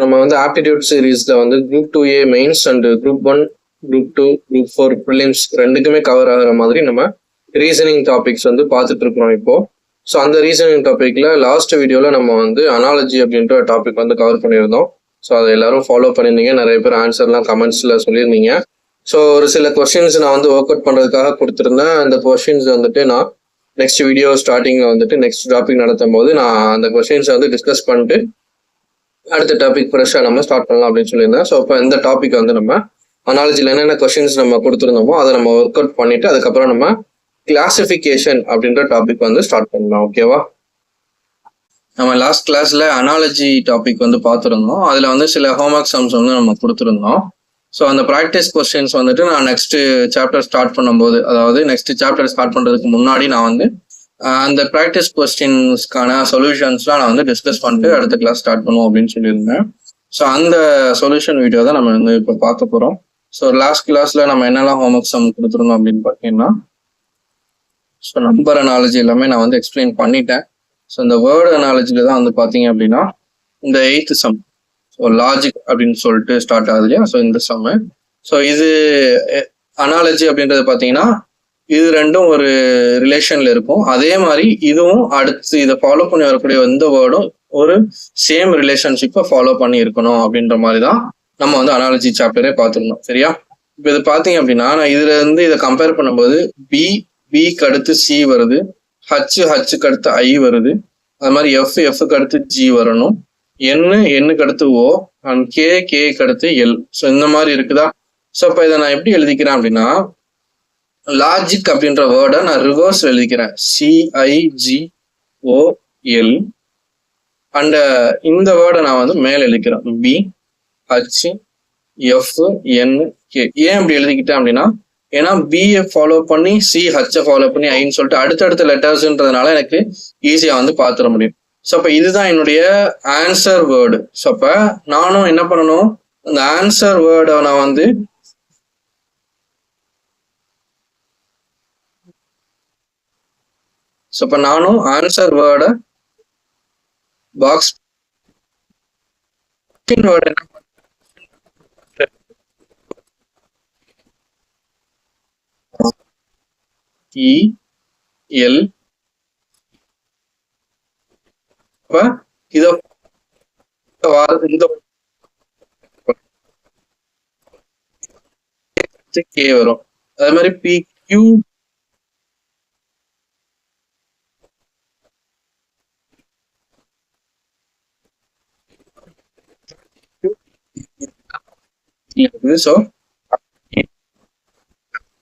நம்ம வந்து ஆப்டிடியூட் சீரீஸ்ல வந்து group 2A mains and group 1, group 2, group 4 prelims ரெண்டுக்குமே கவர் ஆகிற மாதிரி நம்ம ரீசனிங் டாபிக்ஸ் வந்து பார்த்துட்டு இருக்கிறோம் இப்போ. ஸோ அந்த ரீசனிங் டாபிக்ல லாஸ்ட் வீடியோவில் நம்ம வந்து அனாலஜி அப்படின்ற டாபிக் வந்து கவர் பண்ணியிருந்தோம். ஸோ அதை எல்லாரும் ஃபாலோ பண்ணியிருந்தீங்க, நிறைய பேர் ஆன்சர்லாம் கமெண்ட்ஸில் சொல்லியிருந்தீங்க. ஸோ ஒரு சில கொஸ்டின்ஸ் நான் வந்து ஒர்க் அவுட் பண்ணுறதுக்காக கொடுத்துருந்தேன். அந்த கொஸ்டின்ஸ் வந்துட்டு நான் நெக்ஸ்ட் வீடியோ ஸ்டார்டிங்கில் வந்துட்டு நெக்ஸ்ட் டாபிக் நடத்தும் போது நான் அந்த கொஸ்டின்ஸை வந்து டிஸ்கஸ் பண்ணிட்டு அடுத்த டாபிக் ஃப்ரெஷ்ஷாக நம்ம ஸ்டார்ட் பண்ணலாம் அப்படின்னு சொல்லியிருந்தேன். ஸோ இப்போ இந்த டாபிக் வந்து நம்ம அனாலஜியில் என்னென்ன கொஸ்டின்ஸ் நம்ம கொடுத்துருந்தோமோ அதை நம்ம ஒர்க் அவுட் பண்ணிட்டு அதுக்கப்புறம் நம்ம கிளாசிஃபிகேஷன் அப்படின்ற டாபிக் வந்து ஸ்டார்ட் பண்ணலாம். ஓகேவா? நம்ம லாஸ்ட் கிளாஸ்ல அனாலஜி டாபிக் வந்து பார்த்துருந்தோம். அதில் வந்து சில ஹோம்ஒர்க் சம்ஸ் வந்து நம்ம கொடுத்துருந்தோம். ஸோ அந்த ப்ராக்டிஸ் கொஸ்டின்ஸ் வந்துட்டு நான் நெக்ஸ்ட் சாப்டர் ஸ்டார்ட் பண்ணும்போது, அதாவது நெக்ஸ்ட் சாப்டர் ஸ்டார்ட் பண்ணுறதுக்கு முன்னாடி நான் வந்து அந்த ப்ராக்டிஸ் கொஸ்டின்ஸ்க்கான சொல்யூஷன்ஸ்லாம் நான் வந்து டிஸ்கஸ் பண்ணிட்டு அடுத்த கிளாஸ் ஸ்டார்ட் பண்ணுவோம் அப்படின்னு சொல்லியிருந்தேன். ஸோ அந்த சொல்யூஷன் வீடியோ தான் நம்ம வந்து இப்போ பார்க்க போகிறோம். ஸோ லாஸ்ட் கிளாஸில் நம்ம என்னெல்லாம் ஹோம்ஒர்க் சம் கொடுத்துருந்தோம் அப்படின்னு பார்த்தீங்கன்னா, ஸோ நம்பர் அனாலஜி எல்லாமே நான் வந்து எக்ஸ்பிளைன் பண்ணிட்டேன். ஸோ இந்த வேர்டு அனாலஜியில் தான் வந்து பார்த்தீங்க அப்படின்னா இந்த 8th சம், ஸோ லாஜிக் அப்படின்னு சொல்லிட்டு ஸ்டார்ட் ஆகுது இல்லையா? ஸோ இந்த சம்மு. ஸோ இது அனாலஜி அப்படின்றது பார்த்தீங்கன்னா இது ரெண்டும் ஒரு ரிலேஷன்ல இருக்கும். அதே மாதிரி இதுவும் அடுத்து இதை ஃபாலோ பண்ணி வரக்கூடிய எந்த வேர்டும் ஒரு சேம் ரிலேஷன்ஷிப்பை ஃபாலோ பண்ணி இருக்கணும் அப்படின்ற மாதிரி தான் நம்ம வந்து அனாலஜி சாப்டரே பார்த்துருந்தோம். சரியா? இப்போ இது பார்த்தீங்க அப்படின்னா நான் இதுல இருந்து இதை கம்பேர் பண்ணும்போது பிக்கு அடுத்து சி வருது, ஹச்சுக்கு அடுத்து ஐ வருது, அது மாதிரி எஃப்க்கு அடுத்து ஜி வரணும், எண்ணுக்கு அடுத்து ஓ அண்ட் கேக்கு அடுத்து எல். ஸோ இந்த மாதிரி இருக்குதா? ஸோ இப்போ இதை நான் எப்படி எழுதிக்கிறேன் அப்படின்னா, லாஜிக் அப்படின்ற வேர்டை நான் ரிவர்ஸ் எழுதிக்கிறேன், CIGOL. அண்ட் இந்த வேர்டை நான் வந்து மேல எழுதிக்கிறேன், BHFNK. ஏன் அப்படி எழுதிக்கிட்டேன் அப்படின்னா, ஏன்னா பிஏ ஃபாலோ பண்ணி CH ஃபாலோ பண்ணி ஐன்னு சொல்லிட்டு அடுத்தடுத்த லெட்டர்ஸ்ன்றதுனால எனக்கு ஈஸியா வந்து பார்த்துட முடியும். ஸோ அப்ப இதுதான் என்னுடைய ஆன்சர் வேர்டு. ஸோ அப்ப நானும் என்ன பண்ணணும், அந்த ஆன்சர் வேர்டை நான் வந்து ஸோ இப்போ நானும் ஆன்சர் வேர்டை பாக்ஸ் வேர்டு என்ன EL இத கே வரும். அதே மாதிரி PQ ஸோ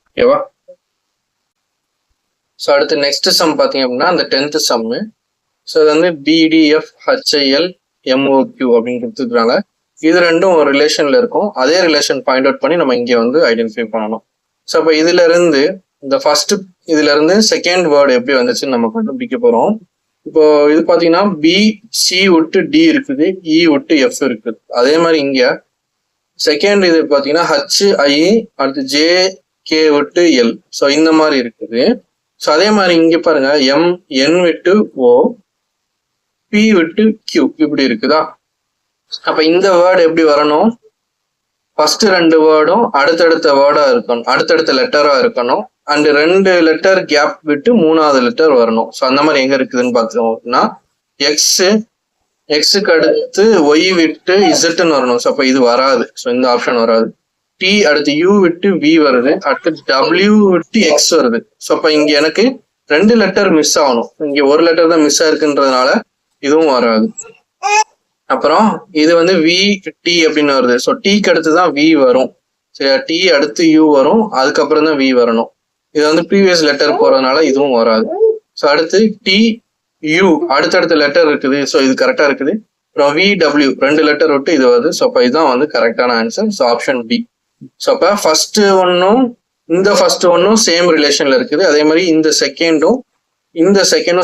ஓகேவா? ஸோ அடுத்து நெக்ஸ்ட் சம் பார்த்தீங்க அப்படின்னா அந்த 10th சம்மு. ஸோ இது வந்து BDFHILMOQ அப்படின்னு கொடுத்துருக்காங்க. இது ரெண்டும் ஒரு ரிலேஷன்ல இருக்கும். அதே ரிலேஷன் பாயிண்ட் அவுட் பண்ணி நம்ம இங்கே வந்து ஐடென்டிஃபை பண்ணணும். ஸோ அப்போ இதுல இருந்து இந்த ஃபர்ஸ்ட் இதுல இருந்து செகண்ட் வேர்டு எப்படி வந்துச்சுன்னு நம்ம கண்டுபிடிக்க போறோம். இப்போ இது பார்த்தீங்கன்னா BC விட்டு D இருக்குது, E விட்டு F இருக்குது. அதே மாதிரி இங்க செகண்ட் இது பார்த்தீங்கன்னா HI அடுத்து JK விட்டு L. ஸோ இந்த மாதிரி இருக்குது. ஸோ அதே மாதிரி இங்க பாருங்க N விட்டு O, P விட்டு Q இப்படி இருக்குதா? அப்ப இந்த வேர்டு எப்படி வரணும், ஃபர்ஸ்ட் ரெண்டு வேர்டும் அடுத்தடுத்த வேர்டா இருக்கணும், அடுத்தடுத்த லெட்டரா இருக்கணும். அண்ட் 2 லெட்டர் கேப் விட்டு 3வது லெட்டர் வரணும். ஸோ அந்த மாதிரி எங்க இருக்குதுன்னு பார்த்தோம்னா எக்ஸுக்கு அடுத்து ஒய் விட்டு இசட்னு வரணும். ஸோ அப்ப இது வராது. ஸோ இந்த ஆப்ஷன் வராது. T அடுத்து U விட்டு V வருது, அடுத்து W விட்டு X வருது. ஸோ அப்ப இங்க எனக்கு 2 லெட்டர் மிஸ் ஆகணும். இங்க ஒரு லெட்டர் தான் மிஸ் ஆயிருக்குன்றதுனால இதுவும் வராது. அப்புறம் இது வந்து VT அப்படின்னு வருது. ஸோ Tக்கு அடுத்து தான் V வரும். சரியா? T அடுத்து U வரும், அதுக்கப்புறம் தான் V வரணும். இது வந்து ப்ரீவியஸ் லெட்டர் போறதுனால இதுவும் வராது. ஸோ அடுத்து TU அடுத்தடுத்த லெட்டர் இருக்குது. ஸோ இது கரெக்டா இருக்குது. அப்புறம் VW 2 லெட்டர் விட்டு இது வருது. ஸோ அப்ப இதுதான் வந்து கரெக்டான answer. So option B. So அப்ப ஃபர்ஸ்ட் ஒன்னும் சேம் ரிலேஷன்ல இருக்குது. அதே மாதிரி இந்த செகண்டும்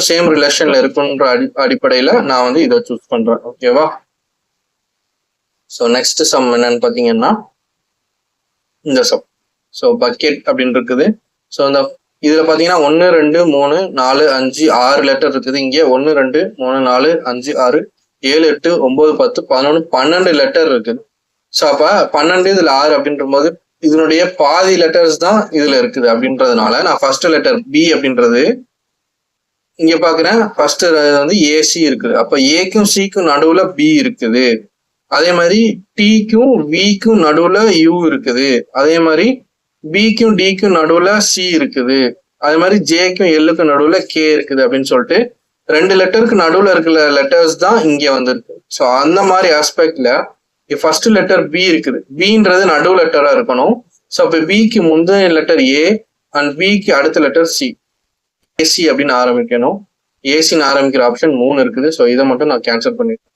சேம் ரிலேஷன்ல இருக்குன்ற அடிப்படையில நான் வந்து இதை சூஸ் பண்றேன். ஓகேவா? ஸோ நெக்ஸ்ட் சம் என்னன்னு பாத்தீங்கன்னா இந்த சம். ஸோ பக்கெட் அப்படின்னு இருக்குது. ஸோ இந்த இதுல பாத்தீங்கன்னா 1 2 3 4 5 6 லெட்டர் இருக்குது. இங்கே 1 2 3 4 5 6 7 8 9 10 11 12 லெட்டர் இருக்குது. ஸோ அப்ப 12 இதுல 6 அப்படின்ற போது இதனுடைய பாதி லெட்டர்ஸ் தான் இதுல இருக்குது அப்படின்றதுனால நான் ஃபர்ஸ்ட் லெட்டர் பி அப்படின்றது இங்க பாக்குறேன். ஃபர்ஸ்ட் வந்து ஏசி இருக்குது. அப்ப ஏக்கும் சிக்கும் நடுவுல பி இருக்குது. அதே மாதிரி டிக்கும் விக்கும் நடுவுல யூ இருக்குது. அதே மாதிரி பிக்கும் டிக்கும் நடுவுல சி இருக்குது. அதே மாதிரி ஜேக்கும் எல்லுக்கும் நடுவுல கே இருக்குது அப்படின்னு சொல்லிட்டு 2 லெட்டருக்கு நடுவுல இருக்கிற லெட்டர்ஸ் தான் இங்க வந்திருக்கு. ஸோ அந்த மாதிரி ஆஸ்பெக்ட்ல ஃபர்ஸ்ட் லெட்டர் பி இருக்குது. பின்றது நடு லெட்டரா இருக்கணும். ஸோ அப்ப பிக்கு முந்தைய லெட்டர் ஏ அண்ட் பிக்கு அடுத்த லெட்டர் சி. ஏசி அப்படின்னு ஆரம்பிக்கணும். ஏசின்னு ஆரம்பிக்கிற ஆப்ஷன் 3 இருக்குது. ஸோ இதை மட்டும் நான் கேன்சல் பண்ணிருக்கேன்.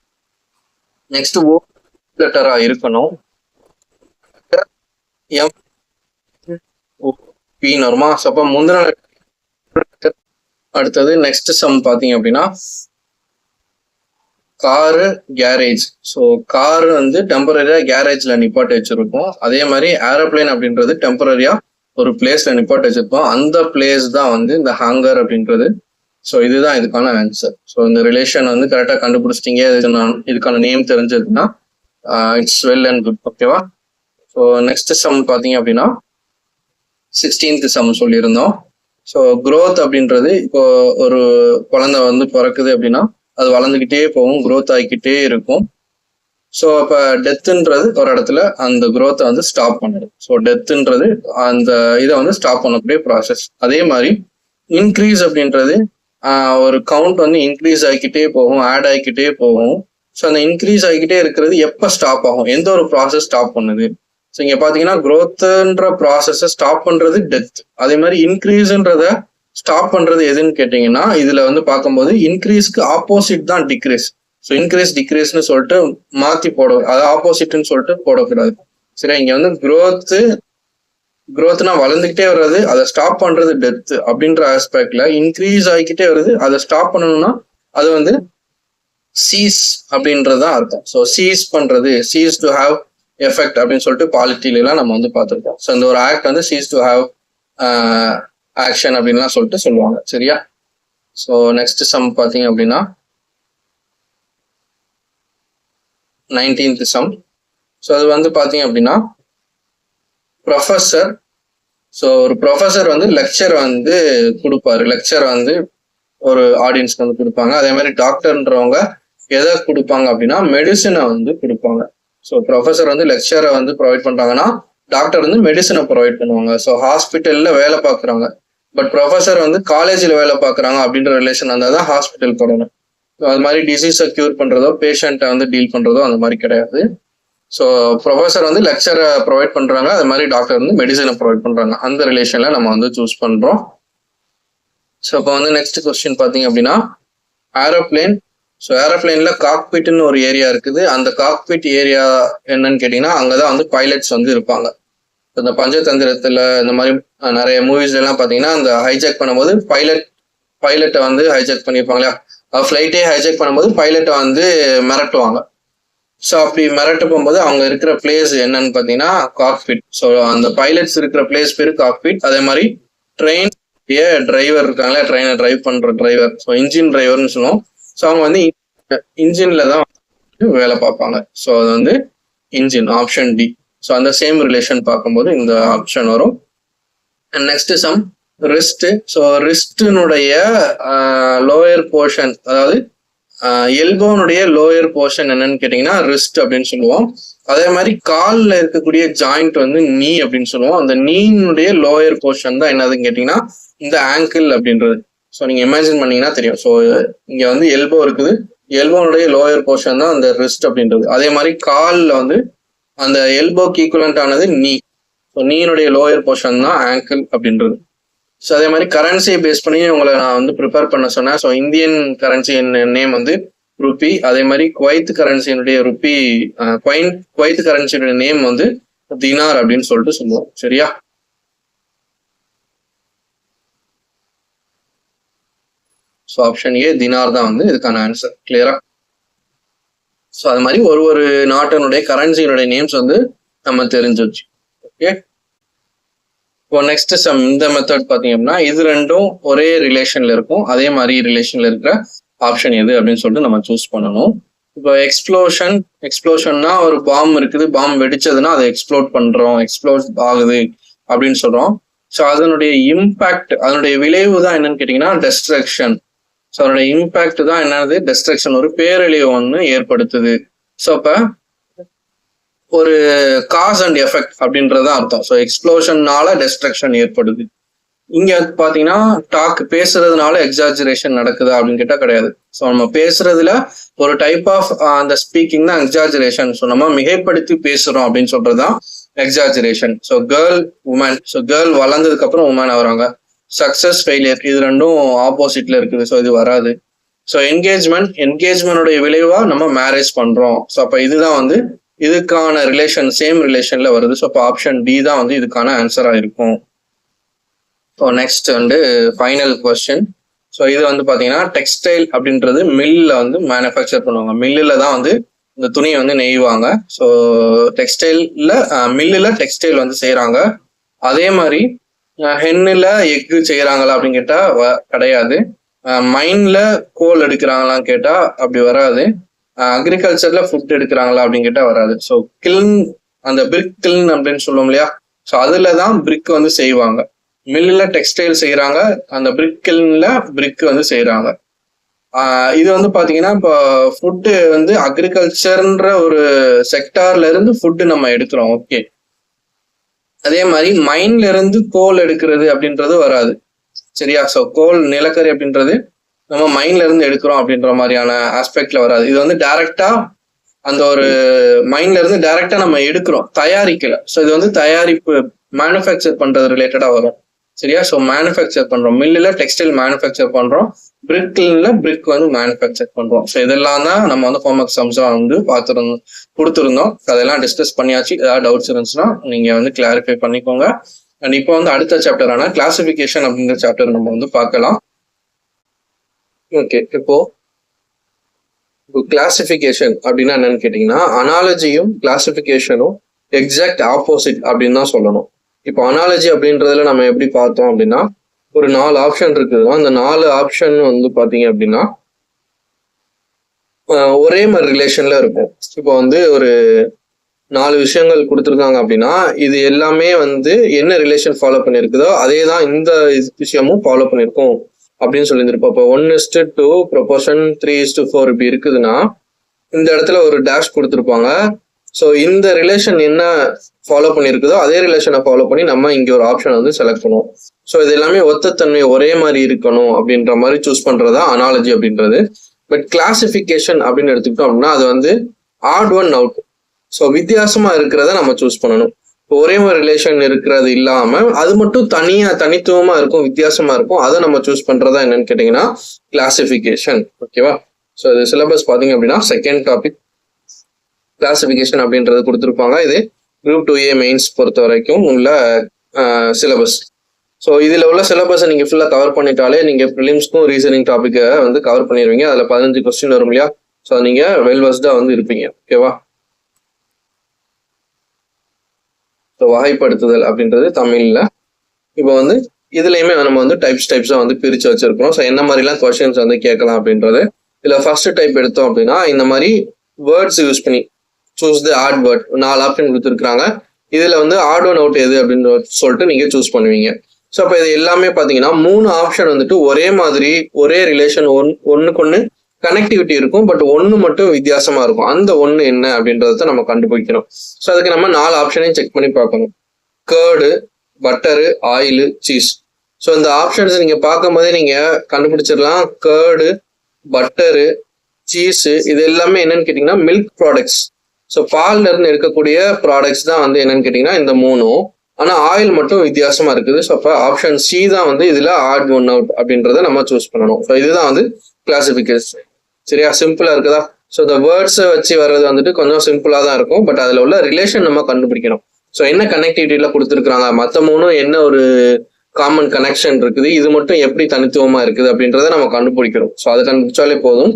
நெக்ஸ்ட் ஓ லெட்டரா இருக்கணும். எம் பின்னு வருமா? ஸோ அப்போ முந்தின லெட்டர். அடுத்தது நெக்ஸ்ட் சம் பார்த்தீங்க அப்படின்னா காரு கேரேஜ். ஸோ கார் வந்து டெம்பரரியா கேரேஜ்ல நிப்பாட்டி வச்சிருக்கோம். அதே மாதிரி ஏரோப்ளைன் அப்படின்றது டெம்பரரியா ஒரு பிளேஸ்ல நிப்பாட்டி வச்சிருப்போம். அந்த பிளேஸ் தான் வந்து இந்த ஹேங்கர் அப்படின்றது. ஸோ இதுதான் இதுக்கான ஆன்சர். ஸோ இந்த ரிலேஷன் வந்து கரெக்டாக கண்டுபிடிச்சிட்டீங்க. இதுக்கான நேம் தெரிஞ்சதுன்னா இட்ஸ் வெல் அண்ட் குட். ஓகேவா? ஸோ நெக்ஸ்ட் சம் பார்த்தீங்க அப்படின்னா 16th சம் சொல்லியிருந்தோம். ஸோ growth அப்படின்றது இப்போ ஒரு குழந்தை வந்து பிறக்குது அப்படின்னா அது வளர்ந்துக்கிட்டே போகும், growth ஆகிக்கிட்டே இருக்கும். ஸோ அப்போ டெத்துன்றது ஒரு இடத்துல அந்த growth-ஐ வந்து ஸ்டாப் பண்ணுது. ஸோ டெத்துன்றது அந்த இதை வந்து ஸ்டாப் பண்ணக்கூடிய ப்ராசஸ். அதே மாதிரி இன்க்ரீஸ் அப்படின்றது ஒரு கவுண்ட் வந்து இன்க்ரீஸ் ஆகிக்கிட்டே போகும், ஆட் ஆகிக்கிட்டே போகும். ஸோ அந்த இன்க்ரீஸ் ஆகிக்கிட்டே இருக்கிறது எப்போ ஸ்டாப் ஆகும், எந்த ஒரு ப்ராசஸ் ஸ்டாப் பண்ணுது? ஸோ இங்க பாத்தீங்கன்னா growthன்ற ப்ராசஸை ஸ்டாப் பண்றது டெத். அதே மாதிரி இன்க்ரீஸ்ன்றத ஸ்டாப் பண்றது எதுன்னு கேட்டீங்கன்னா இதுல வந்து பார்க்கும்போது இன்க்ரீஸ்க்கு ஆப்போசிட் தான் டிக்ரீஸ். ஸோ இன்க்ரீஸ் டிக்ரீஸ்னு சொல்லிட்டு மாத்தி போட, அது ஆப்போசிட்னு சொல்லிட்டு போடக்கூடாது. சரி, இங்க வந்து growthனா வளர்ந்துகிட்டே வர்றது, அதை ஸ்டாப் பண்றது டெத் அப்படின்ற ஆஸ்பெக்ட்ல இன்க்ரீஸ் ஆகிக்கிட்டே வருது, அதை ஸ்டாப் பண்ணணும்னா அது வந்து சீஸ் அப்படின்றதான் அர்த்தம். ஸோ சீஸ் பண்றது, சீஸ் டு ஹாவ் எஃபெக்ட் அப்படின்னு சொல்லிட்டு பாலிட்டில எல்லாம் நம்ம வந்து பார்த்துருக்கோம். ஸோ இந்த ஒரு ஆக்ட் வந்து சீஸ் டு ஹாவ் ஆக்ஷன் அப்படின்லாம் சொல்லிட்டு சொல்லுவாங்க. சரியா? ஸோ நெக்ஸ்ட் சம் பார்த்தீங்க அப்படின்னா 19th சம். ஸோ அது வந்து பார்த்தீங்க அப்படின்னா ப்ரொஃபஸர். ஸோ ஒரு ப்ரொஃபஸர் வந்து லெக்சர் வந்து கொடுப்பாரு. லெக்சர் வந்து ஒரு ஆடியன்ஸ்க்கு வந்து கொடுப்பாங்க. அதே மாதிரி டாக்டர்ன்றவங்க எதை கொடுப்பாங்க அப்படின்னா மெடிசனை வந்து கொடுப்பாங்க. ஸோ ப்ரொஃபஸர் வந்து லெக்சரை வந்து ப்ரொவைட் பண்றாங்கன்னா டாக்டர் வந்து மெடிசனை ப்ரொவைட் பண்ணுவாங்க. ஸோ ஹாஸ்பிட்டல்ல வேலை பார்க்குறாங்க. பட் ப்ரொஃபஸர் வந்து காலேஜில் வேலை பார்க்குறாங்க அப்படின்ற ரிலேஷன் இருந்தால் தான் ஹாஸ்பிட்டல் போடணும். ஸோ அது மாதிரி டிசீஸை கியூர் பண்றதோ பேஷண்ட்டை வந்து டீல் பண்றதோ அந்த மாதிரி கிடையாது. ஸோ ப்ரொஃபஸர் வந்து லெக்சரை ப்ரொவைட் பண்றாங்க, அது மாதிரி டாக்டர் வந்து மெடிசனை ப்ரொவைட் பண்றாங்க. அந்த ரிலேஷன்ல நம்ம வந்து சூஸ் பண்றோம். ஸோ இப்போ வந்து நெக்ஸ்ட் கொஸ்டின் பார்த்தீங்க அப்படின்னா ஏரோப்ளேன். ஸோ ஏரோப்ளேன்ல காக்பிட்னு ஒரு ஏரியா இருக்குது. அந்த காக்பிட் ஏரியா என்னன்னு கேட்டீங்கன்னா அங்கதான் வந்து பைலட்ஸ் வந்து இருப்பாங்க. இந்த பஞ்சதந்திரத்துல இந்த மாதிரி நிறைய மூவிஸ்ல எல்லாம் பாத்தீங்கன்னா அந்த ஹைஜாக் பண்ணும்போது பைலட்டை வந்து ஹைஜாக் பண்ணியிருப்பாங்க இல்லையா, ஃபிளைட்டே ஹைஜாக் பண்ணும்போது பைலட்டை வந்து மிரட்டுவாங்க. ஸோ அப்படி மிரட்ட போகும்போது அவங்க இருக்கிற பிளேஸ் என்னன்னு பாத்தீங்கன்னா காக்பிட். ஸோ அந்த பைலட்ஸ் இருக்கிற பிளேஸ் பேரு காக்பிட். அதே மாதிரி ட்ரெயின் டிரைவர் இருக்காங்களா, ட்ரெயினை டிரைவ் பண்ற டிரைவர், ஸோ இன்ஜின் டிரைவர்னு சொல்லுவோம். ஸோ அவங்க வந்து இன்ஜின்ல தான் வேலை பார்ப்பாங்க. ஸோ அது வந்து இன்ஜின், ஆப்ஷன் டி. ஸோ அந்த சேம் ரிலேஷன் பார்க்கும்போது இந்த ஆப்ஷன் வரும். And next some wrist. So ரிஸ்டினுடைய லோயர் போர்ஷன், அதாவது எல்போனுடைய லோயர் போர்ஷன் என்னன்னு கேட்டீங்கன்னா ரிஸ்ட் அப்படின்னு சொல்லுவோம். அதே மாதிரி காலில் இருக்கக்கூடிய ஜாயிண்ட் வந்து நீ அப்படின்னு சொல்லுவோம். அந்த நீனுடைய லோயர் போர்ஷன் தான் என்னதுன்னு கேட்டீங்கன்னா இந்த ஆங்கிள் அப்படின்றது. ஸோ நீங்க இமேஜின் பண்ணீங்கன்னா தெரியும். ஸோ இங்க வந்து எல்போ இருக்குது, எல்போனுடைய லோயர் போர்ஷன் தான் அந்த ரிஸ்ட் அப்படின்றது. அதே மாதிரி காலில் வந்து அந்த எல்போக்கு ஈக்குவலண்ட் ஆனது நீ. ஸோ நீனுடைய லோயர் போர்ஷன் தான் ஆங்கிள் அப்படின்றது. ஸோ அதே மாதிரி கரன்சியை பேஸ் பண்ணி உங்களை நான் வந்து ப்ரிப்பேர் பண்ண சொன்னேன். ஸோ இந்தியன் கரன்சி நேம் வந்து ருப்பி. அதே மாதிரி குவைத் கரன்சியினுடைய குவைத் கரன்சியுடைய நேம் வந்து தினார் அப்படின்னு சொல்லிட்டு சொல்லுவோம். சரியா? ஸோ ஆப்ஷன் ஏ தினார் தான் வந்து இதுக்கான ஆன்சர். கிளியரா? ஸோ அது மாதிரி ஒரு நாட்டினுடைய கரன்சியினுடைய நேம்ஸ் வந்து நம்ம தெரிஞ்சு வச்சு. ஓகே, இப்போ நெக்ஸ்ட் சம் இந்த மெத்தட் பார்த்தீங்க அப்படின்னா இது ரெண்டும் ஒரே ரிலேஷன்ல இருக்கும். அதே மாதிரி ரிலேஷன்ல இருக்கிற ஆப்ஷன் எது அப்படின்னு சொல்லிட்டு நம்ம சூஸ் பண்ணணும். இப்போ எக்ஸ்ப்ளோஷன்னா ஒரு பாம் இருக்குது, பாம் வெடிச்சதுன்னா அதை எக்ஸ்ப்ளோட் ஆகுது அப்படின்னு சொல்றோம். ஸோ அதனுடைய இம்பாக்ட், அதனுடைய விளைவு தான் என்னன்னு கேட்டீங்கன்னா டெஸ்ட்ரக்ஷன். ஸோ அதனுடைய இம்பாக்ட் தான் என்னது, டெஸ்ட்ரக்ஷன், ஒரு பேரழிவு ஒன்று ஏற்படுத்துது. ஸோ அப்ப ஒரு காஸ் அண்ட் எஃபெக்ட் அப்படின்றது அர்த்தம். ஸோ எக்ஸ்ப்ளோஷன்னால டெஸ்ட்ரக்ஷன் ஏற்படுது. இங்க பாத்தீங்கன்னா பேசுறதுனால எக்ஸாஜரேஷன் நடக்குதா அப்படின்னு கேட்டா கிடையாது. ஸோ நம்ம பேசுறதுல ஒரு டைப் ஆஃப் அந்த ஸ்பீக்கிங் தான் எக்ஸாஜரேஷன். ஸோ நம்ம மிகைப்படுத்தி பேசுறோம் அப்படின்னு சொல்றதுதான் exaggeration. So woman, so girl வளர்ந்ததுக்கு அப்புறம் உமன் ஆகுறாங்க. சக்சஸ், ஃபெயிலியர், இது ரெண்டும் ஆப்போசிட்ல இருக்குது. ஸோ இது வராது. ஸோ என்கேஜ்மெண்டோடைய விளைவா நம்ம மேரேஜ் பண்றோம். ஸோ அப்ப இதுதான் வந்து இதுக்கான ரிலேஷன், சேம் ரிலேஷன்ல வருது. ஸோ அப்போ ஆப்ஷன் டி தான் வந்து இதுக்கான ஆன்சரா இருக்கும். ஸோ நெக்ஸ்ட் வந்து ஃபைனல் கொஸ்டின். ஸோ இது வந்து பார்த்தீங்கன்னா டெக்ஸ்டைல் அப்படின்றது மில்லில் வந்து மேனுஃபேக்சர் பண்ணுவாங்க. மில்லில் தான் வந்து இந்த துணியை வந்து நெய்வாங்க. ஸோ மில்லில் டெக்ஸ்டைல் வந்து செய்கிறாங்க. அதே மாதிரி ஹென்னில் எக்கு செய்கிறாங்களா அப்படின்னு கேட்டால் கிடையாது. மைனில் கோல் எடுக்கிறாங்களான்னு கேட்டால் அப்படி வராது. அக்ரிகல்ச்சரில் ஃபுட் எடுக்கிறாங்களா அப்படின்னு கேட்டால் வராது. ஸோ அந்த பிரிக் கில்ன் அப்படின்னு சொல்லுவோம் இல்லையா, ஸோ அதில் தான் பிரிக் வந்து செய்வாங்க. மில்லில் டெக்ஸ்டைல் செய்யறாங்க, அந்த பிரிக்ல பிரிக் வந்து செய்யறாங்க. இது வந்து பாத்தீங்கன்னா இப்போ ஃபுட்டு வந்து அக்ரிகல்ச்சர்ன்ற ஒரு செக்டார்ல இருந்து ஃபுட்டு நம்ம எடுக்கிறோம். ஓகே, அதே மாதிரி மைன்ல இருந்து கோல் எடுக்கிறது அப்படின்றது வராது. சரியா? ஸோ கோல், நிலக்கரி அப்படின்றது நம்ம மைன்ல இருந்து எடுக்கிறோம் அப்படின்ற மாதிரியான ஆஸ்பெக்ட்ல வராது. இது வந்து டைரக்டா அந்த ஒரு மைன்ல இருந்து டைரக்டா நம்ம எடுக்கிறோம், தயாரிக்கல. ஸோ இது வந்து தயாரிப்பு, மேனுஃபேக்சர் பண்றது ரிலேட்டடா வரும். சரியா? ஸோ மேனுஃபேக்சர் பண்றோம், மில்லில் டெக்ஸ்டைல் மேனுஃபேக்சர் பண்றோம், பிரிக்ல பிரிக் வந்து மேனுஃபேக்சர் பண்றோம். ஸோ இதெல்லாம் தான் நம்ம வந்து ஹோம்ஒர்க் சம்ஸா வந்து கொடுத்துருந்தோம். அதெல்லாம் டிஸ்கஸ் பண்ணியாச்சு. ஏதாவது டவுட்ஸ் இருந்துச்சுன்னா நீங்க வந்து கிளாரிஃபை பண்ணிக்கோங்க. அண்ட் இப்போ வந்து அடுத்த சாப்டரான கிளாசிபிகேஷன் அப்படிங்கிற சாப்டர் நம்ம வந்து பார்க்கலாம். ஓகே, இப்போ கிளாசிபிகேஷன் அப்படின்னா என்னன்னு கேட்டீங்கன்னா, அனாலஜியும் கிளாசிபிகேஷனும் எக்ஸாக்ட் ஆப்போசிட் அப்படின்னு தான் சொல்லணும். இப்போ அனாலஜி அப்படின்றதுல நம்ம எப்படி பார்த்தோம் அப்படின்னா, ஒரு 4 ஆப்ஷன் இருக்குதுன்னா அந்த 4 ஆப்ஷன் வந்து பாத்தீங்க அப்படின்னா ஒரே மாதிரி ரிலேஷன்ல இருக்கும். இப்போ வந்து ஒரு 4 விஷயங்கள் கொடுத்துருக்காங்க அப்படின்னா இது எல்லாமே வந்து என்ன ரிலேஷன் ஃபாலோ பண்ணிருக்குதோ அதே தான் இந்த விஷயமும் ஃபாலோ பண்ணிருக்கோம் அப்படின்னு சொல்லியிருப்போம். இப்போ 1:2 ப்ரொபோர்ஷன் 3:4 இப்படி இருக்குதுன்னா இந்த இடத்துல ஒரு டேஷ் கொடுத்துருப்பாங்க. ஸோ இந்த ரிலேஷன் என்ன ஃபாலோ பண்ணியிருக்குதோ அதே ரிலேஷனை ஃபாலோ பண்ணி நம்ம இங்கே ஒரு ஆப்ஷன் வந்து செலக்ட் பண்ணுவோம். ஸோ இது எல்லாமே ஒத்தத்தன்மை ஒரே மாதிரி இருக்கணும் அப்படின்ற மாதிரி சூஸ் பண்றதா அனாலஜி அப்படின்றது. பட் கிளாசிஃபிகேஷன் அப்படின்னு எடுத்துக்கிட்டோம் அப்படின்னா அது வந்து ஆட் ஒன் அவுட். ஸோ வித்தியாசமா இருக்கிறத நம்ம சூஸ் பண்ணணும். இப்போ ஒரே மாதிரி ரிலேஷன் இருக்கிறது இல்லாம அது மட்டும் தனித்துவமா இருக்கும், வித்தியாசமா இருக்கும், அதை நம்ம சூஸ் பண்றதா என்னன்னு கேட்டீங்கன்னா கிளாசிஃபிகேஷன். ஓகேவா? ஸோ இது சிலபஸ் பாத்தீங்க அப்படின்னா செகண்ட் டாபிக் கிளாசிஃபிகேஷன் அப்படின்றது கொடுத்துருப்பாங்க. இது குரூப் 2A மெயின்ஸ் பொறுத்த வரைக்கும் உள்ள சிலபஸ். ஸோ இதுல உள்ள சிலபஸை நீங்க ஃபுல்லா கவர் பண்ணிட்டாலே நீங்க ப்ரிலிம்ஸ்க்கும் ரீசனிங் டாபிக்கை வந்து கவர் பண்ணிடுவீங்க. அதுல 15 கொஸ்டின் வரும் இல்லையா? ஸோ நீங்க வெல்வெஸ்டா வந்து இருப்பீங்க. ஓகேவா? ஸோ வகைப்படுத்துதல் அப்படின்றது தமிழ்ல. இப்போ வந்து இதுலயுமே நம்ம வந்து டைப்ஸா வந்து பிரிச்சு வச்சிருக்கிறோம். ஸோ என்ன மாதிரிலாம் கொஸ்டின்ஸ் வந்து கேட்கலாம் அப்படின்றது. இதுல ஃபர்ஸ்ட் டைப் எடுத்தோம் அப்படின்னா இந்த மாதிரி வேர்ட்ஸ் யூஸ் பண்ணி choose the odd word 4 option கொடுத்துருக்காங்க. இதுல வந்து ஆட் ஒன் அவுட் எது அப்படின்னு சொல்லிட்டு நீங்க சூஸ் பண்ணுவீங்க. ஸோ அப்போ இது எல்லாமே பாத்தீங்கன்னா 3 ஆப்ஷன் வந்துட்டு ஒரே மாதிரி, ஒரே ரிலேஷன், ஒன்னுக்கு ஒன்று கனெக்டிவிட்டி இருக்கும். பட் ஒன்று மட்டும் வித்தியாசமா இருக்கும். அந்த ஒன்று என்ன அப்படின்றத நம்ம கண்டுபிடிக்கணும். ஸோ அதுக்கு நம்ம 4 ஆப்ஷனையும் செக் பண்ணி பார்க்கணும். Curd, butter, oil, cheese. So இந்த ஆப்ஷன்ஸ் நீங்க பார்க்கும் போதே நீங்க கண்டுபிடிச்சிடலாம். கர்டு, பட்டரு, சீஸ் இது எல்லாமே என்னன்னு கேட்டீங்கன்னா மில்க் ப்ராடக்ட்ஸ். ஸோ பால்ல இருந்து எடுக்கக்கூடிய ப்ராடக்ட்ஸ் தான் வந்து என்னன்னு கேட்டீங்கன்னா இந்த 3. ஆனா ஆயில் மட்டும் வித்தியாசமா இருக்குது. ஸோ அப்போ ஆப்ஷன் சி தான் வந்து இதுல ஆட் ஒன் அவுட் அப்படின்றத நம்ம சூஸ் பண்ணணும். ஸோ இதுதான் வந்து கிளாசிபிகேஷன். சரியா? சிம்பிளா இருக்குதா? ஸோ இந்த வேர்ட்ஸை வச்சு வர்றது வந்துட்டு கொஞ்சம் சிம்பிளா தான் இருக்கும். பட் அதுல உள்ள ரிலேஷன் நம்ம கண்டுபிடிக்கணும். ஸோ என்ன கனெக்டிவிட்டியில கொடுத்துருக்காங்க, மற்ற 3 என்ன ஒரு காமன் கனெக்ஷன் இருக்குது, இது மட்டும் எப்படி தனித்துவமா இருக்குது அப்படின்றத நம்ம கண்டுபிடிக்கணும். ஸோ அதை கண்டுபிடிச்சாலே போதும்.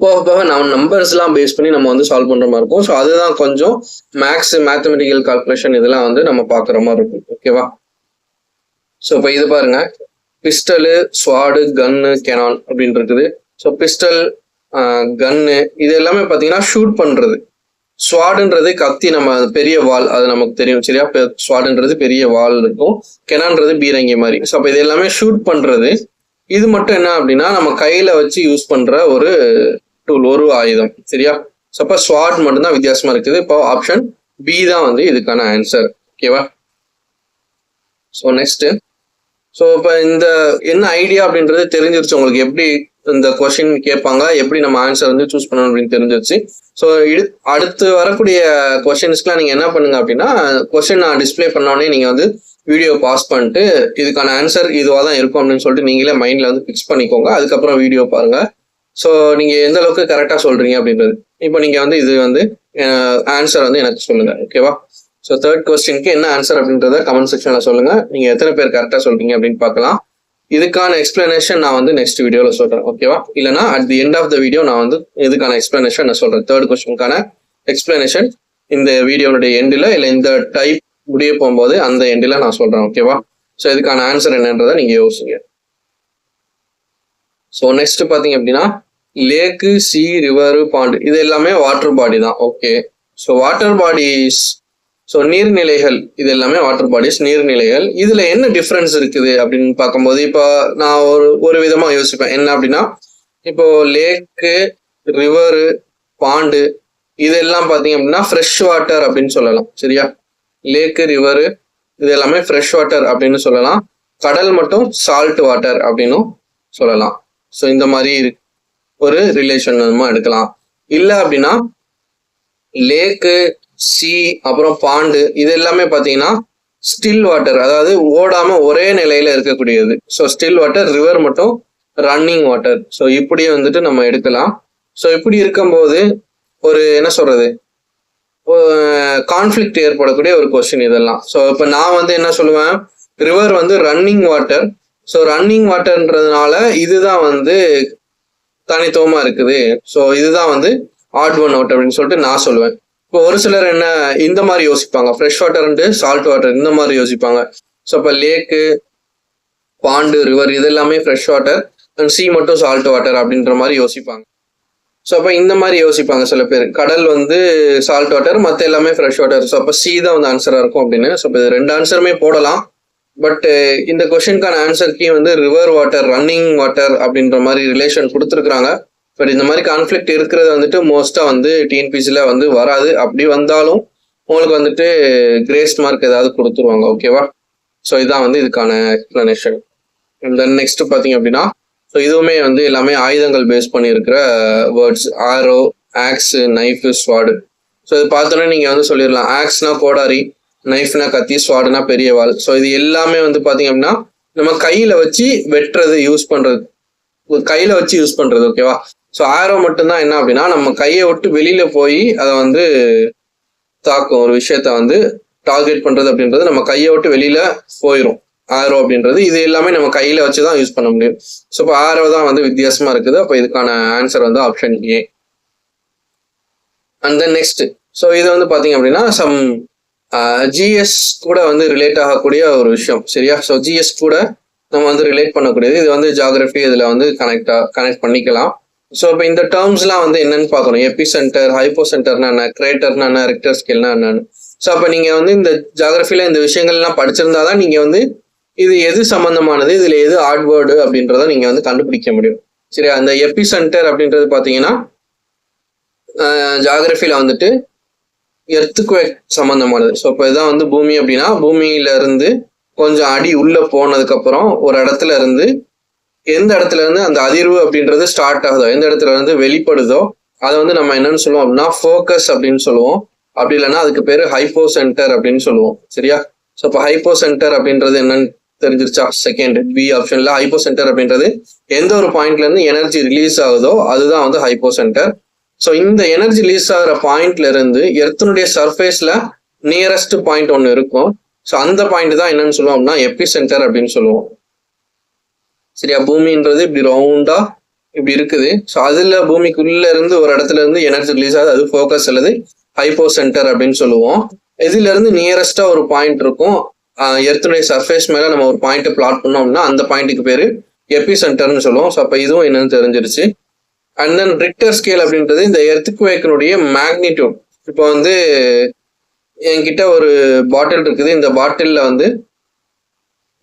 போக நம்ம நம்பர்ஸ் எல்லாம் பேஸ் பண்ணி நம்ம வந்து சால்வ் பண்ற மாதிரி இருக்கும். ஸோ அதுதான் கொஞ்சம் மேத்தமெட்டிக்கல் கால்குலேஷன் இதெல்லாம் வந்து நம்ம பாக்குற மாதிரி இருக்கும். ஓகேவா? ஸோ இப்போ இது பாருங்க, பிஸ்டலு, ஸ்வாடு, கன்னு, கெனான் அப்படின்னு இருக்குது. ஸோ பிஸ்டல் கன்னு, இது எல்லாமே பார்த்தீங்கன்னா ஷூட் பண்றது. ஸ்வாடுன்றது கத்தி, நம்ம பெரிய வால், அது நமக்கு தெரியும் சரியா. ஸ்வாடுன்றது பெரிய வால் இருக்கும், கெனான்றது பீரங்கி மாதிரி. ஸோ அப்போ இது எல்லாமே ஷூட் பண்றது. இது மட்டும் என்ன அப்படின்னா நம்ம கையில வச்சு யூஸ் பண்ற ஒரு டூல், ஒரு ஆயுதம் சரியா. ஸோ அப்போ ஸ்வாட் மட்டும்தான் வித்தியாசமா இருக்குது. இப்போ ஆப்ஷன் பி தான் வந்து இதுக்கான ஆன்சர். ஓகேவா. ஸோ நெக்ஸ்ட், ஸோ இப்போ இந்த என்ன ஐடியா அப்படின்றது தெரிஞ்சிருச்சு உங்களுக்கு. எப்படி இந்த கொஸ்டின் கேட்பாங்க, எப்படி நம்ம ஆன்சர் வந்து சூஸ் பண்ணணும் அப்படின்னு தெரிஞ்சிருச்சு. ஸோ அடுத்து வரக்கூடிய கொஸ்டின்ஸ்க்குலாம் நீங்கள் என்ன பண்ணுங்க அப்படின்னா, கொஸ்டின் நான் டிஸ்பிளே பண்ணோடனே நீங்கள் வந்து வீடியோ பாஸ் பண்ணிட்டு இதுக்கான ஆன்சர் இதுவாக தான் இருக்கும் அப்படின்னு சொல்லிட்டு நீங்களே மைண்டில் வந்து ஃபிக்ஸ் பண்ணிக்கோங்க. அதுக்கப்புறம் வீடியோ பாருங்க. ஸோ நீங்கள் எந்த அளவுக்கு கரெக்டாக சொல்றீங்க அப்படின்றது. இப்போ நீங்கள் வந்து இது வந்து ஆன்சர் வந்து எனக்கு சொல்லுங்க. ஓகேவா. ஸோ தேர்ட் கொஸ்டினுக்கு என்ன ஆன்சர் அப்படின்றத கமெண்ட் செக்ஷன்ல சொல்லுங்க. நீங்க எத்தனை பேர் கரெக்டா சொல்றீங்க அப்படின்னு பார்க்கலாம். இதுக்கான எக்ஸ்பிளனேஷன் நான் வந்து நெக்ஸ்ட் வீடியோல சொல்றேன். ஓகேவா. இல்லைனா at the end of the video நான் வந்து இதுக்கான எக்ஸ்பிளனேஷன் நான் சொல்றேன். தேர்ட் கொஸ்டினுக்கான எக்ஸ்பிளனேஷன் இந்த வீடியோனுடைய எண்டில் இல்லை இந்த டைப் முடிய போகும்போது அந்த எண்டில் நான் சொல்றேன். ஓகேவா. ஸோ இதுக்கான ஆன்சர் என்னன்றதை நீங்க யோசிங்க. ஸோ நெக்ஸ்ட் பாத்தீங்க அப்படின்னா லேக்கு, சி, ரிவர், பாண்டு, இது எல்லாமே வாட்டர் பாடி தான். Okay. So water bodies, so நீர்நிலைகள், இது எல்லாமே வாட்டர் பாடிஸ், நீர்நிலைகள். இதுல என்ன டிஃப்ரென்ஸ் இருக்குது அப்படின்னு பார்க்கும்போது, இப்போ நான் ஒரு விதமா யோசிப்பேன். என்ன அப்படின்னா, இப்போ லேக்கு, ரிவரு, பாண்டு, இதெல்லாம் பார்த்தீங்க அப்படின்னா ஃப்ரெஷ் வாட்டர் அப்படின்னு சொல்லலாம் சரியா. லேக்கு, ரிவரு இது எல்லாமே ஃப்ரெஷ் வாட்டர் அப்படின்னு சொல்லலாம். கடல் மட்டும் சால்ட் வாட்டர் அப்படின்னும் சொல்லலாம். ஸோ இந்த மாதிரி ஒரு ரிலேஷன் நம்ம எடுக்கலாம். இல்லை அப்படின்னா லேக்கு, சி, அப்புறம் பாண்டு, இது எல்லாமே பார்த்தீங்கன்னா ஸ்டில் வாட்டர், அதாவது ஓடாம ஒரே நிலையில இருக்கக்கூடியது. So still water. ரிவர் மட்டும் ரன்னிங் வாட்டர். ஸோ இப்படி வந்துட்டு நம்ம எடுக்கலாம். ஸோ இப்படி இருக்கும்போது ஒரு என்ன சொல்றது, கான்ஃபிளிக்ட் ஏற்படக்கூடிய ஒரு கொஸ்டின் இதெல்லாம். ஸோ இப்போ நான் வந்து என்ன சொல்லுவேன், ரிவர் வந்து ரன்னிங் வாட்டர். ஸோ ரன்னிங் வாட்டர்ன்றதுனால இதுதான் வந்து தனித்துவமா இருக்குது. ஸோ இதுதான் வந்து ஆட் ஒன் அவுட் அப்படின்னு சொல்லிட்டு நான் சொல்லுவேன். இப்போ ஒரு சிலர் என்ன இந்த மாதிரி யோசிப்பாங்க, fresh water and salt water இந்த மாதிரி யோசிப்பாங்க. ஸோ இப்போ லேக்கு, பாண்டு, ரிவர் இது எல்லாமே ஃப்ரெஷ் வாட்டர் அண்ட் சி மட்டும் சால்ட் வாட்டர் அப்படின்ற மாதிரி யோசிப்பாங்க. ஸோ அப்போ இந்த மாதிரி யோசிப்பாங்க சில பேர். கடல் வந்து சால்ட் வாட்டர், மற்ற எல்லாமே ஃப்ரெஷ் வாட்டர். ஸோ அப்போ சி தான் வந்து ஆன்சராக இருக்கும் அப்படின்னு. ஸோ இப்போ ரெண்டு ஆன்சருமே போடலாம். பட் இந்த கொஸ்டினுக்கான ஆன்சருக்கு வந்து ரிவர் வாட்டர், ரன்னிங் வாட்டர் அப்படின்ற மாதிரி ரிலேஷன் கொடுத்துருக்குறாங்க. பட் இந்த மாதிரி கான்ஃபிளிக்ட் இருக்கிறது வந்துட்டு மோஸ்டா வந்து டிஎன்பிசில வந்து வராது. அப்படி வந்தாலும் உங்களுக்கு வந்துட்டு கிரேஸ் மார்க் ஏதாவது கொடுத்துருவாங்க. ஓகேவா. ஸோ இதான் வந்து இதுக்கான எக்ஸ்பிளனேஷன். தென் நெக்ஸ்ட் பார்த்தீங்க அப்படின்னா, ஸோ இதுவுமே வந்து எல்லாமே ஆயுதங்கள் பேஸ் பண்ணி இருக்கிற வேர்ட்ஸ். ஆரோ, ஆக்ஸ், நைஃப், ஸ்வாடு. ஸோ இது பார்த்தோன்னே நீங்கள் வந்து சொல்லிடலாம், ஆக்ஸ்னா கோடாரி, நைஃப்னா கத்தி, ஸ்வாடுனா பெரிய வால். ஸோ இது எல்லாமே வந்து பார்த்தீங்க அப்படின்னா நம்ம கையில வச்சு வெட்டுறது, யூஸ் பண்றது, கையில வச்சு யூஸ் பண்றது. ஓகேவா. ஸோ ஆரோ மட்டும்தான் என்ன அப்படின்னா நம்ம கையை விட்டு வெளியில போய் அதை வந்து தாக்கும், ஒரு விஷயத்த வந்து டார்கெட் பண்றது அப்படின்றது நம்ம கையை விட்டு வெளியில போயிடும் ஆரோ அப்படின்றது. இது எல்லாமே நம்ம கையில வச்சுதான் யூஸ் பண்ண முடியும். ஸோ இப்போ ஆரோ தான் வந்து வித்தியாசமா இருக்குது. அப்போ இதுக்கான ஆன்சர் வந்து option A. And then next, so இது வந்து பாத்தீங்க அப்படின்னா சம் ஜிஎஸ் கூட வந்து ரிலேட் ஆகக்கூடிய ஒரு விஷயம் சரியா. ஸோ ஜிஎஸ் கூட நம்ம வந்து ரிலேட் பண்ணக்கூடியது. இது வந்து ஜியாகிரபி, இதுல வந்து கனெக்ட் பண்ணிக்கலாம். ஸோ இப்போ இந்த டேர்ம்ஸ்லாம் வந்து என்னன்னு பார்க்கணும். எபி சென்டர், ஹைப்போ சென்டர்னா என்ன, கிரேட்டர்னா என்ன, ரெக்டர் ஸ்கேல்னா என்னன்னு. ஸோ அப்போ நீங்க வந்து இந்த ஜியாகிரபில இந்த விஷயங்கள்லாம் படிச்சிருந்தாதான் நீங்க வந்து இது எது சம்பந்தமானது, இதுல எது ஆட்வேர்டு அப்படின்றத நீங்க வந்து கண்டுபிடிக்க முடியும் சரியா. அந்த எபி சென்டர் அப்படின்றது பாத்தீங்கன்னா ஜியாகிரபில வந்துட்டு எர்த்குவேக் சம்பந்தமானது. ஸோ இப்போ இதுதான் வந்து பூமி அப்படின்னா பூமியில இருந்து கொஞ்சம் அடி உள்ள போனதுக்கு அப்புறம் ஒரு இடத்துல இருந்து எந்த இடத்துல இருந்து அந்த அதிர்வு அப்படின்றது ஸ்டார்ட் ஆகுதோ, எந்த இடத்துல இருந்து வெளிப்படுதோ அதை வந்து நம்ம என்னன்னு சொல்லுவோம் அப்படின்னா ஃபோக்கஸ் அப்படின்னு சொல்லுவோம். அப்படி இல்லைன்னா அதுக்கு பேரு ஹைப்போ சென்டர் அப்படின்னு சொல்லுவோம் சரியா. ஸோ இப்போ ஹைப்போ சென்டர் அப்படின்றது என்னன்னு தெரிஞ்சிருச்சா. செகண்ட் பி ஆப்ஷன்ல ஹைப்போ சென்டர் அப்படின்றது எந்த ஒரு பாயிண்ட்ல இருந்து எனர்ஜி ரிலீஸ் ஆகுதோ அதுதான் வந்து ஹைப்போ சென்டர். ஸோ இந்த எனர்ஜி ரிலீஸ் ஆகிற பாயிண்ட்ல இருந்து எர்த்தனுடைய சர்ஃபேஸ்ல நியரஸ்ட் பாயிண்ட் ஒன்று இருக்கும். ஸோ அந்த பாயிண்ட் தான் என்னன்னு சொல்லுவோம் அப்படின்னா எபி சென்டர் அப்படின்னு சொல்லுவோம் சரியா. பூமின்றது இப்படி ரவுண்டா இப்படி இருக்குது. ஸோ அதுல பூமிக்குள்ள இருந்து ஒரு இடத்துல இருந்து எனர்ஜி ரிலீஸ் ஆகுது, அது ஃபோக்கஸ் அல்லது ஹைப்போ சென்டர் அப்படின்னு சொல்லுவோம். இதுல இருந்து நியரஸ்டா ஒரு பாயிண்ட் இருக்கும், எர்த்தனுடைய சர்ஃபேஸ் மேல நம்ம ஒரு பாயிண்ட் பிளாட் பண்ணோம் அப்படின்னா அந்த பாயிண்ட்டுக்கு பேரு எபி சென்டர்னு சொல்லுவோம். ஸோ அப்போ இதுவும் என்னன்னு தெரிஞ்சிருச்சு. அண்ட் தென் ரிக்டர் ஸ்கேல் அப்படின்றது இந்த எர்த்குவேக்கினுடைய மேக்னிடியூட். இப்போ வந்து என்கிட்ட ஒரு பாட்டில் இருக்குது, இந்த பாட்டில்ல வந்து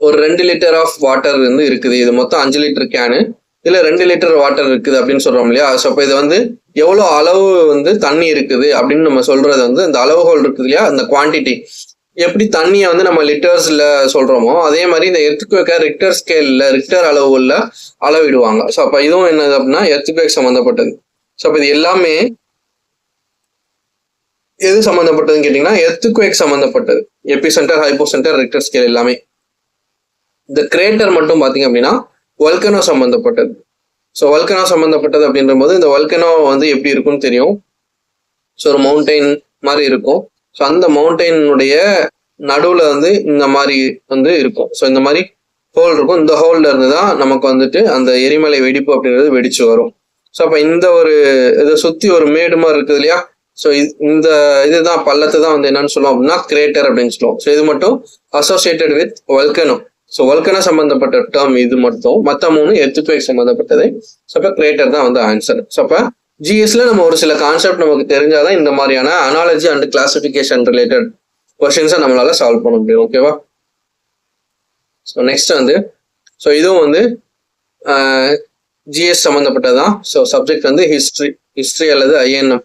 ஒரு 2 லிட்டர் ஆஃப் வாட்டர் வந்து இருக்குது, இது மொத்தம் 5 லிட்டர் கேனு, இதுல 2 லிட்டர் வாட்டர் இருக்குது அப்படின்னு சொல்றோம் இல்லையா. ஸோ அப்போ இது வந்து எவ்வளவு அளவு வந்து தண்ணி இருக்குது அப்படின்னு நம்ம சொல்றது வந்து இந்த அளவுகோல் இருக்குது இல்லையா, அந்த குவான்டிட்டி. எப்படி தண்ணியை வந்து நம்ம லிட்டர்ஸ்ல சொல்றோமோ அதே மாதிரி இந்த எர்த்குவேக்கை ரிக்டர் ஸ்கேல்ல ரிக்டர் அளவுல அளவிடுவாங்க. ஸோ அப்ப இதுவும் என்னது அப்படின்னா எர்த்குவேக் சம்பந்தப்பட்டது. ஸோ அப்ப இது எல்லாமே எது சம்பந்தப்பட்டதுன்னு கேட்டீங்கன்னா எர்த்குவேக் சம்பந்தப்பட்டது. எபிசென்டர், ஹைப்போசென்டர், ரிக்டர் ஸ்கேல் எல்லாமே. இந்த கிரேட்டர் மட்டும் பாத்தீங்க அப்படின்னா வல்கனோ சம்பந்தப்பட்டது. ஸோ வல்கனோ சம்பந்தப்பட்டது அப்படின்ற போது இந்த வல்கனோ வந்து எப்படி இருக்கும்னு தெரியும். ஸோ ஒரு மவுண்டெயின் மாதிரி இருக்கும். ஸோ அந்த மவுண்டெயினுடைய நடுவுல வந்து இந்த மாதிரி வந்து இருக்கும். ஸோ இந்த மாதிரி ஹோல் இருக்கும். இந்த ஹோல்ல இருந்து தான் நமக்கு வந்துட்டு அந்த எரிமலை வெடிப்பு அப்படின்றது வெடிச்சு வரும். ஸோ அப்ப இந்த ஒரு இதை சுத்தி ஒரு மேடு மாதிரி இருக்குது இல்லையா. ஸோ இந்த இதுதான் பள்ளத்தை தான் வந்து என்னன்னு சொல்லுவோம் அப்படின்னா கிரேட்டர் அப்படின்னு சொல்லுவோம். ஸோ இது மட்டும் associated with volcano. So volcano சம்பந்தப்பட்ட டேர்ம் இது மட்டும், மற்ற 3 எர்த்குவேக் சம்பந்தப்பட்டது. ஸோ அப்ப கிரேட்டர் தான் வந்து ஆன்சர். ஸோ அப்ப ஜிஎஸ்ல நம்ம ஒரு சில கான்செப்ட் நமக்கு தெரிஞ்சாதான் இந்த மாதிரியான அனாலஜி அண்ட் கிளாசிபிகேஷன் ரிலேட்டட் கொஸ்டின்ஸை நம்மளால சால்வ் பண்ண முடியும். ஓகேவா. ஸோ நெக்ஸ்ட் வந்து ஸோ இதுவும் வந்து ஜிஎஸ் சம்மந்தப்பட்டதான். ஸோ சப்ஜெக்ட் வந்து ஹிஸ்ட்ரி அல்லது ஐஎன்எம்,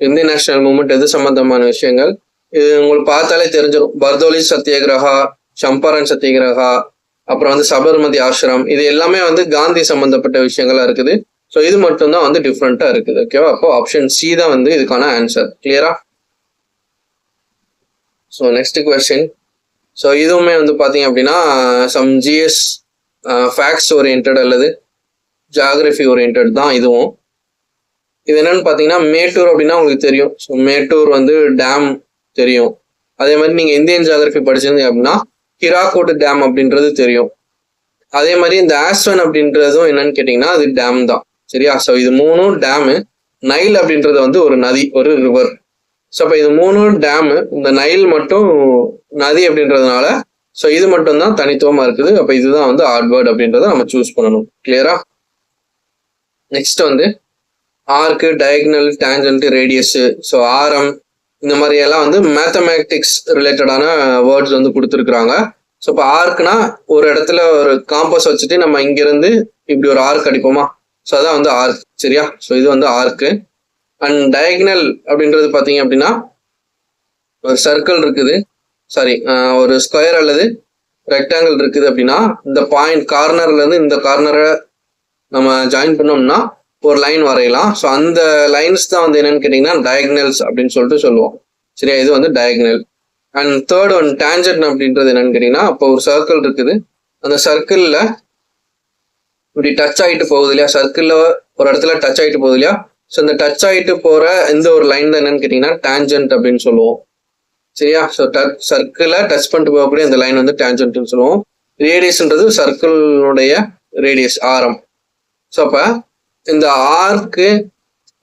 இந்தியன் நேஷனல் மூவ்மெண்ட் எது சம்பந்தமான விஷயங்கள். இது உங்களுக்கு பார்த்தாலே தெரிஞ்சிடும். பர்தோலி சத்தியகிரகா, சம்பரன் சத்தியகிரகா, அப்புறம் வந்து சபர்மதி ஆசிரம், இது எல்லாமே வந்து காந்தி சம்பந்தப்பட்ட விஷயங்களா இருக்குது. ஸோ இது மட்டும்தான் வந்து டிஃப்ரெண்டா இருக்குது. ஓகேவா. அப்போ ஆப்ஷன் சி தான் வந்து இதுக்கான ஆன்சர். கிளியரா. So next question. ஸோ இதுவுமே வந்து பார்த்தீங்க அப்படின்னா சம் ஜிஎஸ் ஃபேக்ட்ஸ் ஓரியன்ட் அல்லது ஜியாகிரபி ஓரியன்ட் தான் இதுவும். இது என்னன்னு பார்த்தீங்கன்னா மேட்டூர் அப்படின்னா உங்களுக்கு தெரியும். ஸோ மேட்டூர் வந்து டேம் தெரியும். அதே மாதிரி நீங்கள் இந்தியன் ஜியாகிரபி படிச்சிருந்தீங்க அப்படின்னா ஹிராக்குட் டேம் அப்படின்றது தெரியும். அதே மாதிரி இந்த ஆஸ்வன் அப்படின்றதும் என்னன்னு கேட்டிங்கன்னா அது டேம் தான். சரியா. ஸோ இது 3 டேமு. நைல் அப்படின்றது வந்து ஒரு நதி, ஒரு ரிவர். ஸோ அப்போ இது 3 டேமு, இந்த நைல் மட்டும் நதி அப்படின்றதுனால ஸோ இது மட்டும் தான் தனித்துவமா இருக்குது. அப்போ இதுதான் வந்து ஆட் வேர்ட் அப்படின்றத நம்ம சூஸ் பண்ணணும். கிளியரா. நெக்ஸ்ட் வந்து ஆர்க்கு, டயகனல், டேஞ்சன்ட், ரேடியஸ், ஸோ ஆரம், இந்த மாதிரி எல்லாம் வந்து மேத்தமேட்டிக்ஸ் ரிலேட்டடான வேர்ட்ஸ் வந்து கொடுத்துருக்குறாங்க. ஸோ இப்போ ஆர்க்னா ஒரு இடத்துல ஒரு காம்பஸ் வச்சுட்டு நம்ம இங்கிருந்து இப்படி ஒரு ஆர்க் அடிப்போமா. ஸோ அதான் வந்து ஆர்க். சரியா. ஸோ இது வந்து ஆர்க்கு. அண்ட் டயகனல் அப்படின்றது பார்த்தீங்க அப்படின்னா ஒரு சர்க்கிள் இருக்குது, சாரி ஒரு ஸ்கொயர் அல்லது ரெக்டாங்கிள் இருக்குது அப்படின்னா இந்த பாயிண்ட் கார்னர்ல இருந்து இந்த கார்னரை நம்ம ஜாயின் பண்ணோம்னா ஒரு லைன் வரையலாம். ஸோ அந்த லைன்ஸ் தான் வந்து என்னன்னு கேட்டிங்கன்னா டயகனல்ஸ் அப்படின்னு சொல்லிட்டு சொல்லுவோம். சரியா. இது வந்து diagonal. And third one tangent அப்படின்றது என்னன்னு கேட்டிங்கன்னா இப்போ ஒரு சர்க்கிள் இருக்குது, அந்த சர்க்கிளில் இப்படி டச் ஆகிட்டு போகுது இல்லையா, சர்க்கிளில் ஒரு இடத்துல டச் ஆகிட்டு போகுது இல்லையா. ஸோ இந்த டச் ஆகிட்டு போகிற இந்த ஒரு லைன் தான் என்னன்னு கேட்டிங்கன்னா டேஞ்சன்ட் அப்படின்னு சொல்லுவோம். சரியா. ஸோ சர்க்கிளை டச் பண்ணிட்டு போகக்கூடிய இந்த லைன் வந்து டேஞ்சன்ட்னு சொல்லுவோம். ரேடியஸ்ன்றது சர்க்கிளுடைய ரேடியஸ், ஆரம். ஸோ அப்போ இந்த ஆர்க்கு,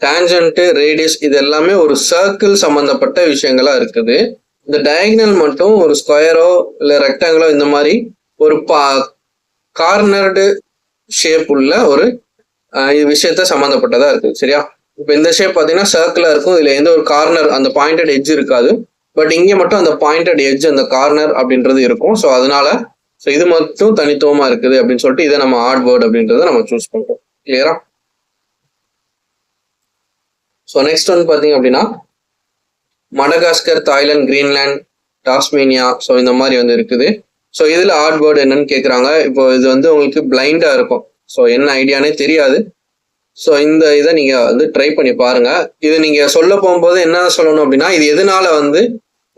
டேஞ்சன்ட்டு, ரேடியஸ் இது எல்லாமே ஒரு சர்க்கிள் சம்பந்தப்பட்ட விஷயங்களா இருக்குது. இந்த டயகனல் மட்டும் ஒரு ஸ்கொயரோ இல்லை ரெக்டாங்கிளோ இந்த மாதிரி ஒரு கார்னர்டு ஷேப் உள்ள ஒரு விஷயத்த சம்மந்தப்பட்டதா இருக்கு. சரியா. இப்போ இந்த ஷேப் பார்த்தீங்கன்னா சர்க்கிளா இருக்கும், இதுல எந்த ஒரு கார்னர் அந்த பாயிண்டட் எட்ஜ் இருக்காது. பட் இங்கே மட்டும் அந்த பாயிண்டட் எட்ஜ், அந்த கார்னர் அப்படின்றது இருக்கும். ஸோ அதனால ஸோ இது மட்டும் தனித்துவமா இருக்குது அப்படின்னு சொல்லிட்டு இதை நம்ம ஆட் வேர்ட் அப்படின்றத நம்ம சூஸ் பண்றோம். கிளியரா. ஸோ நெக்ஸ்ட் வந்து பார்த்தீங்க அப்படின்னா Madagascar, Thailand, Greenland, Tasmania, so இந்த மாதிரி வந்து இருக்குது. ஸோ இதில் ஆட் வேர்டு என்னன்னு கேட்குறாங்க. இப்போ இது வந்து உங்களுக்கு பிளைண்டாக இருக்கும், ஸோ என்ன ஐடியானே தெரியாது. ஸோ இந்த இதை நீங்கள் வந்து ட்ரை பண்ணி பாருங்க. இது நீங்கள் சொல்ல போகும்போது என்ன சொல்லணும் அப்படின்னா இது எதனால வந்து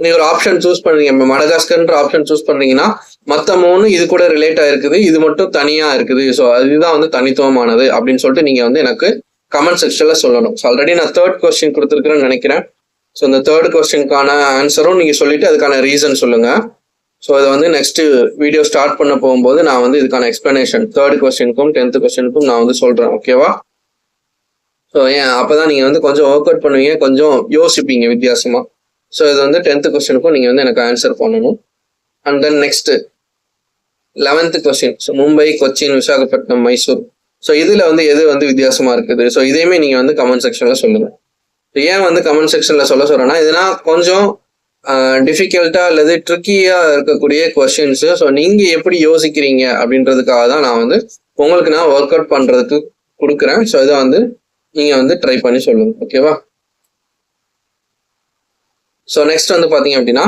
நீங்கள் ஒரு ஆப்ஷன் சூஸ் பண்ணுறீங்க. இப்போ மடகாஸ்கர்ன்ற ஆப்ஷன் சூஸ் பண்ணுறீங்கன்னா மற்ற 3 இது கூட ரிலேட் ஆகிருக்குது, இது மட்டும் தனியாக இருக்குது. ஸோ அதுதான் வந்து தனித்துவமானது அப்படின்னு சொல்லிட்டு நீங்கள் வந்து எனக்கு கமெண்ட் செக்ஷனில் சொல்லணும். ஸோ ஆல்ரெடி நான் 3rd கொஸ்டின் கொடுத்துருக்குறேன்னு நினைக்கிறேன். ஸோ இந்த 3rd கொஸ்டினுக்கான ஆன்சரும் நீங்கள் சொல்லிட்டு அதுக்கான ரீசன் சொல்லுங்க. ஸோ இதை வந்து நெக்ஸ்ட் வீடியோ ஸ்டார்ட் பண்ண போகும்போது நான் வந்து இதுக்கான எக்ஸ்பிளனேஷன் 3rd கொஸ்டினுக்கும் 10th கொஸ்டினுக்கும் நான் வந்து சொல்றேன். ஓகேவா. ஸோ அப்போதான் நீங்கள் வந்து கொஞ்சம் ஒர்க் அவுட் பண்ணுவீங்க, கொஞ்சம் யோசிப்பீங்க வித்தியாசமா. ஸோ இது வந்து 10th கொஸ்டினுக்கும் நீங்கள் வந்து எனக்கு ஆன்சர் பண்ணணும். And then next 11th question. So Mumbai, Cochin, Visakhapatnam, Mysore. So இதுல வந்து எது வந்து வித்தியாசமா இருக்குது? ஸோ இதையுமே நீங்க வந்து கமெண்ட் செக்ஷன்ல சொல்லுங்க. ஏன் வந்து கமெண்ட் செக்ஷன்ல சொல்றேன்னா, இதெல்லாம் கொஞ்சம் டிஃபிகல்ட்டா அல்லது ட்ரிக்கியா இருக்கக்கூடிய கொஸ்டின்ஸ். ஸோ நீங்க எப்படி யோசிக்கிறீங்க அப்படின்றதுக்காக தான் நான் வந்து உங்களுக்கு நான் ஒர்க் அவுட் பண்றதுக்கு கொடுக்குறேன். ஸோ இதை வந்து நீங்க வந்து ட்ரை பண்ணி சொல்லுங்க. ஓகேவா? ஸோ நெக்ஸ்ட் வந்து பாத்தீங்க அப்படின்னா,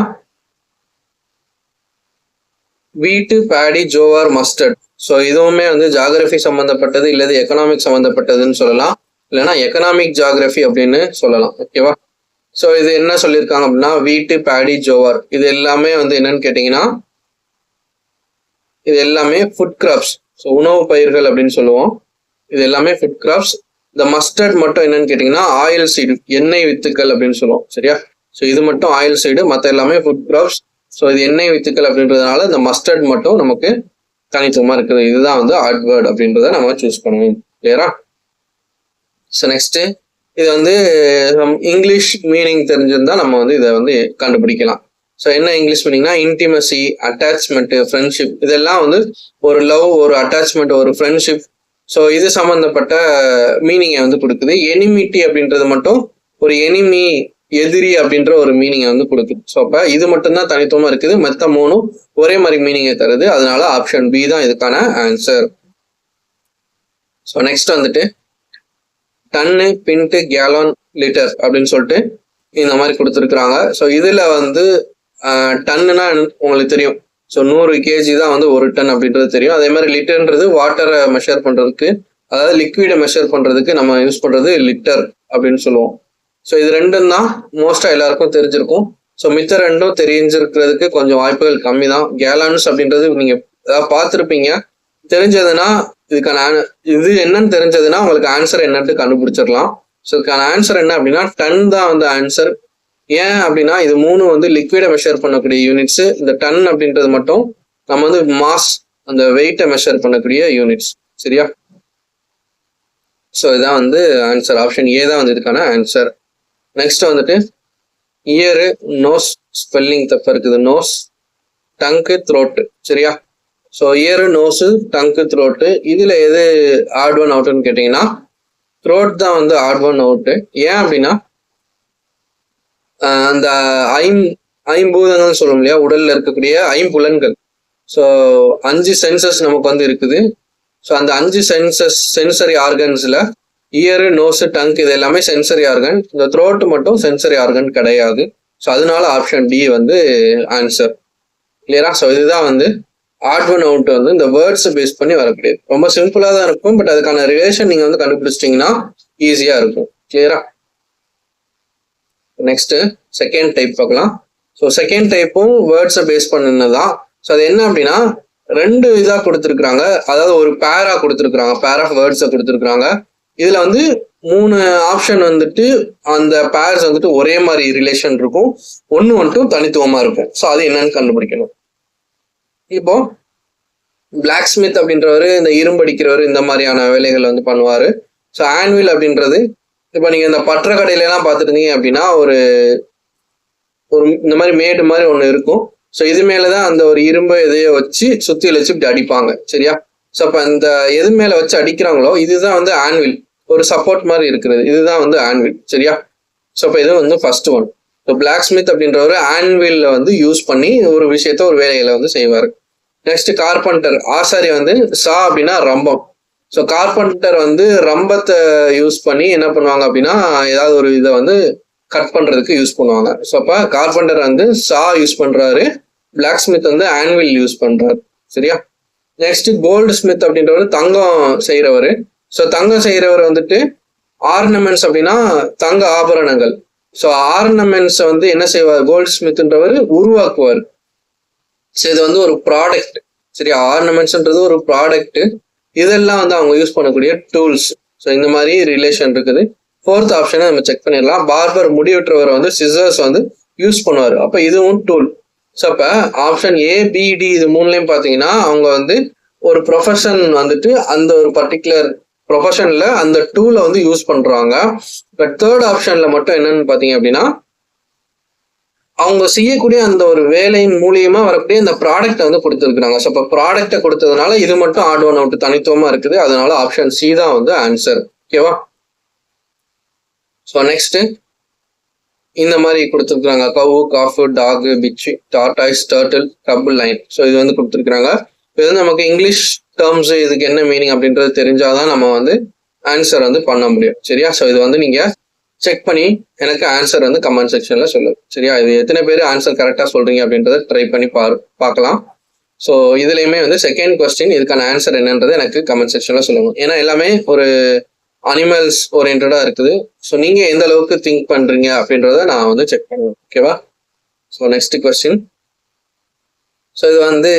வீட்டு, பேடி, ஜோவார், மஸ்டர்ட். ஸோ இதுவுமே வந்து ஜாகிரபி சம்பந்தப்பட்டது இல்லது எக்கனாமிக் சம்பந்தப்பட்டதுன்னு சொல்லலாம், இல்லைன்னா எக்கனாமிக் ஜாகிரபி அப்படின்னு சொல்லலாம். ஓகேவா? ஸோ இது என்ன சொல்லியிருக்காங்க அப்படின்னா, வீட்டு, பேடி, ஜோவார் இது எல்லாமே வந்து என்னன்னு கேட்டீங்கன்னா, இது எல்லாமே ஃபுட் கிராப்ஸ். ஸோ உணவு பயிர்கள் அப்படின்னு சொல்லுவோம். இது எல்லாமே ஃபுட் கிராப்ஸ். இந்த மஸ்டர்ட் மட்டும் என்னன்னு கேட்டீங்கன்னா ஆயில் சீடு, எண்ணெய் வித்துக்கள் அப்படின்னு சொல்லுவோம். சரியா? ஸோ இது மட்டும் ஆயில் சீடு, மற்ற எல்லாமே ஃபுட் கிராப்ஸ். ஸோ இது எண்ணெய் வித்துக்கள் அப்படின்றதுனால இந்த மஸ்டர்ட் மட்டும் நமக்கு தனித்துவமா இருக்குது. இதுதான் வந்து ஆட்வேர்ட் அப்படின்றத நம்ம சூஸ் பண்ணுவோம். கிளியரா? ஸோ நெக்ஸ்ட் இது வந்து இங்கிலீஷ் மீனிங் தெரிஞ்சிருந்தா நம்ம வந்து இதை வந்து கண்டுபிடிக்கலாம். ஸோ என்ன இங்கிலீஷ் மீனிங்னா, இன்டிமசி, அட்டாச்மெண்ட், ஃப்ரெண்ட்ஷிப், இதெல்லாம் வந்து ஒரு லவ், ஒரு அட்டாச்மெண்ட், ஒரு ஃப்ரெண்ட்ஷிப். ஸோ இது சம்பந்தப்பட்ட மீனிங்கை வந்து கொடுக்குது. எனிமிட்டி அப்படின்றது மட்டும் ஒரு எனிமி, எதிரி அப்படின்ற ஒரு மீனிங்கை வந்து கொடுக்குது. ஸோ அப்போ இது மட்டும்தான் தனித்துவமா இருக்குது, மற்ற மூணும் ஒரே மாதிரி மீனிங்கை தருது. அதனால ஆப்ஷன் பி தான் இதுக்கான ஆன்சர். ஸோ நெக்ஸ்ட் வந்துட்டு டன்னு, பின்ட்டு, கேலன், லிட்டர் அப்படின்னு சொல்லிட்டு இந்த மாதிரி கொடுத்துருக்குறாங்க. ஸோ இதுல வந்து டன்னுனா உங்களுக்கு தெரியும். ஸோ 100 kg தான் வந்து ஒரு டன் அப்படின்றது தெரியும். அதே மாதிரி லிட்டர்ன்றது வாட்டரை மெஷர் பண்றதுக்கு, அதாவது லிக்விடை மெஷர் பண்றதுக்கு நம்ம யூஸ் பண்றது லிட்டர் அப்படின்னு சொல்லுவோம். ஸோ இது ரெண்டும் தான் மோஸ்டா எல்லாருக்கும் தெரிஞ்சிருக்கும். ஸோ மித்த ரெண்டும் தெரிஞ்சிருக்கிறதுக்கு கொஞ்சம் வாய்ப்புகள் கம்மி தான். கேலன்ஸ் அப்படின்றது நீங்க ஏதாவது பார்த்துருப்பீங்க. தெரிஞ்சதுன்னா இதுக்கான இது என்னன்னு தெரிஞ்சதுன்னா உங்களுக்கு ஆன்சர் என்னன்ட்டு கண்டுபிடிச்சிடலாம். ஸோ இதுக்கான ஆன்சர் என்ன அப்படின்னா டன் தான் வந்து ஆன்சர். ஏன் அப்படின்னா இது மூணு வந்து லிக்விடை மெஷர் பண்ணக்கூடிய யூனிட்ஸ். இந்த டன் அப்படின்றது மட்டும் நம்ம வந்து மாஸ், அந்த வெயிட்டை மெஷர் பண்ணக்கூடிய யூனிட்ஸ். சரியா? ஸோ இதான் வந்து ஆன்சர். ஆப்ஷன் ஏ தான் வந்து இதுக்கான ஆன்சர். நெக்ஸ்ட் வந்துட்டு இயரு, நோஸ், ஸ்பெல்லிங் தப்பா இருக்குது. நோஸ், டங்கு, த்ரோட்டு. சரியா? ஸோ இயரு, நோஸு, டங்கு, த்ரோட்டு இதுல எது ஆட் ஒன் அவுட்னு கேட்டீங்கன்னா த்ரோட் தான் வந்து ஆட் ஒன் அவுட்டு. ஏன் அப்படின்னா அந்த ஐம்பூதங்கள் சொல்லும் இல்லையா, உடல்ல இருக்கக்கூடிய ஐம்புலன்கள். ஸோ 5 சென்சஸ் நமக்கு வந்து இருக்குது. ஸோ அந்த 5 சென்சரி ஆர்கன்ஸ்ல இயரு, நோஸு, டங்க் இது எல்லாமே சென்சரி ஆர்கன். இந்த த்ரோட் மட்டும் சென்சரி ஆர்கன் கிடையாது. ஸோ அதனால ஆப்ஷன் டி வந்து ஆன்சர். கிளியரா? ஸோ இதுதான் வந்து ஆட் ஒன் அவுட் வந்து இந்த வேர்ட்ஸ் பேஸ் பண்ணி வரக்கூடியது. ரொம்ப சிம்பிளா தான் இருக்கும், பட் அதுக்கான ரிலேஷன் நீங்க வந்து கண்டுபிடிச்சிட்டீங்கன்னா ஈஸியா இருக்கும். கிளியரா? நெக்ஸ்ட் செகண்ட் டைப் பார்க்கலாம். ஸோ செகண்ட் டைப்பும் வேர்ட்ஸை பேஸ் பண்ணினதான். ஸோ அது என்ன அப்படின்னா 2 இதாக கொடுத்துருக்குறாங்க, அதாவது ஒரு பேரா கொடுத்துருக்குறாங்க, பேர் ஆஃப் வேர்ட்ஸை கொடுத்துருக்குறாங்க. இதுல வந்து 3 ஆப்ஷன் வந்துட்டு அந்த பேர்ஸ் வந்துட்டு ஒரே மாதிரி ரிலேஷன் இருக்கும், ஒன்று வந்துட்டு தனித்துவமா இருக்கும். ஸோ அது என்னன்னு கண்டுபிடிக்கணும். இப்போ பிளாக் ஸ்மித் அப்படின்றவர் இந்த இரும்படிக்கிறவர் இந்த மாதிரியான வேலைகள் வந்து பண்ணுவாரு. ஸோ ஆன்வில் அப்படின்றது இப்போ நீங்க இந்த பற்ற கடையில எல்லாம் பார்த்துட்டு இருந்தீங்க அப்படின்னா ஒரு இந்த மாதிரி மேடு மாதிரி ஒன்று இருக்கும். ஸோ இது மேலதான் அந்த ஒரு இரும்பை எதையோ வச்சு சுத்தி வச்சு இப்படி அடிப்பாங்க. சரியா? ஸோ அப்ப இந்த எது மேல வச்சு அடிக்கிறாங்களோ இதுதான் வந்து ஆன்வில், ஒரு சப்போர்ட் மாதிரி இருக்கிறது. இதுதான் வந்து ஆன்வில். சரியா? ஸோ அப்ப இது வந்து first one. So blacksmith அப்படின்றவர் ஆன்வில்ல வந்து யூஸ் பண்ணி ஒரு விஷயத்த, ஒரு வேலைகளை வந்து செய்வார். நெக்ஸ்ட் கார்பெண்டர், ஆசாரி வந்து சா அப்படின்னா ரம்பம். ஸோ கார்பெண்டர் வந்து ரம்பத்தை யூஸ் பண்ணி என்ன பண்ணுவாங்க அப்படின்னா ஏதாவது ஒரு இதை வந்து கட் பண்றதுக்கு யூஸ் பண்ணுவாங்க. ஸோ அப்ப கார்பெண்டர் வந்து சா யூஸ் பண்றாரு, பிளாக் ஸ்மித் வந்து ஆன்வில் யூஸ் பண்றாரு. சரியா? நெக்ஸ்ட் கோல்டு ஸ்மித் அப்படின்றவர் தங்கம் செய்யறவர். ஸோ தங்கம் செய்யறவர் வந்துட்டு ஆர்னமெண்ட்ஸ் அப்படின்னா தங்க ஆபரணங்கள். ஸோ ஆர்னமெண்ட்ஸை வந்து என்ன செய்வார், கோல்டு ஸ்மித்ன்றவர் உருவாக்குவார். ஸோ இது வந்து ஒரு ப்ராடக்ட். சரியா? ஆர்னமெண்ட்ஸ்ன்றது ஒரு ப்ராடக்ட். இதெல்லாம் வந்து அவங்க யூஸ் பண்ணக்கூடிய டூல்ஸ். ஸோ இந்த மாதிரி ரிலேஷன் இருக்குது. 4th ஆப்ஷனை நம்ம செக் பண்ணிடலாம். பார்பர், முடிவெட்டுறவர் வந்து சிசர்ஸ் வந்து யூஸ் பண்ணுவார். அப்போ இதுவும் டூல். ஸோ அப்போ ஆப்ஷன் ஏ, பி, டி இது மூணுலையும் பார்த்தீங்கன்னா அவங்க வந்து ஒரு ப்ரொஃபஷன் வந்துட்டு அந்த ஒரு பர்டிகுலர் ப்ரொஃபஷன்ல அந்த டூலை வந்து யூஸ் பண்றாங்க. பட் 3rd ஆப்ஷன்ல மட்டும் என்னன்னு பார்த்தீங்க அப்படின்னா அவங்க செய்யக்கூடிய அந்த ஒரு வேலையின் மூலியமா வரக்கூடிய இந்த ப்ராடக்ட் வந்து கொடுத்துருக்காங்க. ஸோ இப்போ ப்ராடக்டை கொடுத்ததுனால இது மட்டும் ஆட் ஒன் அவுட் தனித்துவமா இருக்குது. அதனால ஆப்ஷன் சி தான் வந்து ஆன்சர். ஓகேவா? ஸோ நெக்ஸ்ட் இந்த மாதிரி கொடுத்துருக்காங்க. கவு, காஃபு, டாகு, பிச்சு, tortoise, turtle, cup, line. So இது வந்து கொடுத்துருக்காங்க. இது வந்து நமக்கு இங்கிலீஷ் டேர்ம்ஸ் இதுக்கு என்ன மீனிங் அப்படின்றது தெரிஞ்சாதான் நம்ம வந்து ஆன்சர் வந்து பண்ண முடியும். சரியா? ஸோ இது வந்து நீங்க செக் பண்ணி எனக்கு ஆன்சர் வந்து கமெண்ட் செக்ஷன்ல சொல்லுங்க. சரியா? இது எத்தனை பேர் ஆன்சர் கரெக்டா சொல்றீங்க அப்படின்றத ட்ரை பண்ணி பார்க்கலாம். ஸோ இதுலயுமே வந்து செகண்ட் கொஸ்டின் இதுக்கான ஆன்சர் என்னன்றது எனக்கு கமெண்ட் செக்ஷன்ல சொல்லுங்க. ஏன்னா எல்லாமே ஒரு அனிமல்ஸ் ஓரியன்டா இருக்குது. ஸோ நீங்க எந்த அளவுக்கு திங்க் பண்றீங்க அப்படின்றத நான் வந்து செக் பண்ணுவேன். ஓகேவா? So next question. ஸோ இது வந்து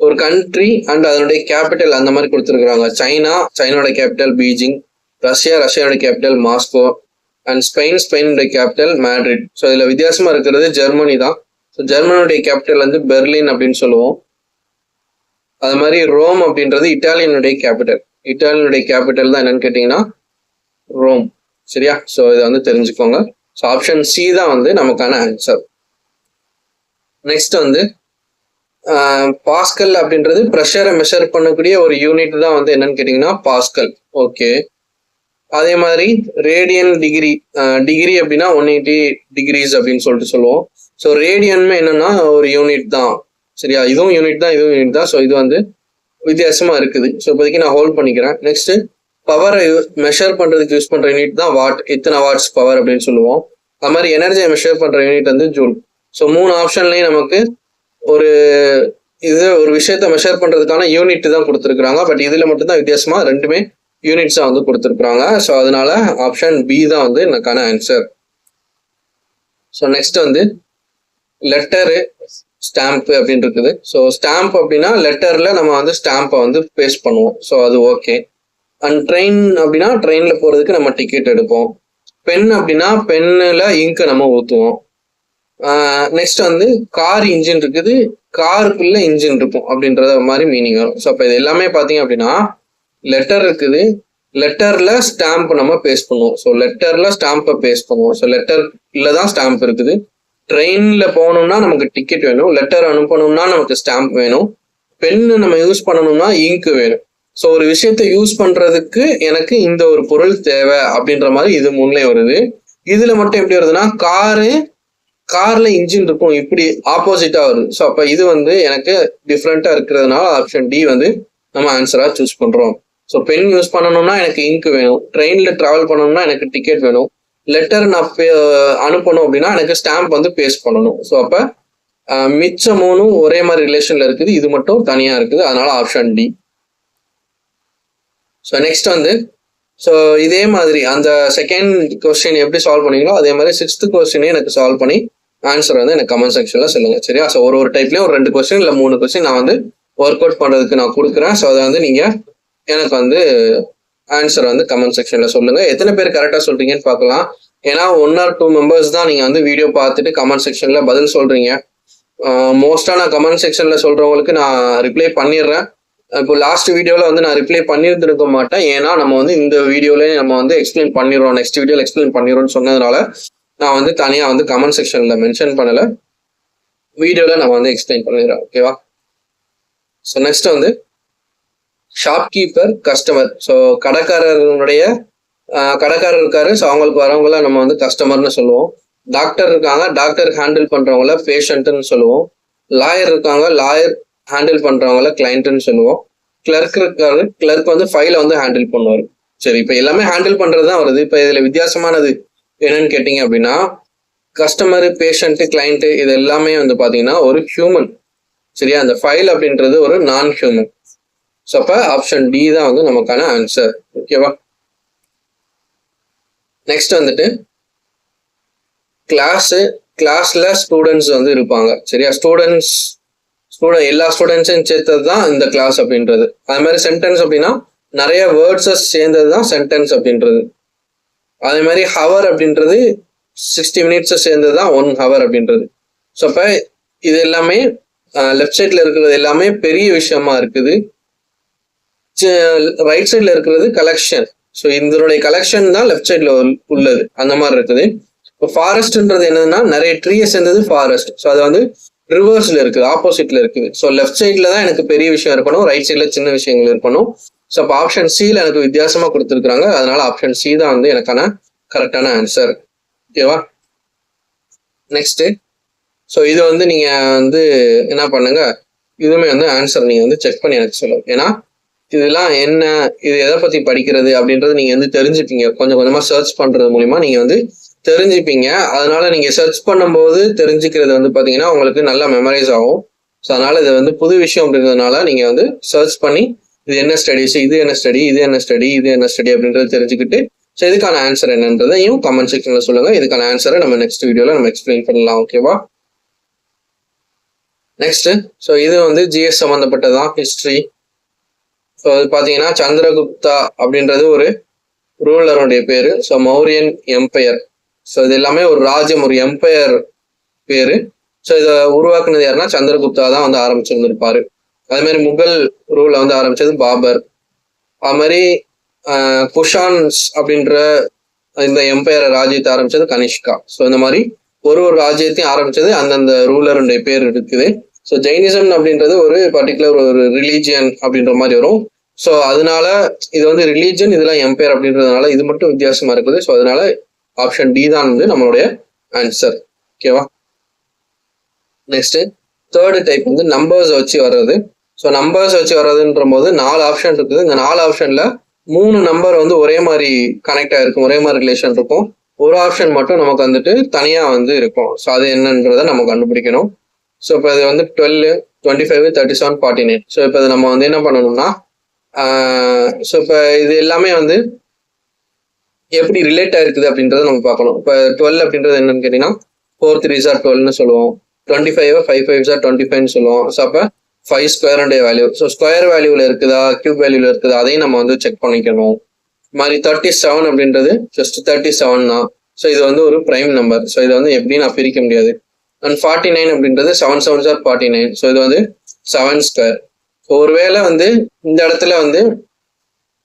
ஒரு கண்ட்ரி அண்ட் அதனுடைய கேபிட்டல் அந்த மாதிரி கொடுத்துருக்காங்க. சைனாவோட கேபிட்டல் பீஜிங், ரஷ்யாவோட கேபிட்டல் மாஸ்கோ, அண்ட் ஸ்பெயினோட கேபிட்டல் மேட்ரிட். ஸோ இதுல வித்தியாசமா இருக்கிறது ஜெர்மனி தான். ஸோ ஜெர்மனியுடைய கேபிட்டல் வந்து பெர்லின் அப்படின்னு சொல்லுவோம். அது மாதிரி ரோம் அப்படின்றது இட்டாலியனுடைய கேபிட்டல் தான் என்னன்னு கேட்டீங்கன்னா ரோம். சரியா? ஸோ இதை வந்து தெரிஞ்சுக்கோங்க. ஸோ ஆப்ஷன் சி தான் வந்து நமக்கான ஆன்சர். நெக்ஸ்ட் வந்து பாஸ்கல் அப்படின்றது ப்ரெஷரை மெஷர் பண்ணக்கூடிய ஒரு யூனிட் தான் வந்து என்னன்னு கேட்டீங்கன்னா பாஸ்கல். ஓகே. அதே மாதிரி ரேடியன் டிகிரி அப்படின்னா 180 டிகிரிஸ் அப்படின்னு சொல்லிட்டு சொல்லுவோம். ஸோ ரேடியன்மே என்னன்னா ஒரு யூனிட் தான். சரியா? இதுவும் யூனிட் தான். ஸோ இது வந்து வித்தியாசமா இருக்குது. ஸோ இப்போதைக்கு நான் ஹோல்ட் பண்ணிக்கிறேன். நெக்ஸ்ட் பவரை மெஷர் பண்றதுக்கு யூஸ் பண்ற யூனிட் தான் வாட். இத்தனை வாட்ஸ் பவர் அப்படின்னு சொல்லுவோம். அது மாதிரி எனர்ஜியை மெஷர் பண்ற யூனிட் வந்து ஜூல். ஸோ 3 ஆப்ஷன்லயும் நமக்கு ஒரு விஷயத்த மெஷர் பண்றதுக்கான யூனிட் தான் கொடுத்துருக்காங்க. பட் இதுல மட்டும்தான் வித்தியாசமா ரெண்டுமே யூனிட்ஸா வந்து கொடுத்துருக்காங்க. ஸோ அதனால ஆப்ஷன் பி தான் வந்து எனக்கான ஆன்சர். ஸோ நெக்ஸ்ட் வந்து லெட்டரு, ஸ்டாம்ப் அப்படின்னு இருக்குது. ஸோ ஸ்டாம்ப் அப்படின்னா லெட்டர்ல நம்ம வந்து ஸ்டாம்பை வந்து பேஸ்ட் பண்ணுவோம். ஸோ அது ஓகே. அண்ட் ட்ரெயின் அப்படின்னா ட்ரெயின்ல போறதுக்கு நம்ம டிக்கெட் எடுப்போம். பென் அப்படின்னா பென்னுல இங்கை நம்ம ஊற்றுவோம். நெக்ஸ்ட் வந்து கார் இன்ஜின் இருக்குது, காருக்குள்ள இன்ஜின் இருக்கும் அப்படின்றத மாதிரி மீனிங் வரும். ஸோ அப்போ இது எல்லாமே பார்த்தீங்க அப்படின்னா லெட்டர் இருக்குது, லெட்டர்ல ஸ்டாம்ப் நம்ம பேஸ்ட் பண்ணுவோம். ஸோ லெட்டர்ல ஸ்டாம்பை பேஸ்ட் பண்ணுவோம். ஸோ லெட்டர்ல தான் ஸ்டாம்ப் இருக்குது. ட்ரெயின்ல போகணும்னா நமக்கு டிக்கெட் வேணும், லெட்டர் அனுப்பணும்னா நமக்கு ஸ்டாம்ப் வேணும், பென்னு நம்ம யூஸ் பண்ணணும்னா இங்கு வேணும். ஸோ ஒரு விஷயத்த யூஸ் பண்றதுக்கு எனக்கு இந்த ஒரு பொருள் தேவை அப்படின்ற மாதிரி இது முன்னே வருது. இதுல மட்டும் எப்படி வருதுன்னா கார்ல இன்ஜின் இருக்கும், இப்படி ஆப்போசிட்டா வருது. ஸோ அப்ப இது வந்து எனக்கு டிஃப்ரெண்டா இருக்கிறதுனால ஆப்ஷன் டி வந்து நம்ம ஆன்சரா சூஸ் பண்றோம். ஸோ பென் யூஸ் பண்ணணும்னா எனக்கு இங்கு வேணும், ட்ரெயின்ல டிராவல் பண்ணணும்னா எனக்கு டிக்கெட் வேணும், லெட்டர் நான் அனுப்பணும் அப்படின்னா எனக்கு ஸ்டாம்ப் வந்து பேஸ்ட் பண்ணணும். ஸோ அப்ப மிச்ச 3 ஒரே மாதிரி ரிலேஷன்ல இருக்குது, இது மட்டும் தனியா இருக்குது. அதனால ஆப்ஷன் டி. ஸோ நெக்ஸ்ட் வந்து ஸோ இதே மாதிரி அந்த செகண்ட் கொஸ்டின் எப்படி சால்வ் பண்ணீங்களோ அதே மாதிரி 6th கொஸ்டினையும் எனக்கு சால்வ் பண்ணி ஆன்சர் வந்து எனக்கு கமெண்ட் செக்ஷன்ல சொல்லுங்க. சரியா? ஸோ ஒரு டைப்லயும் ஒரு 2 கொஸ்டின் இல்லை 3 கொஸ்டின் நான் வந்து ஒர்க் அவுட் பண்றதுக்கு நான் கொடுக்குறேன். ஸோ அதை வந்து நீங்க எனக்கு வந்து ஆன்சர் வந்து கமெண்ட் செக்ஷன்ல சொல்லுங்க. எத்தனை பேர் கரெக்டா சொல்றீங்கன்னு பார்க்கலாம். ஏன்னா 1 or 2 மெம்பர்ஸ் தான் நீங்க வந்து வீடியோ பார்த்துட்டு கமெண்ட் செக்ஷன்ல பதில் சொல்றீங்க. மோஸ்டா நான் கமெண்ட் செக்ஷன்ல சொல்றவங்களுக்கு நான் ரிப்ளை பண்ணிடுறேன். இப்போ லாஸ்ட் வீடியோல வந்து நான் ரிப்ளை பண்ணியிருந்திருக்க மாட்டேன். ஏன்னா நம்ம வந்து இந்த வீடியோலயே நம்ம வந்து எக்ஸ்பிளைன் பண்ணிடுறோம், நெக்ஸ்ட் வீடியோல எக்ஸ்பிளைன் பண்ணிடுறோம்னு சொன்னதுனால நான் வந்து தனியா வந்து கமெண்ட் செக்ஷன்ல மென்ஷன் பண்ணல, வீடியோல நம்ம வந்து எக்ஸ்பிளைன் பண்ணிடுறோம். ஓகேவா? ஸோ நெக்ஸ்ட் வந்து ஷாப்கீப்பர், கஸ்டமர். ஸோ கடைக்காரர் இருக்காரு. ஸோ அவங்களுக்கு வரவங்கள நம்ம வந்து கஸ்டமர்னு சொல்லுவோம். டாக்டர் இருக்காங்க, டாக்டர் ஹேண்டில் பண்றவங்கள பேஷண்ட்னு சொல்லுவோம். லாயர் இருக்காங்க, லாயர் ஹேண்டில் பண்றவங்கள கிளைண்ட்னு சொல்லுவோம். கிளர்க் இருக்காரு, கிளர்க் வந்து ஃபைலை வந்து ஹேண்டில் பண்ணுவார். சரி, இப்போ எல்லாமே ஹேண்டில் பண்றதுதான் வருது. இப்போ இதுல வித்தியாசமானது என்னன்னு கேட்டீங்க அப்படின்னா கஸ்டமர், பேஷண்ட், கிளைண்ட் இது எல்லாமே வந்து பாத்தீங்கன்னா ஒரு ஹியூமன். சரியா? அந்த ஃபைல் அப்படின்றது ஒரு நான் ஹியூமன். ஸோ அப்ப ஆப்ஷன் டி தான் வந்து நமக்கான ஆன்சர். ஓகேவா? நெக்ஸ்ட் வந்துட்டு கிளாஸ்ல ஸ்டூடெண்ட்ஸ் வந்து இருப்பாங்க. சரியா? எல்லா ஸ்டூடெண்ட்ஸையும் சேர்த்தது தான் இந்த கிளாஸ் அப்படின்றது. அது மாதிரி சென்டென்ஸ் அப்படின்னா நிறைய வேர்ட்ஸஸ் சேர்ந்தது தான் சென்டென்ஸ் அப்படின்றது. அதே மாதிரி ஹவர் அப்படின்றது 60 மினிட்ஸை சேர்ந்தது தான் 1 ஹவர் அப்படின்றது. ஸோ அப்ப இது எல்லாமே லெஃப்ட் சைட்ல இருக்கிறது எல்லாமே பெரிய விஷயமா இருக்குது. ரைட் சைட்ல இருக்கிறது கலெக்ஷன். ஸோ இதனுடைய கலெக்ஷன் தான் லெஃப்ட் சைட்ல உள்ளது, அந்த மாதிரி இருக்குது. இப்போ ஃபாரஸ்ட்ன்றது என்னதுன்னா நிறைய ட்ரீஸ் இருந்தது ஃபாரஸ்ட். ஸோ அது வந்து ரிவர்ஸ்ல இருக்குது, ஆப்போசிட்ல இருக்குது. ஸோ லெஃப்ட் சைட்ல தான் எனக்கு பெரிய விஷயம் இருக்கணும், ரைட் சைட்ல சின்ன விஷயங்கள் இருக்கணும். ஸோ அப்போ ஆப்ஷன் சில எனக்கு வித்தியாசமா கொடுத்துருக்காங்க, அதனால ஆப்ஷன் சி தான் வந்து எனக்கான கரெக்டான ஆன்சர். ஓகேவா? நெக்ஸ்ட், ஸோ இது வந்து நீங்க வந்து என்ன பண்ணுங்க, இதுவுமே வந்து ஆன்சர் நீங்க வந்து செக் பண்ணி எனக்கு சொல்லுங்க. ஏன்னா இதெல்லாம் என்ன, இது எதை பத்தி படிக்கிறது அப்படின்றது நீங்க வந்து தெரிஞ்சுப்பீங்க. கொஞ்சம் கொஞ்சமா சர்ச் பண்றது மூலியமா நீங்க வந்து தெரிஞ்சுப்பீங்க. அதனால நீங்க சர்ச் பண்ணும்போது தெரிஞ்சுக்கிறது வந்து பாத்தீங்கன்னா உங்களுக்கு நல்லா மெமரைஸ் ஆகும். ஸோ அதனால இது வந்து புது விஷயம் அப்படின்றதுனால நீங்க வந்து சர்ச் பண்ணி இது என்ன ஸ்டடிஸ், இது என்ன ஸ்டடி, இது என்ன ஸ்டடி, இது என்ன ஸ்டடி அப்படின்றது தெரிஞ்சுக்கிட்டு ஸோ இதுக்கான ஆன்சர் என்னன்றதையும் கமெண்ட் செக்ஷன்ல சொல்லுங்க. இதுக்கான ஆன்சரை நம்ம நெக்ஸ்ட் வீடியோல நம்ம எக்ஸ்பிளைன் பண்ணலாம். ஓகேவா? நெக்ஸ்ட், ஸோ இது வந்து ஜிஎஸ் சம்பந்தப்பட்டதான், ஹிஸ்டரி. ஸோ அது பார்த்தீங்கன்னா சந்திரகுப்தா அப்படின்றது ஒரு ரூலருடைய பேரு. So Mauryan empire. ஸோ இது எல்லாமே ஒரு ராஜ்யம், ஒரு எம்பையர் பேரு. ஸோ இதை உருவாக்குனது யாருன்னா சந்திரகுப்தா தான் வந்து ஆரம்பிச்சிருந்திருப்பாரு. அதே மாதிரி முகல் ரூலை வந்து ஆரம்பிச்சது பாபர். அது மாதிரி குஷான்ஸ் அப்படின்ற இந்த எம்பையர் ராஜ்யத்தை ஆரம்பிச்சது கனிஷ்கா. ஸோ இந்த மாதிரி ஒரு ஒரு ராஜ்யத்தையும் ஆரம்பிச்சது அந்தந்த ரூலருடைய பேர் இருக்குது. ஸோ ஜெயினிசம் அப்படின்றது ஒரு பர்டிகுலர் ஒரு ரிலீஜியன் அப்படின்ற மாதிரி வரும். ஸோ அதனால இது வந்து ரிலீஜன், இதெல்லாம் எம்பையர் அப்படின்றதுனால இது மட்டும் வித்தியாசமா இருக்குது. ஸோ அதனால ஆப்ஷன் டி தான் வந்து நம்மளுடைய ஆன்சர். ஓகேவா? நெக்ஸ்ட், தேர்டு டைப் வந்து நம்பர்ஸ் வச்சு வர்றது. ஸோ நம்பர்ஸ் வச்சு வர்றதுன்ற போது 4 ஆப்ஷன் இருக்குது. இந்த 4 ஆப்ஷன்ல 3 நம்பர் வந்து ஒரே மாதிரி கனெக்ட் ஆயிருக்கும், ஒரே மாதிரி ரிலேஷன் இருக்கும். ஒரு ஆப்ஷன் மட்டும் நமக்கு வந்துட்டு தனியா வந்து இருக்கும். ஸோ அது என்னன்றதை நம்ம கண்டுபிடிக்கணும். ஸோ இப்போ இது வந்து 12, 25, 37, 49. ஸோ இப்போ இதை நம்ம வந்து என்ன பண்ணணும்னா, ஸோ இப்போ இது எல்லாமே வந்து எப்படி ரிலேட் ஆயிருக்குது அப்படின்றத நம்ம பார்க்கணும். இப்போ 12 அப்படின்றது என்னன்னு கேட்டீங்கன்னா 4 3s are 12ன்னு சொல்லுவோம். 25 5 5s are 25ன்னு சொல்லுவோம். ஸோ அப்போ 5 ஸ்கொயருடைய வேல்யூ, ஸோ ஸ்கொயர் வேல்யூல இருக்குதா கியூப் வேல்யூல இருக்குதா அதையும் நம்ம வந்து செக் பண்ணிக்கணும். இது மாதிரி 37 அப்படின்றது ஜஸ்ட் 37 தான். ஸோ இது வந்து ஒரு பிரைம் நம்பர். ஸோ இதை வந்து எப்படி நான் பிரிக்க முடியாது. அண்ட் 49 அப்படின்றது 7 7s are 49. ஸோ இது வந்து 7 ஸ்கொயர். ஒருவேளை வந்து இந்த இடத்துல வந்து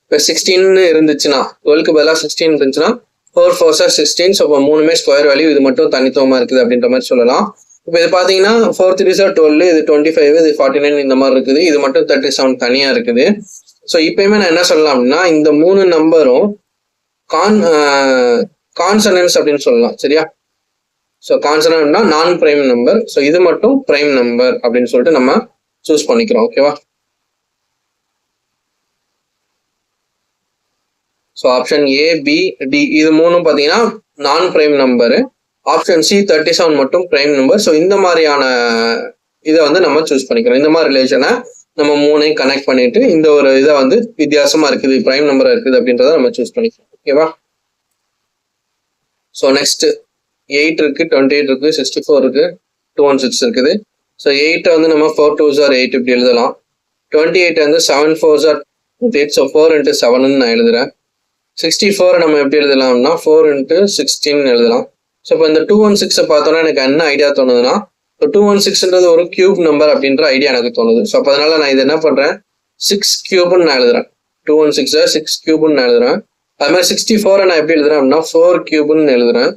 இப்போ 16 இருந்துச்சுன்னா, 12க்கு பதிலாக 16 இருந்துச்சுன்னா 4 4s are 16. ஸோ இப்போ 3மே ஸ்கொயர் வேல்யூ, இது மட்டும் தனித்துவமா இருக்குது அப்படின்ற மாதிரி சொல்லலாம். இப்போ இது பார்த்தீங்கன்னா 4 3s are 12, இது 25, இது 49 இந்த மாதிரி இருக்குது. இது மட்டும் 37 தனியா இருக்குது. ஸோ இப்பயுமே நான் என்ன சொல்லலாம் அப்படின்னா, இந்த 3 நம்பரும் கான்சனன்ஸ் அப்படின்னு சொல்லலாம். சரியா? ஸோ கான்சனன்ட்னா நான் பிரைம் நம்பர். ஸோ இது மட்டும் பிரைம் நம்பர் அப்படின்னு சொல்லிட்டு நம்ம சூஸ் பண்ணிக்கிறோம். ஓகேவா? So option A, B, D இது 3ம் பார்த்தீங்கன்னா நான் பிரைம் நம்பரு. ஆப்ஷன் சி 37 மட்டும் பிரைம் நம்பர். ஸோ இந்த மாதிரியான இதை வந்து நம்ம சூஸ் பண்ணிக்கிறோம். இந்த மாதிரி ரிலேஷனை நம்ம 3ஐயும் கனெக்ட் பண்ணிட்டு இந்த ஒரு இதை வந்து வித்தியாசமா இருக்குது, பிரைம் நம்பரா இருக்குது அப்படின்றத நம்ம சூஸ் பண்ணிக்கிறோம். ஓகேவா? ஸோ நெக்ஸ்ட் 8 இருக்கு, 28 இருக்கு, 64 இருக்கு, 216 இருக்குது. ஸோ 8 வந்து நம்ம 4 2s are 8 இப்படி எழுதலாம். 28 வந்து 7 4s are 8. ஸோ 4 into 7ன்னு நான் எழுதுறேன். 64 நம்ம எப்படி எழுதலாம்னா 4 into 16 எழுதலாம். ஸோ இப்போ இந்த 216 பார்த்தோன்னா எனக்கு என்ன ஐடியா தோணுதுன்னா, இப்போ 216ன்றது ஒரு கியூப் நம்பர் அப்படின்ற ஐடியா எனக்கு தோணுது. ஸோ அப்போ அதனால நான் இது என்ன பண்றேன், 6 கியூப்னு நான் எழுதுறேன். 216 6 கியூப்னு நான் எழுதுறேன். அது மாதிரி 64 நான் எப்படி எழுதுறேன் அப்படின்னா 4 கியூப்னு எழுதுறேன்.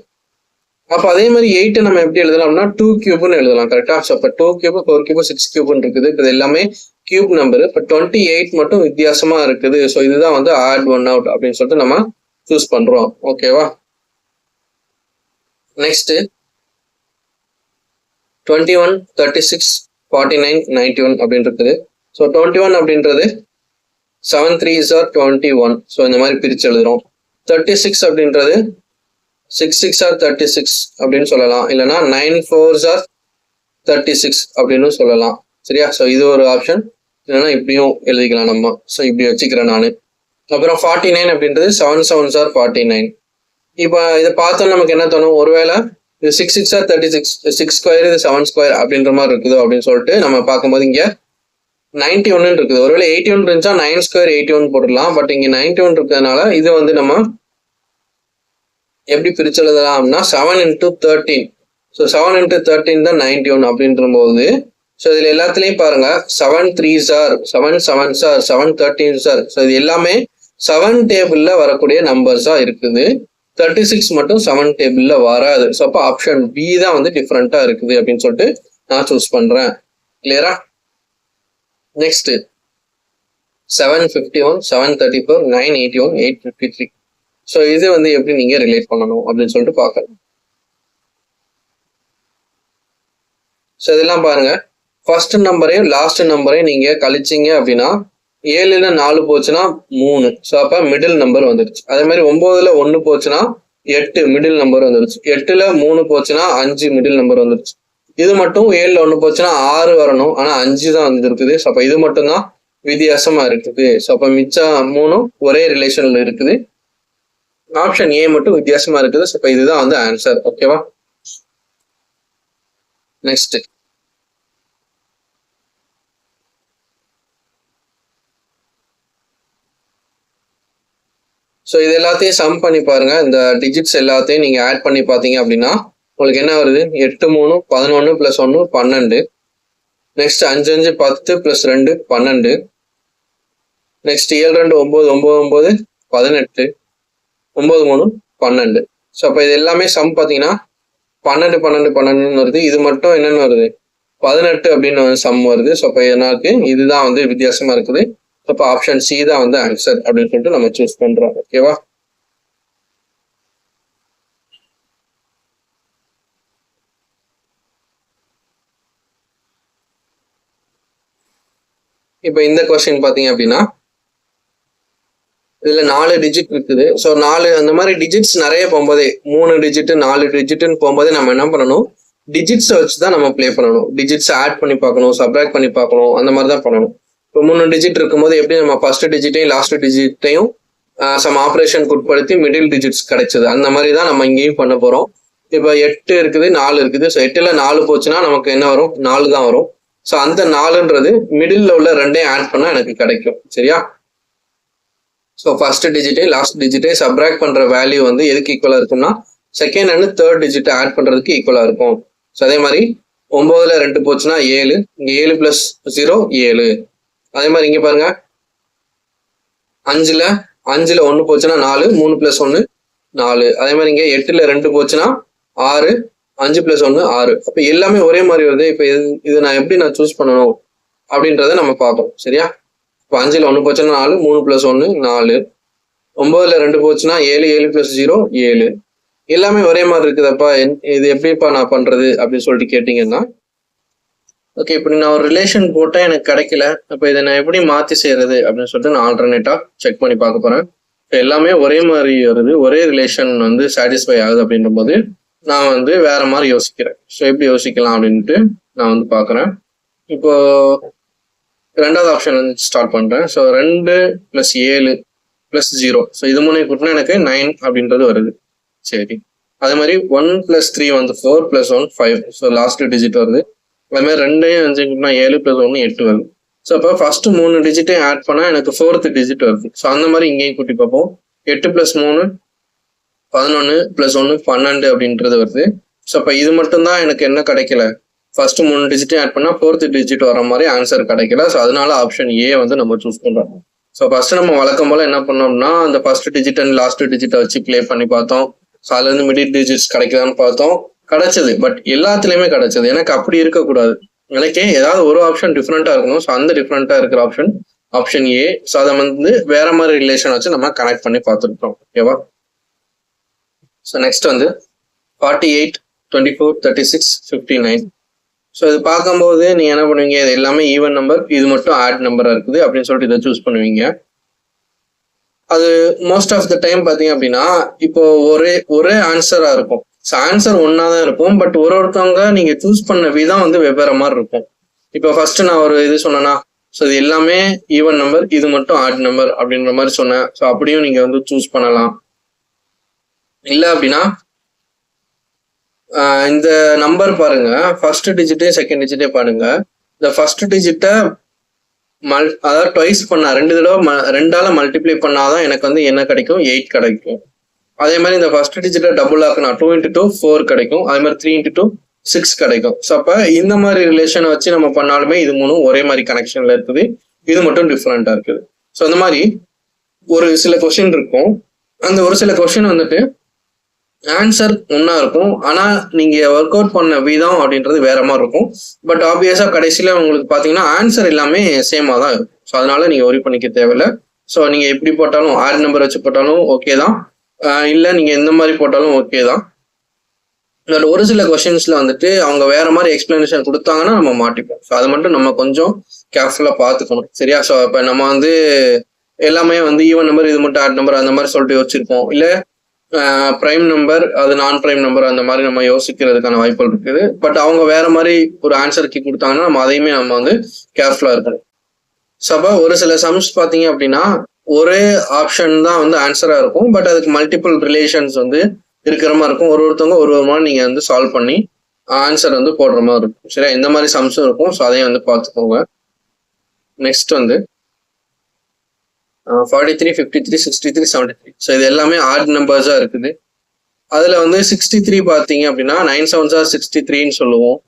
அப்போ அதே மாதிரி 8 நம்ம எப்படி எழுதலாம்னா 2 கியூப்னு எழுதலாம். கரெக்டா? ஸோ இப்போ 2 கியூப் 4 கியூப் 6 கியூப்னு இருக்குது. இது எல்லாமே கியூப் நம்பர். இப்போ 28 மட்டும் வித்தியாசமா இருக்குது. ஸோ இதுதான் வந்து ஆட் ஒன் அவுட் அப்படின்னு சொல்லிட்டு நம்ம சூஸ் பண்றோம். ஓகேவா? நெக்ஸ்ட் 21 36 49 91 அப்படின்னு இருக்குது. ஸோ 21 அப்படின்றது 7 3s are 21. ஸோ இந்த மாதிரி பிரிச்சு எழுதுறோம். 36 அப்படின்றது 6 6s are 36 அப்படின்னு சொல்லலாம். இல்லைன்னா 9 4s are 36 அப்படின்னு சொல்லலாம். சரியா? ஸோ இது ஒரு ஆப்ஷன். இல்லைன்னா இப்படியும் எழுதிக்கலாம் நம்ம. ஸோ இப்படி வச்சுக்கிறேன் நான். அப்புறம் 49 அப்படின்றது 7 7s are 49. இப்போ இதை பார்த்தோம் நமக்கு என்ன தோணும், ஒருவேளை இது 6 6s are 36, 6 ஸ்கொயர் இது 7 ஸ்கொயர் அப்படின்ற மாதிரி இருக்குது அப்படின்னு சொல்லிட்டு நம்ம பார்க்கும்போது இங்க 91 இருக்குது. ஒருவேளை 81 இருந்துச்சா 9 ஸ்கொயர் 81 போட்டுடலாம். பட் இங்க 91 இருக்கிறதுனால இது வந்து நம்ம எப்படி பிரிச்சு எழுதலாம்னா 7 into 13. ஸோ 7 into 13 தான் 91 அப்படின்ற போது, ஸோ இதுல எல்லாத்துலயும் பாருங்க 7 3s are 7 7s are 7 13s are. So இது எல்லாமே 7 டேபிள்ல வரக்கூடிய நம்பர்ஸா இருக்குது. 36 மட்டும் 7 டேபிள்ல வராது. ஸோ அப்போ ஆப்ஷன் பி தான் வந்து டிஃப்ரெண்டா இருக்குது அப்படின்னு சொல்லிட்டு நான் சூஸ் பண்றேன். கிளியரா? நெக்ஸ்ட் 751, 734, 981, 853. ஸோ இது வந்து எப்படி நீங்க ரிலேட் பண்ணணும் அப்படின்னு சொல்லிட்டு பார்க்கலாம். ஸோ இதெல்லாம் பாருங்க, ஃபர்ஸ்ட் நம்பரையும் லாஸ்ட் நம்பரையும் நீங்க கழிச்சிங்க அப்படின்னா 7ல 4 போச்சுன்னா 3. ஸோ அப்ப மிடில் நம்பர் வந்துருச்சு. அதே மாதிரி 9ல 1 போச்சுன்னா 8 மிடில் நம்பர் வந்துருச்சு. 8ல 3 போச்சுன்னா 5 மிடில் நம்பர் வந்துருச்சு. இது மட்டும் 7ல 1 போச்சுன்னா 6 வரணும், ஆனா 5 தான் வந்துருக்குது. ஸோ அப்ப இது மட்டும் தான் வித்தியாசமா இருக்குது. ஸோ அப்ப மிச்சம் 3 ஒரே ரிலேஷன்ல இருக்குது. ஆப்ஷன் ஏ மட்டும் வித்தியாசமா இருக்குது. ஸோ அப்ப இதுதான் வந்து ஆன்சர். ஓகேவா? நெக்ஸ்ட் ஸோ இது எல்லாத்தையும் சம் பண்ணி பாருங்க. இந்த டிஜிட்ஸ் எல்லாத்தையும் நீங்க ஆட் பண்ணி பார்த்தீங்க அப்படின்னா உங்களுக்கு என்ன வருது? 8 3 11 + 1 12. நெக்ஸ்ட் 5 5 10 + 2 12. நெக்ஸ்ட் 7 2 9 9 9 18 9 3 12. ஸோ அப்போ இது எல்லாமே சம் பார்த்தீங்கன்னா 12 12 12ன்னு வருது. இது மட்டும் என்னன்னு வருது? 18 அப்படின்னு சம் வருது. ஸோ அப்போ எனக்கு இதுதான் வந்து வித்தியாசமா இருக்குது. அப்போ ஆப்ஷன் சி தான் வந்து ஆன்சர் அப்படின்னு சொல்லிட்டு நம்ம சூஸ் பண்றோம். ஓகேவா? இப்போ இந்த கொஸ்டின் பாத்தீங்க அப்படின்னா இதுல 4 டிஜிட் இருக்குது. ஸோ 4 அந்த மாதிரி டிஜிட்ஸ் நிறைய போகும்போதே 3 டிஜிட் 4 டிஜிட்னு போகும்போதே நம்ம என்ன பண்ணணும்? டிஜிட்ஸை வச்சு தான் நம்ம பிளே பண்ணணும். டிஜிட்ஸ் ஆட் பண்ணி பார்க்கணும், சப்ராக்ட் பண்ணி பார்க்கணும், அந்த மாதிரி தான் பண்ணணும். இப்போ 3 டிஜிட் இருக்கும்போது எப்படி நம்ம ஃபர்ஸ்ட் டிஜிட்டையும் லாஸ்ட் டிஜிட்டையும் சம் ஆப்ரேஷனுக்கு உட்படுத்தி மிடில் டிஜிட்ஸ் கிடைச்சது, அந்த மாதிரி தான் நம்ம இங்கேயும் பண்ண போறோம். இப்போ 8 இருக்குது, 4 இருக்குது. ஸோ 8ல 4 போச்சுன்னா நமக்கு என்ன வரும்? 4 தான் வரும். ஸோ அந்த 4ன்றது மிடில் உள்ள ரெண்டையும் ஆட் பண்ணா எனக்கு கிடைக்கும். சரியா? ஸோ ஃபர்ஸ்ட் டிஜிட்டையும் லாஸ்ட் டிஜிட்டையும் சப்ராக்ட் பண்ற வேல்யூ வந்து எதுக்கு ஈக்குவலா இருக்கும்னா செகண்ட் அண்ட் தேர்ட் டிஜிட்டை ஆட் பண்றதுக்கு ஈக்குவலா இருக்கும். ஸோ அதே மாதிரி 9ல 2 போச்சுன்னா 7, இங்க 7 + 0 7. அதே மாதிரி இங்க பாருங்க 5ல 1 போச்சுன்னா 4, 3 + 1 4. அதே மாதிரி இங்க 8ல 2 போச்சுன்னா 6, 5 + 1 6. அப்ப எல்லாமே ஒரே மாதிரி வருது. இப்ப இது நான் எப்படி சூஸ் பண்ணணும் அப்படின்றத நம்ம பார்ப்போம். சரியா? இப்போ 5ல 1 போச்சுன்னா 4, 3 + 1 4. 9ல 2 போச்சுன்னா 7, 7 + 0 7. எல்லாமே ஒரே மாதிரி இருக்குதப்பா, இது எப்படிப்பா நான் பண்றது அப்படின்னு சொல்லிட்டு கேட்டீங்கன்னா, ஓகே இப்படி நான் ஒரு ரிலேஷன் போட்டா எனக்கு கிடைக்கல, அப்ப இதை நான் எப்படி மாத்தி செய்யறது அப்படின்னு சொல்லிட்டு நான் ஆல்டர்னேட்டா செக் பண்ணி பார்க்க போறேன். எல்லாமே ஒரே மாதிரி வருது, ஒரே ரிலேஷன் வந்து சாட்டிஸ்ஃபை ஆகுது அப்படின்ற போது நான் வந்து வேற மாதிரி யோசிக்கிறேன். ஸோ எப்படி யோசிக்கலாம் அப்படின்ட்டு நான் வந்து பாக்குறேன். இப்போ ரெண்டாவது ஆப்ஷன் வந்து ஸ்டார்ட் பண்றேன். ஸோ 2 + 7 + 0. ஸோ இது மூணு கூட்டினா எனக்கு 9 அப்படின்றது வருது. சரி, அதே மாதிரி 1 + 3 வந்து 4 + 1 5. ஸோ லாஸ்ட் டிஜிட் வருது. அதே மாதிரி 2 5 கூட்டினா 7 + 1 8 வருது. ஸோ அப்போ ஃபர்ஸ்ட் 3 டிஜிட்டையும் ஆட் பண்ணா எனக்கு 4th டிஜிட் வருது. ஸோ அந்த மாதிரி இங்கேயும் கூட்டி பார்ப்போம். 8 + 3 11 + 1 12 அப்படின்றது வருது. ஸோ அப்போ இது மட்டும் தான் எனக்கு என்ன கிடைக்கல, ஃபர்ஸ்ட் 3 டிஜிட்டையும் ஆட் பண்ணா 4th டிஜிட் வர மாதிரி ஆன்சர் கிடைக்கல. ஸோ அதனால ஆப்ஷன் ஏ வந்து நம்ம சூஸ் பண்றோம். ஸோ ஃபர்ஸ்ட் நம்ம வழக்கம் போல என்ன பண்ணோம்னா அந்த ஃபர்ஸ்ட் டிஜிட் அண்ட் லாஸ்ட் டிஜிட்டை வச்சு பிளே பண்ணி பார்த்தோம். ஸோ அதுல இருந்து மிடில் டிஜிட்ஸ் கிடைக்குதான்னு பார்த்தோம், கிடைச்சது. பட் எல்லாத்துலயுமே கிடைச்சது. எனக்கு அப்படி இருக்கக்கூடாது, எனக்கே ஏதாவது ஒரு ஆப்ஷன் டிஃப்ரெண்டா இருக்கணும். ஸோ அந்த டிஃப்ரெண்டா இருக்கிற ஆப்ஷன் ஏ. ஸோ அதை வந்து வேற மாதிரி ரிலேஷன் வச்சு நம்ம கனெக்ட் பண்ணி பார்த்துருக்கோம். ஓகேவா? ஸோ நெக்ஸ்ட் வந்து 48 24 36 59. ஸோ இது பார்க்கும்போது நீங்க என்ன பண்ணுவீங்க, இது எல்லாமே ஈவன் நம்பர், இது மட்டும் ஆட் நம்பரா இருக்குது அப்படின்னு சொல்லிட்டு இதை சூஸ் பண்ணுவீங்க. அது மோஸ்ட் ஆஃப் த டைம் பார்த்தீங்க அப்படின்னா இப்போ ஒரே ஆன்சரா இருக்கும். ஸோ ஆன்சர் ஒன்னா தான் இருக்கும், பட் ஒருத்தவங்க நீங்க சூஸ் பண்ண விதம் வந்து வெவ்வேறு மாதிரி இருக்கும். இப்போ ஃபர்ஸ்ட் நான் ஒரு இது சொன்னேன்னா, ஸோ இது எல்லாமே ஈவன் நம்பர், இது மட்டும் ஆட் நம்பர் அப்படின்ற மாதிரி சொன்னேன். ஸோ அப்படியும் நீங்க வந்து சூஸ் பண்ணலாம். இல்லை அப்படின்னா இந்த நம்பர் பாருங்க, ஃபர்ஸ்ட் டிஜிட்டே செகண்ட் டிஜிட்டே பாருங்க. இந்த ஃபர்ஸ்ட் டிஜிட்டை அதாவது ட்வைஸ் பண்ணா 2 தடவை 2ஆல மல்டிப்ளை பண்ணாதான் எனக்கு வந்து என்ன கிடைக்கும், 8 கிடைக்கும். அதே மாதிரி இந்த ஃபர்ஸ்ட் டிஜிட்டை டபுள் ஆக்குனா 2 × 2 4 கிடைக்கும். அதே மாதிரி 3 × 2 6 கிடைக்கும். ஸோ அப்ப இந்த மாதிரி ரிலேஷனை வச்சு நம்ம பண்ணாலுமே இது மூணும் ஒரே மாதிரி கனெக்ஷன்ல இருக்குது, இது மட்டும் டிஃப்ரெண்டா இருக்குது. ஸோ அந்த மாதிரி ஒரு சில கொஸ்டின் இருக்கும். அந்த ஒரு சில கொஸ்டின் வந்துட்டு ஆன்சர் ஒன்றா இருக்கும். ஆனால் நீங்கள் ஒர்க் அவுட் பண்ண விதம் அப்படின்றது வேற மாதிரி இருக்கும். பட் ஆப்வியஸாக கடைசியில் உங்களுக்கு பார்த்தீங்கன்னா ஆன்சர் எல்லாமே சேமாக தான் இருக்கும். ஸோ அதனால நீங்கள் ஒரி பண்ணிக்க தேவையில்லை. ஸோ நீங்கள் எப்படி போட்டாலும் ஆட் நம்பர் வச்சு போட்டாலும் ஓகே தான், இல்லை நீங்கள் எந்த மாதிரி போட்டாலும் ஓகே தான். பட் ஒரு சில கொஸ்டின்ஸ்ல வந்துட்டு அவங்க வேற மாதிரி எக்ஸ்பிளனேஷன் கொடுத்தாங்கன்னா நம்ம மாட்டிப்போம். ஸோ அதை மட்டும் நம்ம கொஞ்சம் கேர்ஃபுல்லாக பார்த்துக்கணும். சரியா? ஸோ இப்போ நம்ம வந்து எல்லாமே வந்து ஈவன் நம்பர், இது மட்டும் ஆட் நம்பர் அந்த மாதிரி சொல்லிட்டு யோசிச்சிருப்போம். இல்லை பிரைம் நம்பர், அது நான் பிரைம் நம்பர், அந்த மாதிரி நம்ம யோசிக்கிறதுக்கான வாய்ப்புகள் இருக்குது. பட் அவங்க வேற மாதிரி ஒரு ஆன்சர் கீ கொடுத்தாங்கன்னா நம்ம அதையுமே நம்ம வந்து கேர்ஃபுல்லா இருக்கணும். ஸோ அப்போ ஒரு சில சம்ஸ் பார்த்தீங்க அப்படின்னா ஒரே ஆப்ஷன் தான் வந்து ஆன்சரா இருக்கும். பட் அதுக்கு மல்டிபிள் ரிலேஷன்ஸ் வந்து இருக்கிற மாதிரி இருக்கும். ஒருத்தவங்க ஒரு மாதிரி நீங்க வந்து சால்வ் பண்ணி ஆன்சர் வந்து போடுற மாதிரி இருக்கும். சரியா? இந்த மாதிரி சம்ஸும் இருக்கும். ஸோ அதையும் வந்து பார்த்துக்கோங்க. நெக்ஸ்ட் வந்து 43, 53, 63, 73. ஸோ இது எல்லாமே ஆட் நம்பர்ஸா இருக்குது. அதுல வந்து 63 பார்த்தீங்க அப்படின்னா 9 7s are 63ன்னு சொல்லுவோம்.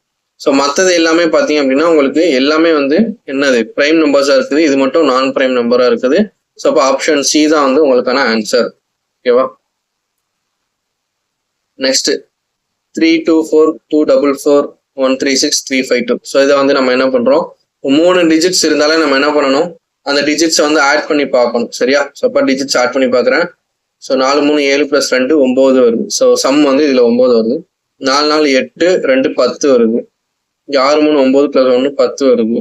ஸோ மற்றது எல்லாமே பார்த்தீங்க அப்படின்னா உங்களுக்கு எல்லாமே வந்து என்னது பிரைம் நம்பர்ஸா இருக்குது. இது மட்டும் நான் பிரைம் நம்பரா இருக்குது. ஸோ அப்போ ஆப்ஷன் சி தான் வந்து உங்களுக்கான ஆன்சர். ஓகேவா? நெக்ஸ்ட் 3 2 4 2 4 4 1 3 6 3 5 2. ஸோ இதை வந்து நம்ம என்ன பண்றோம், 3 டிஜிட்ஸ் இருந்தாலே நம்ம என்ன பண்ணணும், அந்த டிஜிட்ஸை வந்து ஆட் பண்ணி பார்க்கணும். சரியா? ஸோ அப்போ டிஜிட்ஸ் ஆட் பண்ணி பார்க்குறேன். ஸோ 4 3 7 + 2 9 வருது. ஸோ சம் வந்து இதில் 9 வருது. 4 4 8 2 10 வருது. இங்கே 6 3 9 + 1 10 வருது.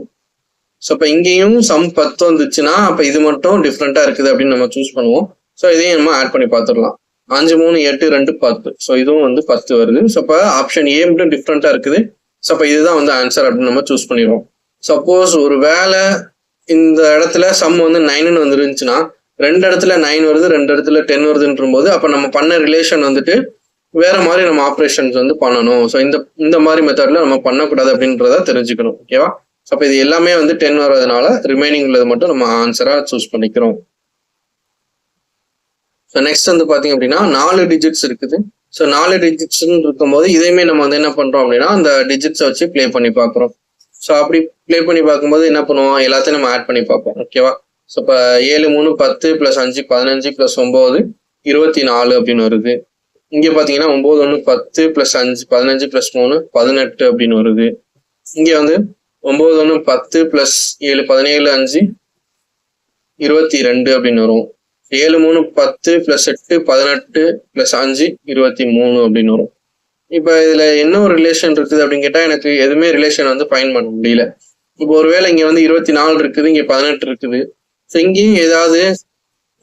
ஸோ இப்போ இங்கேயும் சம் 10 வந்துச்சுன்னா அப்போ இது மட்டும் டிஃப்ரெண்ட்டாக இருக்குது அப்படின்னு நம்ம சூஸ் பண்ணுவோம். ஸோ இதையும் நம்ம ஆட் பண்ணி பார்த்துடலாம். 5 3 8 2 10. ஸோ இதுவும் வந்து 10 வருது. ஸோ இப்போ ஆப்ஷன் ஏ மட்டும் டிஃப்ரெண்ட்டாக இருக்குது. ஸோ அப்போ இதுதான் வந்து ஆன்சர் அப்படின்னு நம்ம சூஸ் பண்ணிடுவோம். சப்போஸ் ஒரு வேலை இந்த இடத்துல சம் வந்து 9ன்னு வந்துருந்துச்சுன்னா 2 இடத்துல 9 வருது, 2 இடத்துல 10 வருதுன்ற போது அப்போ நம்ம பண்ண ரிலேஷன் வந்துட்டு வேற மாதிரி நம்ம ஆப்ரேஷன்ஸ் வந்து பண்ணணும். ஸோ இந்த மாதிரி மெத்தட்ல நம்ம பண்ணக்கூடாது அப்படின்றத தெரிஞ்சுக்கணும். ஓகேவா? ஸோ அப்போ இது எல்லாமே வந்து 10 வர்றதுனால ரிமைனிங் உள்ளது மட்டும் நம்ம ஆன்சரா சூஸ் பண்ணிக்கிறோம். ஸோ நெக்ஸ்ட் வந்து பார்த்தீங்க அப்படின்னா 4 டிஜிட்ஸ் இருக்குது. ஸோ 4 டிஜிட்ஸ்ன்னு இருக்கும்போது இதையுமே நம்ம வந்து என்ன பண்றோம் அப்படின்னா அந்த டிஜிட்ஸை வச்சு ப்ளே பண்ணி பார்க்குறோம். ஸோ அப்படி ப்ளே பண்ணி பார்க்கும்போது என்ன பண்ணுவோம், எல்லாத்தையும் நம்ம ஆட் பண்ணி பார்ப்போம். ஓகேவா? ஸோ இப்போ 7 3 10 + 5 15 + 9 24 அப்படின்னு வருது. இங்கே பார்த்தீங்கன்னா 9 1 10 + 5 15 + 3 18 அப்படின்னு வருது. இங்கே வந்து 9 1 10 + 7 17 5 22 அப்படின்னு வரும். 7 3 10 + 8 18 + 5 23 அப்படின்னு வரும். இப்போ இதுல என்ன ஒரு ரிலேஷன் இருக்குது அப்படின்னு கேட்டா எனக்கு எதுவுமே ரிலேஷன் வந்து ஃபைண்ட் பண்ண முடியல. இப்போ ஒருவேளை இங்க வந்து 24 இருக்குது, இங்க 18 இருக்குது. ஸோ இங்கேயும் ஏதாவது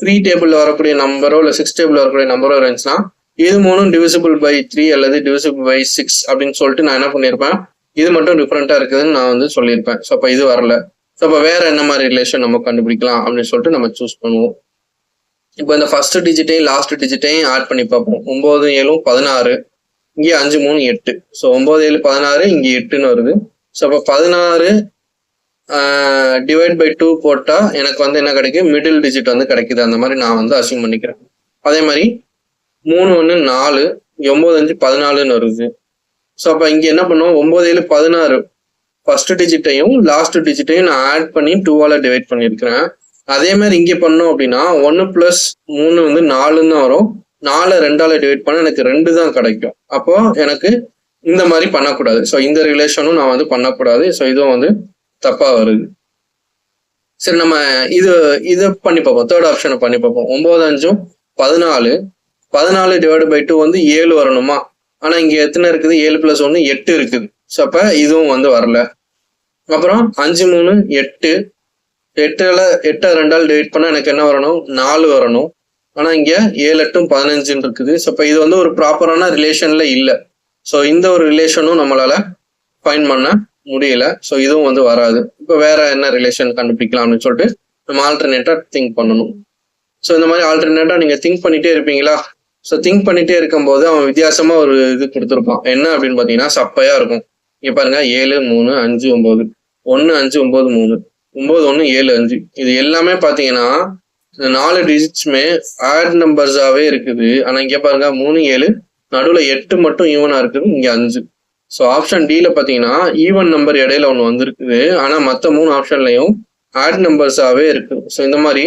3 டேபிள்ல வரக்கூடிய நம்பரோ இல்லை 6 டேபிள் வரக்கூடிய நம்பரோ இருந்துச்சுன்னா இது மூணும் டிவிசிபிள் பை 3 அல்லது டிவிசிபிள் பை 6 அப்படின்னு சொல்லிட்டு நான் என்ன பண்ணியிருப்பேன், இது மட்டும் டிஃப்ரெண்டா இருக்குதுன்னு நான் வந்து சொல்லியிருப்பேன். ஸோ அப்போ இது வரல. ஸோ அப்போ வேற என்ன மாதிரி ரிலேஷன் நம்ம கண்டுபிடிக்கலாம் அப்படின்னு சொல்லிட்டு நம்ம சூஸ் பண்ணுவோம். இப்போ இந்த ஃபர்ஸ்ட் டிஜிட்டையும் லாஸ்ட் டிஜிட்டையும் ஆட் பண்ணி பார்ப்போம். 9 7 16, இங்கே 5 3 8. ஸோ 9 7 16, இங்கே 8ன்னு வருது. ஸோ அப்போ 16 டிவைட் பை 2 போட்டா எனக்கு வந்து என்ன கிடைக்கும், மிடில் டிஜிட் வந்து கிடைக்குது. அந்த மாதிரி நான் வந்து அசியூம் பண்ணிக்கிறேன். அதே மாதிரி 3 1 4, 9 5 14ன்னு வருது. ஸோ அப்போ இங்கே என்ன பண்ணுவோம், 9 7 16 ஃபர்ஸ்ட் டிஜிட்டையும் லாஸ்ட் டிஜிட்டையும் நான் ஆட் பண்ணி 2ஆல டிவைட் பண்ணியிருக்கிறேன். அதே மாதிரி இங்கே பண்ணோம் அப்படின்னா 1 + 3 வந்து 4ன்னு தான் வரும். 4 2ஆல டிவைட் பண்ண எனக்கு 2 தான் கிடைக்கும். அப்போ எனக்கு இந்த மாதிரி பண்ணக்கூடாது. ஸோ இந்த ரிலேஷனும் நான் வந்து பண்ணக்கூடாது. ஸோ இதுவும் வந்து தப்பா வருது. சரி, நம்ம இது பண்ணி பார்ப்போம். தேர்ட் ஆப்ஷனை பண்ணி பார்ப்போம். 9 5 14, 14 டிவைட் பை 2 வந்து 7 வரணுமா? ஆனா இங்க எத்தனை இருக்குது, 7 + 1 8 இருக்குது. ஸோ அப்ப இதுவும் வந்து வரல. அப்புறம் 5 3 8, 8 2ஆல் டிவைட் பண்ணா எனக்கு என்ன வரணும், 4 வரணும். ஆனா இங்க 7 8 15 இருக்குது. ஸோ அப்ப இது வந்து ஒரு ப்ராப்பரான ரிலேஷன்ல இல்லை. ஸோ இந்த ஒரு ரிலேஷனும் நம்மளால ஃபைண்ட் பண்ண முடியல. ஸோ இதுவும் வந்து வராது. இப்போ வேற என்ன ரிலேஷன் கண்டுபிடிக்கலாம் அப்படின்னு சொல்லிட்டு நம்ம ஆல்டர்னேட்டா திங்க் பண்ணணும். ஸோ இந்த மாதிரி ஆல்டர்னேட்டா நீங்க திங்க் பண்ணிட்டே இருப்பீங்களா? ஸோ திங்க் பண்ணிட்டே இருக்கும்போது அவன் வித்தியாசமா ஒரு இது கொடுத்துருப்பான். என்ன அப்படின்னு பாத்தீங்கன்னா சப்பையா இருக்கும். இங்க பாருங்க 7 3 5 9, 1 5 9 3, 9 1 7 5. இது எல்லாமே பாத்தீங்கன்னா இந்த 4 டிஜிட்ஸுமே ஆட் நம்பர்ஸாவே இருக்குது. ஆனா இங்க பாருங்க 3 7, நடுவுல 8 மட்டும் ஈவனா இருக்குது, இங்க 5. ஸோ ஆப்ஷன் டில பாத்தீங்கன்னா ஈவன் நம்பர் இடையில ஒன்று வந்திருக்குது. ஆனா மற்ற 3 ஆப்ஷன்லையும் ஆட் நம்பர்ஸாவே இருக்குது. ஸோ இந்த மாதிரி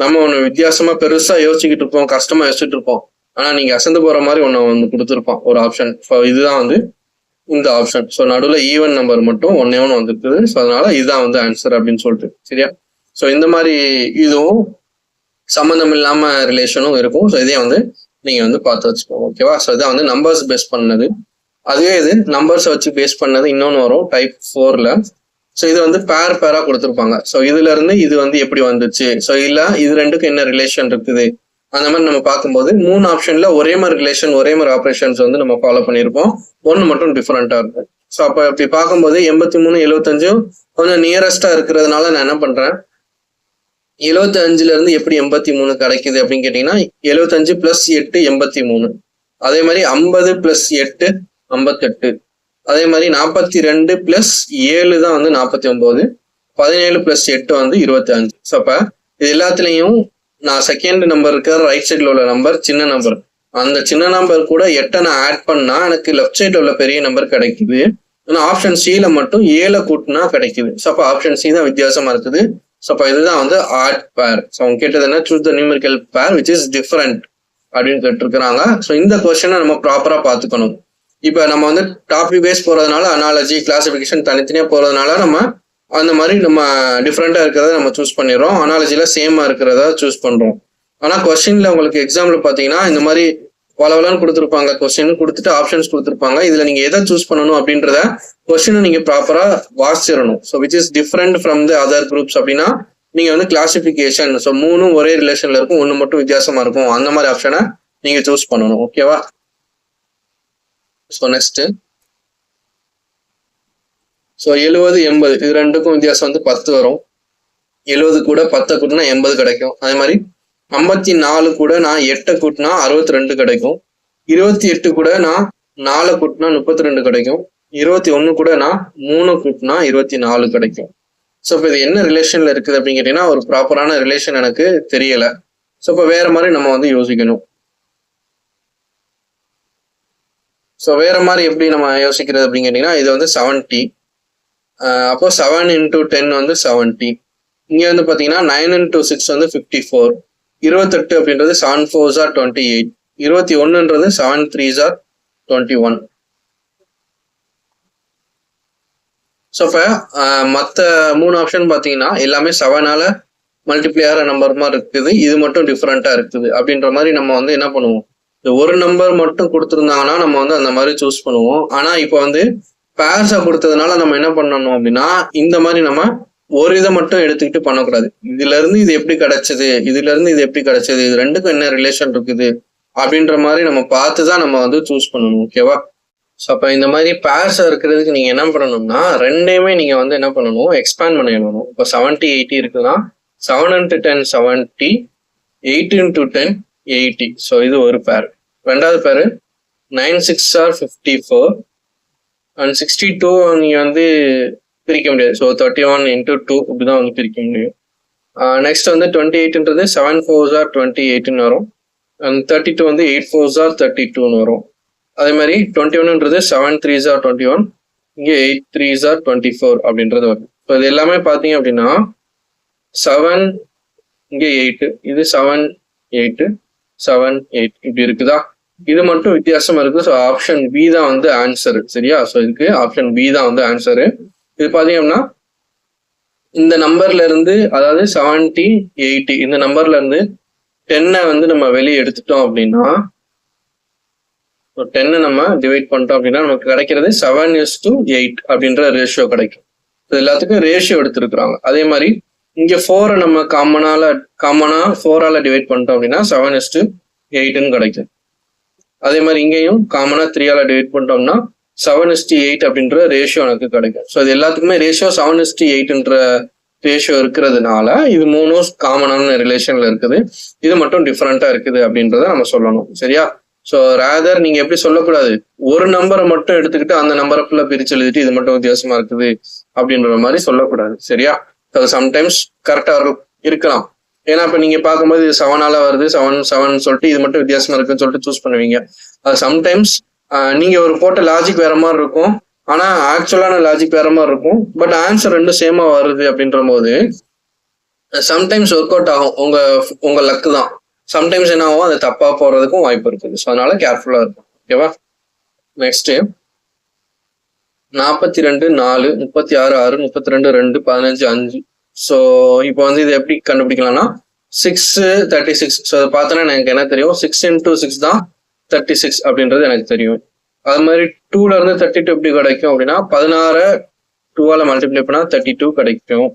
நம்ம ஒன்று வித்தியாசமா பெருசா யோசிச்சுக்கிட்டு இருப்போம், கஷ்டமா யோசிச்சுட்டு இருப்போம். ஆனா நீங்க அசந்து போற மாதிரி ஒன்று கொடுத்துருப்பான் ஒரு ஆப்ஷன். ஸோ இதுதான் வந்து இந்த ஆப்ஷன். ஸோ நடுவில் ஈவன் நம்பர் மட்டும் ஒன்னே ஒன்று வந்துருக்குது. ஸோ அதனால இதுதான் வந்து ஆன்சர் அப்படின்னு சொல்லிட்டு. சரியா? ஸோ இந்த மாதிரி இதுவும் சம்மந்தம் இல்லாம ரிலேஷனும் இருக்கும். ஸோ இதையும் வந்து நீங்க வந்து பார்த்து வச்சுக்கோங்க. ஓகேவா? ஸோ இதான் வந்து நம்பர்ஸ் பேஸ் பண்ணது. அதுவே இது நம்பர்ஸை வச்சு பேஸ் பண்ணது இன்னொன்று வரும் டைப் 4ல. ஸோ இது வந்து பேரா கொடுத்துருப்பாங்க. ஸோ இதுல இருந்து இது வந்து எப்படி வந்துச்சு, ஸோ இல்ல இது ரெண்டுக்கும் என்ன ரிலேஷன் இருக்குது, அந்த மாதிரி நம்ம பார்க்கும்போது 3 ஆப்ஷன்ல ஒரே மாதிரி ரிலேஷன் ஒரே மாதிரி ஆப்ரேஷன்ஸ் வந்து நம்ம ஃபாலோ பண்ணியிருப்போம். ஒன்று மட்டும் டிஃப்ரெண்டா இருக்கும். ஸோ அப்போ இப்படி பார்க்கும்போது 83 75 கொஞ்சம் நியரஸ்டா இருக்கிறதுனால நான் என்ன பண்றேன், 75ல இருந்து எப்படி 83 கிடைக்குது அப்படின்னு கேட்டீங்கன்னா 75 + 8 83. அதே மாதிரி 50 + 8 58. அதே மாதிரி 42 + 7 தான் வந்து 49. 17 + 8 வந்து 25. ஸோ அப்ப இது எல்லாத்துலயும் நான் செகண்ட் நம்பர் இருக்கிற ரைட் சைட்ல உள்ள நம்பர் சின்ன நம்பர், அந்த சின்ன நம்பர் கூட 8 நான் ஆட் பண்ணா எனக்கு லெஃப்ட் சைட்ல உள்ள பெரிய நம்பர் கிடைக்குது. ஆனா ஆப்ஷன் சில மட்டும் 7 கூட்டினா கிடைக்குது. ஸோ அப்ப ஆப்ஷன் சி தான் வித்தியாசமா இருக்குது. ஸோ அப்ப இதுதான் வந்து ஆட் பேர். ஸோ அவங்க கேட்டது என்ன, சூஸ் த நியூமெரிக்கல் பேர் விச் இஸ் டிஃபரெண்ட் அப்படின்னு கேட்டிருக்கிறாங்க. ஸோ இந்த கொஸ்டினை நம்ம ப்ராப்பரா பார்த்துக்கணும். இப்போ நம்ம வந்து டாபிக் பேஸ் போறதுனால அனாலஜி கிளாசிபிகேஷன் தனித்தனியா போறதுனால நம்ம அந்த மாதிரி நம்ம டிஃப்ரெண்டா இருக்கிறத நம்ம சூஸ் பண்ணிடுறோம், அனாலஜில சேமா இருக்கிறத சூஸ் பண்றோம். ஆனா கொஸ்டின்ல உங்களுக்கு எக்ஸாம்ல பாத்தீங்கன்னா இந்த மாதிரி வளவலான்னு கொடுத்துருப்பாங்க, கொஸ்டின் கொடுத்துட்டு ஆப்ஷன்ஸ் கொடுத்துருப்பாங்க. இதுல நீங்க எதை சூஸ் பண்ணணும் அப்படின்றத கொஸ்டினை நீங்க ப்ராப்பரா வாசிச்சிடணும். So which is different from the other groups அப்படின்னா நீங்க வந்து கிளாசிபிகேஷன், ஸோ 3 ஒரே ரிலேஷன்ல இருக்கும், 1 மட்டும் வித்தியாசமா இருக்கும், அந்த மாதிரி ஆப்ஷனை நீங்க சூஸ் பண்ணணும். ஓகேவா? ஸோ நெக்ஸ்ட், ஸோ 70 80 இது ரெண்டுக்கும் வித்தியாசம் வந்து 10 வரும். 70 கூட 10 கூட்டினா 80 கிடைக்கும். அதே மாதிரி 54 கூட நான் 8 கூட்டினா 62 கிடைக்கும். 28 கூட நான் 4 கூட்டினா 32 கிடைக்கும். 21 கூட நான் 3 கூட்டினா 24 கிடைக்கும். ஸோ இப்போ இது என்ன ரிலேஷன்ல இருக்குது அப்படின்னு கேட்டீங்கன்னா ஒரு ப்ராப்பரான ரிலேஷன் எனக்கு தெரியல. ஸோ இப்போ வேற மாதிரி நம்ம வந்து யோசிக்கணும். ஸோ வேற மாதிரி எப்படி நம்ம யோசிக்கிறது அப்படின்னு கேட்டீங்கன்னா இது வந்து 70. அப்போ 7 × 10 வந்து 70. இங்க வந்து பாத்தீங்கன்னா 9 × 6 வந்து 54. 28 அப்படின்றது 7 4s are 28. 21ன்றது 7 3s are 21. So இப்போ மற்ற 3 ஆப்ஷன் பார்த்தீங்கன்னா எல்லாமே 7ஆல மல்டிப்ளை ஆகிற நம்பர் மாதிரி இருக்குது, இது மட்டும் டிஃப்ரெண்டா இருக்குது அப்படின்ற மாதிரி நம்ம வந்து என்ன பண்ணுவோம், இந்த ஒரு நம்பர் மட்டும் கொடுத்துருந்தாங்கன்னா நம்ம வந்து அந்த மாதிரி சூஸ் பண்ணுவோம். ஆனா இப்போ வந்து பேர்ஸா கொடுத்ததுனால நம்ம என்ன பண்ணணும் அப்படின்னா இந்த மாதிரி நம்ம ஒரு இதை மட்டும் எடுத்துக்கிட்டு பண்ணக்கூடாது. இதுல இருந்து இது எப்படி கிடைச்சது, இதுல இருந்து இது எப்படி கிடைச்சது, இது ரெண்டுக்கும் என்ன ரிலேஷன் இருக்குது அப்படின்ற மாதிரி நம்ம பார்த்துதான் நம்ம வந்து சூஸ் பண்ணணும். ஓகேவா? ஸோ அப்போ இந்த மாதிரி பேர்ஸா இருக்கிறதுக்கு நீங்க என்ன பண்ணணும்னா ரெண்டையுமே நீங்க வந்து என்ன பண்ணணும், எக்ஸ்பேண்ட் பண்ணிடணும். இப்போ 70 80 இருக்குன்னா 7 × 10 70, 8 × 10 80. ஸோ இது ஒரு பேர். ரெண்டாவது பேர் 9 6s are 54 அண்ட் 62 நீங்க வந்து பிரிக்க முடியாது. ஸோ 31 × 2 இப்படிதான் வந்து பிரிக்க முடியும். நெக்ஸ்ட் வந்து 28ன்றது 7 4s are 28ன்னு வரும். அண்ட் 32 வந்து 8 4s are 32ன்னு வரும். அதே மாதிரி 21ன்றது 7 3s are 21, இங்கே 8 3s are 24 அப்படின்றது வரும். இப்போ இது எல்லாமே பார்த்தீங்க அப்படின்னா 7 இங்கே 8, இது 7 8 7 8 இப்படி இருக்குதா, இது மட்டும் வித்தியாசமா இருக்கு. ஸோ ஆப்ஷன் பி தான் வந்து ஆன்சரு. சரியா? ஸோ இதுக்கு ஆப்ஷன் பி தான் வந்து ஆன்சரு. இது பாத்தீங்கன்னா இந்த நம்பர்ல இருந்து, அதாவது 70 80 இந்த நம்பர்ல இருந்து 10 வந்து நம்ம வெளியே எடுத்துட்டோம் அப்படின்னா 10 நம்ம டிவைட் பண்ணிட்டோம் அப்படின்னா நமக்கு கிடைக்கிறது 7:8 அப்படின்ற ரேஷியோ கிடைக்கும். இது எல்லாத்துக்கும் ரேஷியோ எடுத்துருக்குறாங்க. அதே மாதிரி இங்க 4 நம்ம காமனா 4ஆல டிவைட் பண்ணிட்டோம் அப்படின்னா 7:8ன்னு கிடைக்கும். அதே மாதிரி இங்கேயும் காமனா 3ஆல டிவைட் பண்ணிட்டோம்னா 7:8 அப்படின்ற ரேஷியோ எனக்கு கிடைக்கும். ஸோ இது எல்லாத்துக்குமே ரேஷியோ 7:8ன்ற ரேஷியோ இருக்கிறதுனால இது 3 காமனான ரிலேஷன்ல இருக்குது, இது மட்டும் டிஃப்ரெண்டா இருக்குது அப்படின்றத நம்ம சொல்லணும். சரியா? ஸோ ரேதர் நீங்க எப்படி சொல்லக்கூடாது, ஒரு நம்பரை மட்டும் எடுத்துக்கிட்டு அந்த நம்பரை ஃபுல்லா பிரிச்சு எழுதிட்டு இது மட்டும் வித்தியாசமா இருக்குது அப்படின்ற மாதிரி சொல்லக்கூடாது. சரியா? சம்டைம்ஸ் கரெக்டா இருக்கலாம். ஏன்னா இப்ப நீங்க பார்க்கும்போது இது 7ஆல வருது, 7 சொல்லிட்டு இது மட்டும் வித்தியாசமா இருக்குன்னு சொல்லிட்டு சூஸ் பண்ணுவீங்க. அது சம்டைம்ஸ் நீங்க ஒரு போட்ட லாஜிக் வேற மாதிரி இருக்கும், ஆனா ஆக்சுவலான லாஜிக் வேற மாதிரி இருக்கும். பட் ஆன்சர் ரெண்டும் சேமா வருது அப்படின்ற போது சம்டைம்ஸ் ஒர்க் அவுட் ஆகும். உங்க லக்கு தான். சம்டைம்ஸ் என்ன ஆகும், அது தப்பா போறதுக்கும் வாய்ப்பு இருக்குது. ஸோ அதனால கேர்ஃபுல்லா இருக்கும். ஓகேவா? நெக்ஸ்ட் 42 4 36 6 32 2 15 5. ஸோ இப்போ வந்து இது எப்படி கண்டுபிடிக்கலாம்னா 6 36. ஸோ அதை பார்த்தோன்னா எனக்கு என்ன தெரியும், 6 × 6 தான் 36 அப்படின்றது எனக்கு தெரியும். அது மாதிரி 2ல இருந்து 32 எப்படி கிடைக்கும் அப்படின்னா 16 2ஆல மல்டிப்ளை பண்ணா 32 கிடைக்கும்.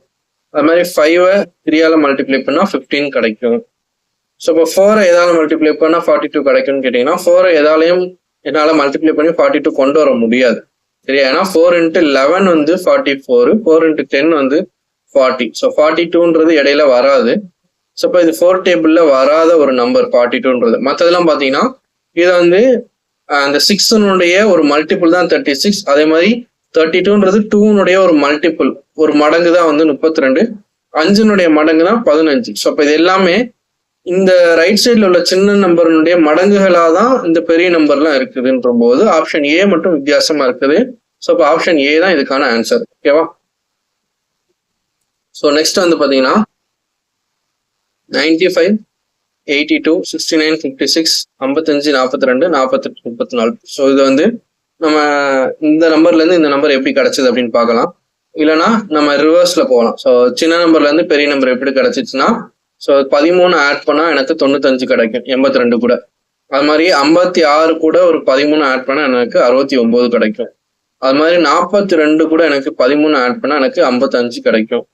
அது மாதிரி 5 3ஆல மல்டிப்ளை பண்ணா 15 கிடைக்கும். ஸோ இப்போ 4 எதால மல்டிப்ளை பண்ணா 42 கிடைக்கும்னு கேட்டீங்கன்னா 4 எதாலையும் என்னால மல்டிப்ளை பண்ணி 42 கொண்டு வர முடியாது. சரியா? ஏன்னா 4 × 11 வந்து 44, 4 × 10 வந்து 40. ஸோ 42ன்றது இடையில வராது. ஸோ இப்போ இது 4 டேபிள்ல வராத ஒரு நம்பர் 42ன்றது. மற்றதெல்லாம் பார்த்தீங்கன்னா இதை வந்து அந்த 6னுடைய ஒரு மல்டிபிள் தான் 36. அதே மாதிரி 32ன்றது 2னுடைய ஒரு மல்டிபிள், ஒரு மடங்கு தான் வந்து 32. 5னுடைய மடங்கு தான் 15. ஸோ இப்போ இது எல்லாமே இந்த ரைட் சைடில் உள்ள சின்ன நம்பருடைய மடங்குகளாக தான் இந்த பெரிய நம்பர்லாம் இருக்குதுன்ற போது ஆப்ஷன் ஏ மட்டும் வித்தியாசமா இருக்குது. ஸோ இப்போ ஆப்ஷன் ஏ தான் இதுக்கான ஆன்சர். ஓகேவா? ஸோ நெக்ஸ்ட் வந்து பார்த்தீங்கன்னா 95 82 69 56 55 42 48 34. ஸோ இது வந்து நம்ம இந்த நம்பர்ல இருந்து இந்த நம்பர் எப்படி கிடைச்சது அப்படின்னு பார்க்கலாம். இல்லைன்னா நம்ம ரிவர்ஸ்ல போகலாம். ஸோ சின்ன நம்பர்ல இருந்து பெரிய நம்பர் எப்படி கிடைச்சிச்சுன்னா, ஸோ 13 ஆட் பண்ணா எனக்கு 95 கிடைக்கும், 82 கூட. அது மாதிரி 56 கூட ஒரு 13 ஆட் பண்ணா எனக்கு 69 கிடைக்கும். அது மாதிரி 42 கூட எனக்கு 13 ஆட் பண்ணா எனக்கு 55 கிடைக்கும்.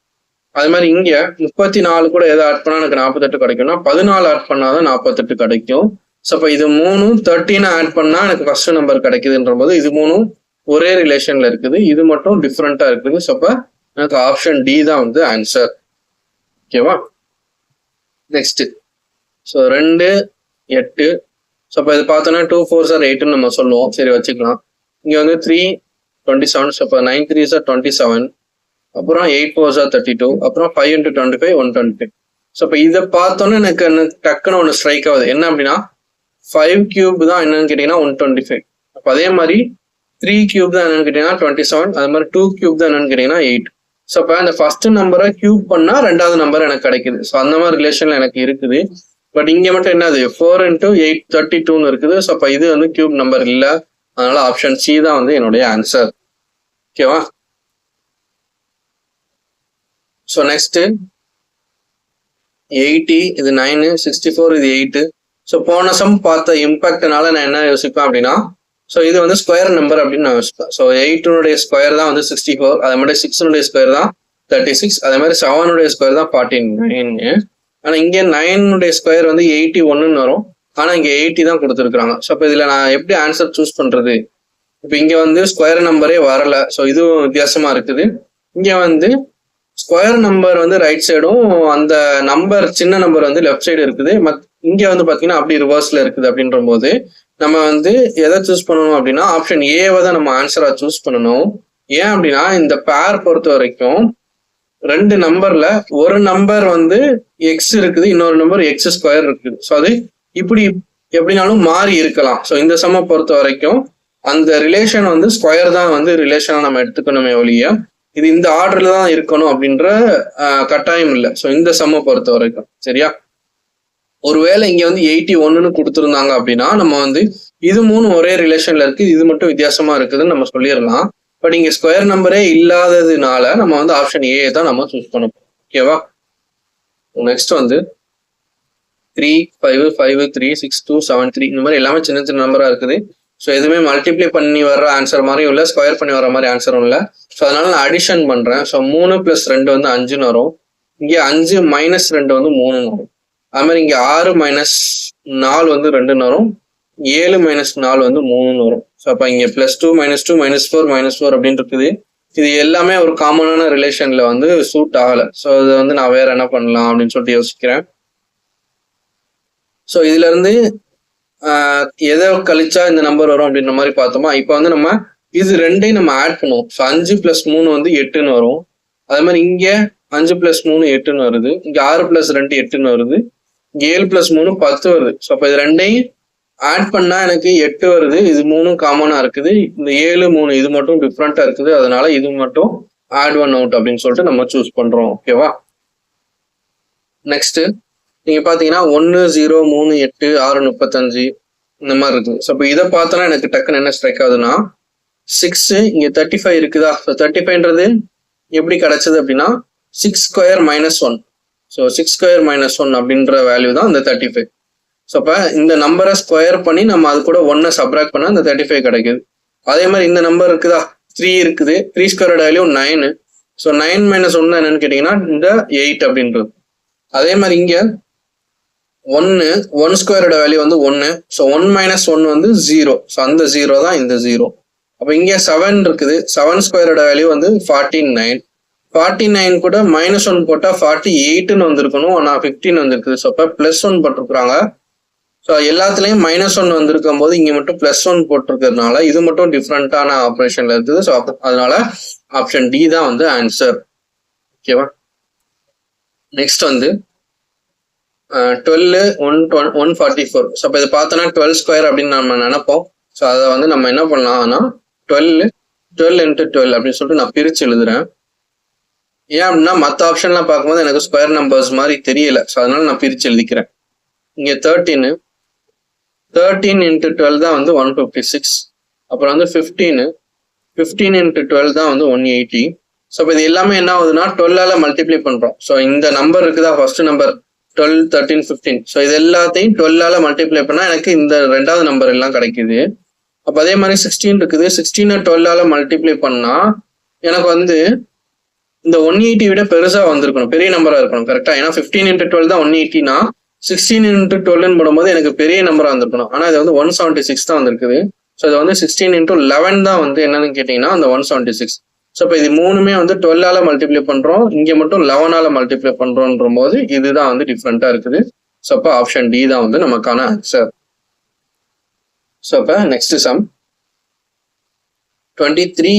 அது மாதிரி இங்க 34 கூட எதை ஆட் பண்ணா எனக்கு 48 கிடைக்கும்னா 14 ஆட் பண்ணாதான் 48 கிடைக்கும். ஸோ இப்போ இது 3 13 ஆட் பண்ணா எனக்கு ஃபர்ஸ்ட் நம்பர் கிடைக்குதுன்ற போது இது 3 ஒரே ரிலேஷன்ல இருக்குது, இது மட்டும் டிஃப்ரெண்டா இருக்குது. ஸோ இப்போ எனக்கு ஆப்ஷன் டி தான் வந்து ஆன்சர். ஓகேவா? Next so 2 8. ஸோ இப்போ இது பார்த்தோன்னா 2 4s are 8ன்னு நம்ம சொல்லுவோம். சரி, வச்சுக்கலாம். இங்கே வந்து 3 27. ஸோ இப்போ 9 3s are 27. அப்புறம் 8 4s are 32. அப்புறம் 5 × 25 125. ஸோ இப்போ இதை பார்த்தோன்னே எனக்கு டக்குன்னு ஒன்று ஸ்ட்ரைக் ஆகுது. என்ன அப்படின்னா 5 cube தான் என்னன்னு கேட்டீங்கன்னா 125. அப்போ அதே மாதிரி 3 cube தான் என்னன்னு கேட்டீங்கன்னா 27. அது மாதிரி 2 cube தான் என்னன்னு கேட்டீங்கன்னா 8. ஸோ இப்போ அந்த ஃபர்ஸ்ட் நம்பரை கியூப் பண்ணா ரெண்டாவது நம்பர் எனக்கு கிடைக்குது. ஸோ அந்த மாதிரி ரிலேஷன்ல எனக்கு இருக்குது. பட் இங்க மட்டும் என்னது 4 × 8 32ன்னு இருக்குது. ஸோ அப்போ இது வந்து கியூப் நம்பர் இல்லை. அதனால ஆப்ஷன் சி தான் வந்து என்னுடைய ஆன்சர். ஓகேவா? ஸோ நெக்ஸ்ட் 80 இது 9, 64 இது 8. ஸோ போன சம் பார்த்த இம்பாக்ட்னால நான் என்ன யோசிப்பேன் அப்படின்னா, ஸோ இது வந்து ஸ்கொயர் நம்பர் அப்படின்னு நான் யோசிப்பேன். ஸோ 8னுடைய ஸ்கொயர் தான் வந்து 64. அதே மாதிரி 6னுடைய ஸ்கொயர் தான் 36. அதே மாதிரி 7னுடைய ஸ்கொயர் தான் 49. ஆனால் இங்கே 9னுடைய ஸ்கொயர் வந்து 81ன்னு வரும். ஆனால் இங்கே 80 தான் கொடுத்துருக்குறாங்க. ஸோ இப்போ இதில் நான் எப்படி ஆன்சர் சூஸ் பண்ணுறது? இப்போ இங்கே வந்து ஸ்கொயர் நம்பரே வரல. ஸோ இதுவும் வித்தியாசமா இருக்குது. இங்கே வந்து ஸ்கொயர் நம்பர் வந்து ரைட் சைடும் அந்த நம்பர் சின்ன நம்பர் வந்து லெஃப்ட் சைடு இருக்குது. இங்கே வந்து பார்த்தீங்கன்னா அப்படி ரிவர்ஸ்ல இருக்குது. அப்படின்ற போது நம்ம வந்து எதை சூஸ் பண்ணணும் அப்படின்னா ஆப்ஷன் ஏவை தான் நம்ம ஆன்சரா சூஸ் பண்ணணும். ஏன் அப்படின்னா இந்த பேர் பொறுத்த வரைக்கும் 2 நம்பர்ல ஒரு நம்பர் வந்து எக்ஸ் இருக்குது, இன்னொரு நம்பர் எக்ஸ் ஸ்கொயர் இருக்குது. ஸோ அது இப்படி எப்படினாலும் மாறி இருக்கலாம். ஸோ இந்த சம்மை பொறுத்த வரைக்கும் அந்த ரிலேஷன் வந்து ஸ்கொயர் தான் வந்து ரிலேஷனா நம்ம எடுத்துக்கணுமே ஒழிய இது இந்த ஆர்டர்ல தான் இருக்கணும் அப்படின்ற கட்டாயம் இல்லை. ஸோ இந்த சம்மை பொறுத்த வரைக்கும் சரியா? ஒருவேளை இங்க வந்து 81ன்னு கொடுத்துருந்தாங்க அப்படின்னா நம்ம வந்து இது 3 ஒரே ரிலேஷன்ல இருக்கு, இது மட்டும் வித்தியாசமா இருக்குதுன்னு நம்ம சொல்லிடலாம். பட் இங்க ஸ்கொயர் நம்பரே இல்லாததுனால நம்ம வந்து ஆப்ஷன் ஏ தான் நம்ம சூஸ் பண்ணணும். ஓகேவா? நெக்ஸ்ட் வந்து 3 5 5 3 6 2 7 3 இந்த மாதிரி எல்லாமே சின்ன சின்ன நம்பரா இருக்குது. ஸோ எதுவுமே மல்டிப்ளை பண்ணி வர்ற ஆன்சர் மாதிரியும் இல்லை, ஸ்கொயர் பண்ணி வர மாதிரி ஆன்சரும் இல்லை. ஸோ அதனால நான் அடிஷன் பண்றேன். ஸோ 3 + 2 வந்து 5ன்னு வரும். இங்கே 5 - 2 வந்து 3ன்னு வரும். அது மாதிரி இங்க 6 - 4 வந்து 2ன்னு வரும். 7 - 4 வந்து 3ன்னு வரும். ஸோ அப்போ இங்க +2 -2 -4 -4 அப்படின்னு இருக்குது. இது எல்லாமே ஒரு காமனான ரிலேஷன்ல வந்து சூட் ஆகலை. ஸோ இது வந்து நான் வேற என்ன பண்ணலாம் அப்படின்னு சொல்லிட்டு யோசிக்கிறேன். ஸோ இதுல இருந்து எதை கழிச்சா இந்த நம்பர் வரும் அப்படின்ற மாதிரி பார்த்தோமா. இப்போ வந்து நம்ம இது ரெண்டையும் நம்ம ஆட் பண்ணுவோம். ஸோ 5 + 3 வந்து 8ன்னு வரும். அதே மாதிரி இங்க 5 + 3 8ன்னு வருது. இங்க 6 + 2 8ன்னு வருது. 7 + 3 10 வருது. ஸோ அப்போ இது ரெண்டையும் ஆட் பண்ணா எனக்கு 8 வருது. இது 3 காமனா இருக்குது. இந்த 7 3 இது மட்டும் டிஃப்ரெண்டா இருக்குது. அதனால இது மட்டும் ஆட் ஒன் அவுட் அப்படின்னு சொல்லிட்டு நம்ம சூஸ் பண்றோம். ஓகேவா? நெக்ஸ்ட் நீங்க பாத்தீங்கன்னா 1 0 3 8 6 35 இந்த மாதிரி இருக்கு. ஸோ இப்போ இதை பார்த்தோன்னா எனக்கு டக்குன்னு என்ன ஸ்ட்ரைக் ஆகுதுன்னா 6 இங்க 35 இருக்குதா. ஸோ 35ன்றது எப்படி கிடைச்சது அப்படின்னா 6 square minus 1. So 6 square minus 1 அப்படின்ற வேல்யூ தான் இந்த 35. ஸோ அப்போ இந்த நம்பரை ஸ்கொயர் பண்ணி நம்ம அது கூட 1 சப்ராக்ட் பண்ணா இந்த 35 கிடைக்குது. அதே மாதிரி இந்த நம்பர் இருக்குதா 3 இருக்குது. 3 ஸ்கொயரோட வேல்யூ 9. ஸோ 9 மைனஸ் 1 என்னன்னு கேட்டீங்கன்னா இந்த 8 அப்படின்றது. அதே மாதிரி இங்க 1 ஸ்கொயரோட வேல்யூ வந்து 1. ஸோ 1 மைனஸ் 1 வந்து 0. ஸோ அந்த 0 தான் இந்த 0. அப்போ இங்க 7 இருக்குது. 7 ஸ்கொயரோட வேல்யூ வந்து 49. 49 கூட மைனஸ் 1 போட்டா 48ன்னு வந்திருக்கணும். ஆனால் 15 வந்திருக்குது. ஸோ அப்போ பிளஸ் 1 போட்டிருக்கிறாங்க. ஸோ எல்லாத்துலேயும் மைனஸ் 1 வந்திருக்கும் போது இங்கே மட்டும் பிளஸ் 1 போட்டிருக்கிறதுனால இது மட்டும் டிஃப்ரெண்டான ஆப்ரேஷன்ல இருக்குது. ஸோ அதனால ஆப்ஷன் டி தான் வந்து ஆன்சர். ஓகேவா. நெக்ஸ்ட் வந்து 12 144. ஸோ அப்போ இதை பார்த்தோன்னா 12 ஸ்கொயர் அப்படின்னு நம்ம நினைப்போம். ஸோ அதை வந்து நம்ம என்ன பண்ணலாம்னா 12 into 12 அப்படின்னு சொல்லிட்டு நான் பிரிச்சு எழுதுறேன். ஏன் அப்படின்னா மற்ற ஆப்ஷன்லாம் பார்க்கும்போது எனக்கு ஸ்கொயர் நம்பர்ஸ் மாதிரி தெரியல. ஸோ அதனால நான் பிரிச்சு எழுதிக்கிறேன். இங்கே 13 into 12 தான் வந்து 156. அப்புறம் வந்து 15 into 12 தான் வந்து 180. ஸோ இப்போ இது எல்லாமே என்ன ஆகுதுன்னா 12ஆல மல்டிப்ளை பண்றோம். ஸோ இந்த நம்பர் இருக்குதா ஃபர்ஸ்ட் நம்பர் 12 13 15. ஸோ இது எல்லாத்தையும் 12ஆல மல்டிப்ளை பண்ணா எனக்கு இந்த ரெண்டாவது நம்பர் எல்லாம் கிடைக்குது. அப்போ அதே மாதிரி 16 இருக்குது. 16 12ஆல மல்டிப்ளை பண்ணா எனக்கு வந்து இந்த 180 விட பெருசா வந்திருக்கணும், பெரிய நம்பரா இருக்கணும். கரெக்டா. ஏன்னா 15 into 12 தான் 180னா 16 into 12 போடும்போது எனக்கு பெரிய நம்பரா வந்திருக்கணும். ஆனா இது வந்து 176 தான் வந்திருக்குது. ஸோ இது வந்து 16 into 11 தான் வந்து என்னன்னு கேட்டீங்கன்னா அந்த 176. ஸோ இப்போ இது மூணுமே வந்து 12ஆல மல்டிப்ளை பண்றோம், இங்க மட்டும் 11ஆல மல்டிப்ளை பண்றோன்ற போது இதுதான் வந்து டிஃப்ரெண்டா இருக்குது. ஸோ அப்போ ஆப்ஷன் டி தான் வந்து நமக்கான ஆன்சர். ஸோ அப்போ நெக்ஸ்ட் சம் 23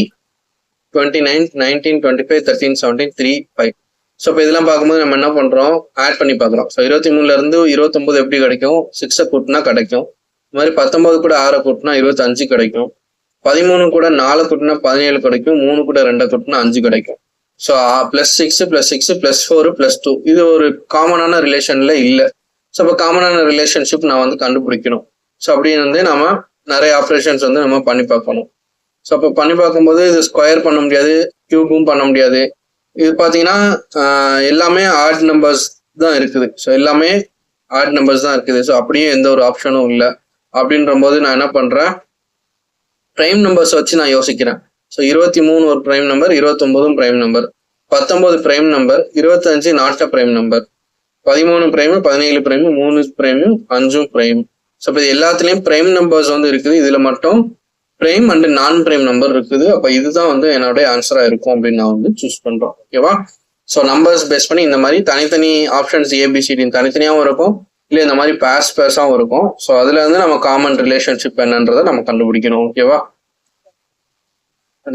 29 19 25 13 17 3 5. ஸோ இப்போ இதெல்லாம் பார்க்கும்போது நம்ம என்ன பண்றோம், ஆட் பண்ணி பார்க்குறோம். ஸோ 23ல இருந்து 29 எப்படி கிடைக்கும், 6 கூட்டினா கிடைக்கும். இது மாதிரி 19 கூட 6 கூட்டினா 25 கிடைக்கும். 13 கூட 4 கூட்டினா 17 கிடைக்கும். 3 கூட 2 கூட்டினா 5 கிடைக்கும். ஸோ +6 +6 +4 +2 இது ஒரு காமனான ரிலேஷன்ல இல்லை. ஸோ இப்போ காமனான ரிலேஷன்ஷிப் நான் வந்து கண்டுபிடிக்கணும். ஸோ அப்படின்னு வந்து நம்ம நிறைய ஆப்ரேஷன்ஸ் வந்து நம்ம பண்ணி பார்க்கணும். ஸோ அப்போ பண்ணி பார்க்கும்போது இது ஸ்கொயர் பண்ண முடியாது, கியூபும் பண்ண முடியாது. இது பார்த்தீங்கன்னா எல்லாமே ஆட் நம்பர்ஸ் தான் இருக்குது. ஸோ எல்லாமே ஆட் நம்பர்ஸ் தான் இருக்குது. ஸோ அப்படியே எந்த ஒரு ஆப்ஷனும் இல்லை. அப்படின்ற போது நான் என்ன பண்றேன், பிரைம் நம்பர்ஸ் வச்சு நான் யோசிக்கிறேன். ஸோ 23 ஒரு prime number, 29 prime number, 19 prime number, 25 not a prime number, 13 prime, 17 prime, 3 prime, 5 prime. So இப்போ இது எல்லாத்துலேயும் பிரைம் நம்பர்ஸ் வந்து இருக்குது. இதுல மட்டும் பிரைம் அண்ட் நான் பிரைம் நம்பர் இருக்குது. அப்போ இதுதான் வந்து என்னுடைய ஆன்சரா இருக்கும் அப்படின்னு நான் வந்து சூஸ் பண்றோம். ஓகேவா. ஸோ நம்பர்ஸ் பேஸ் பண்ணி இந்த மாதிரி தனித்தனி ஆப்ஷன்ஸ் ஏபிசிடி தனித்தனியாகவும் இருக்கும், இல்லை இந்த மாதிரி பேர்ஸாகவும் இருக்கும். ஸோ அதுல இருந்து நம்ம காமன் ரிலேஷன்ஷிப் என்னன்றதை நம்ம கண்டுபிடிக்கணும். ஓகேவா.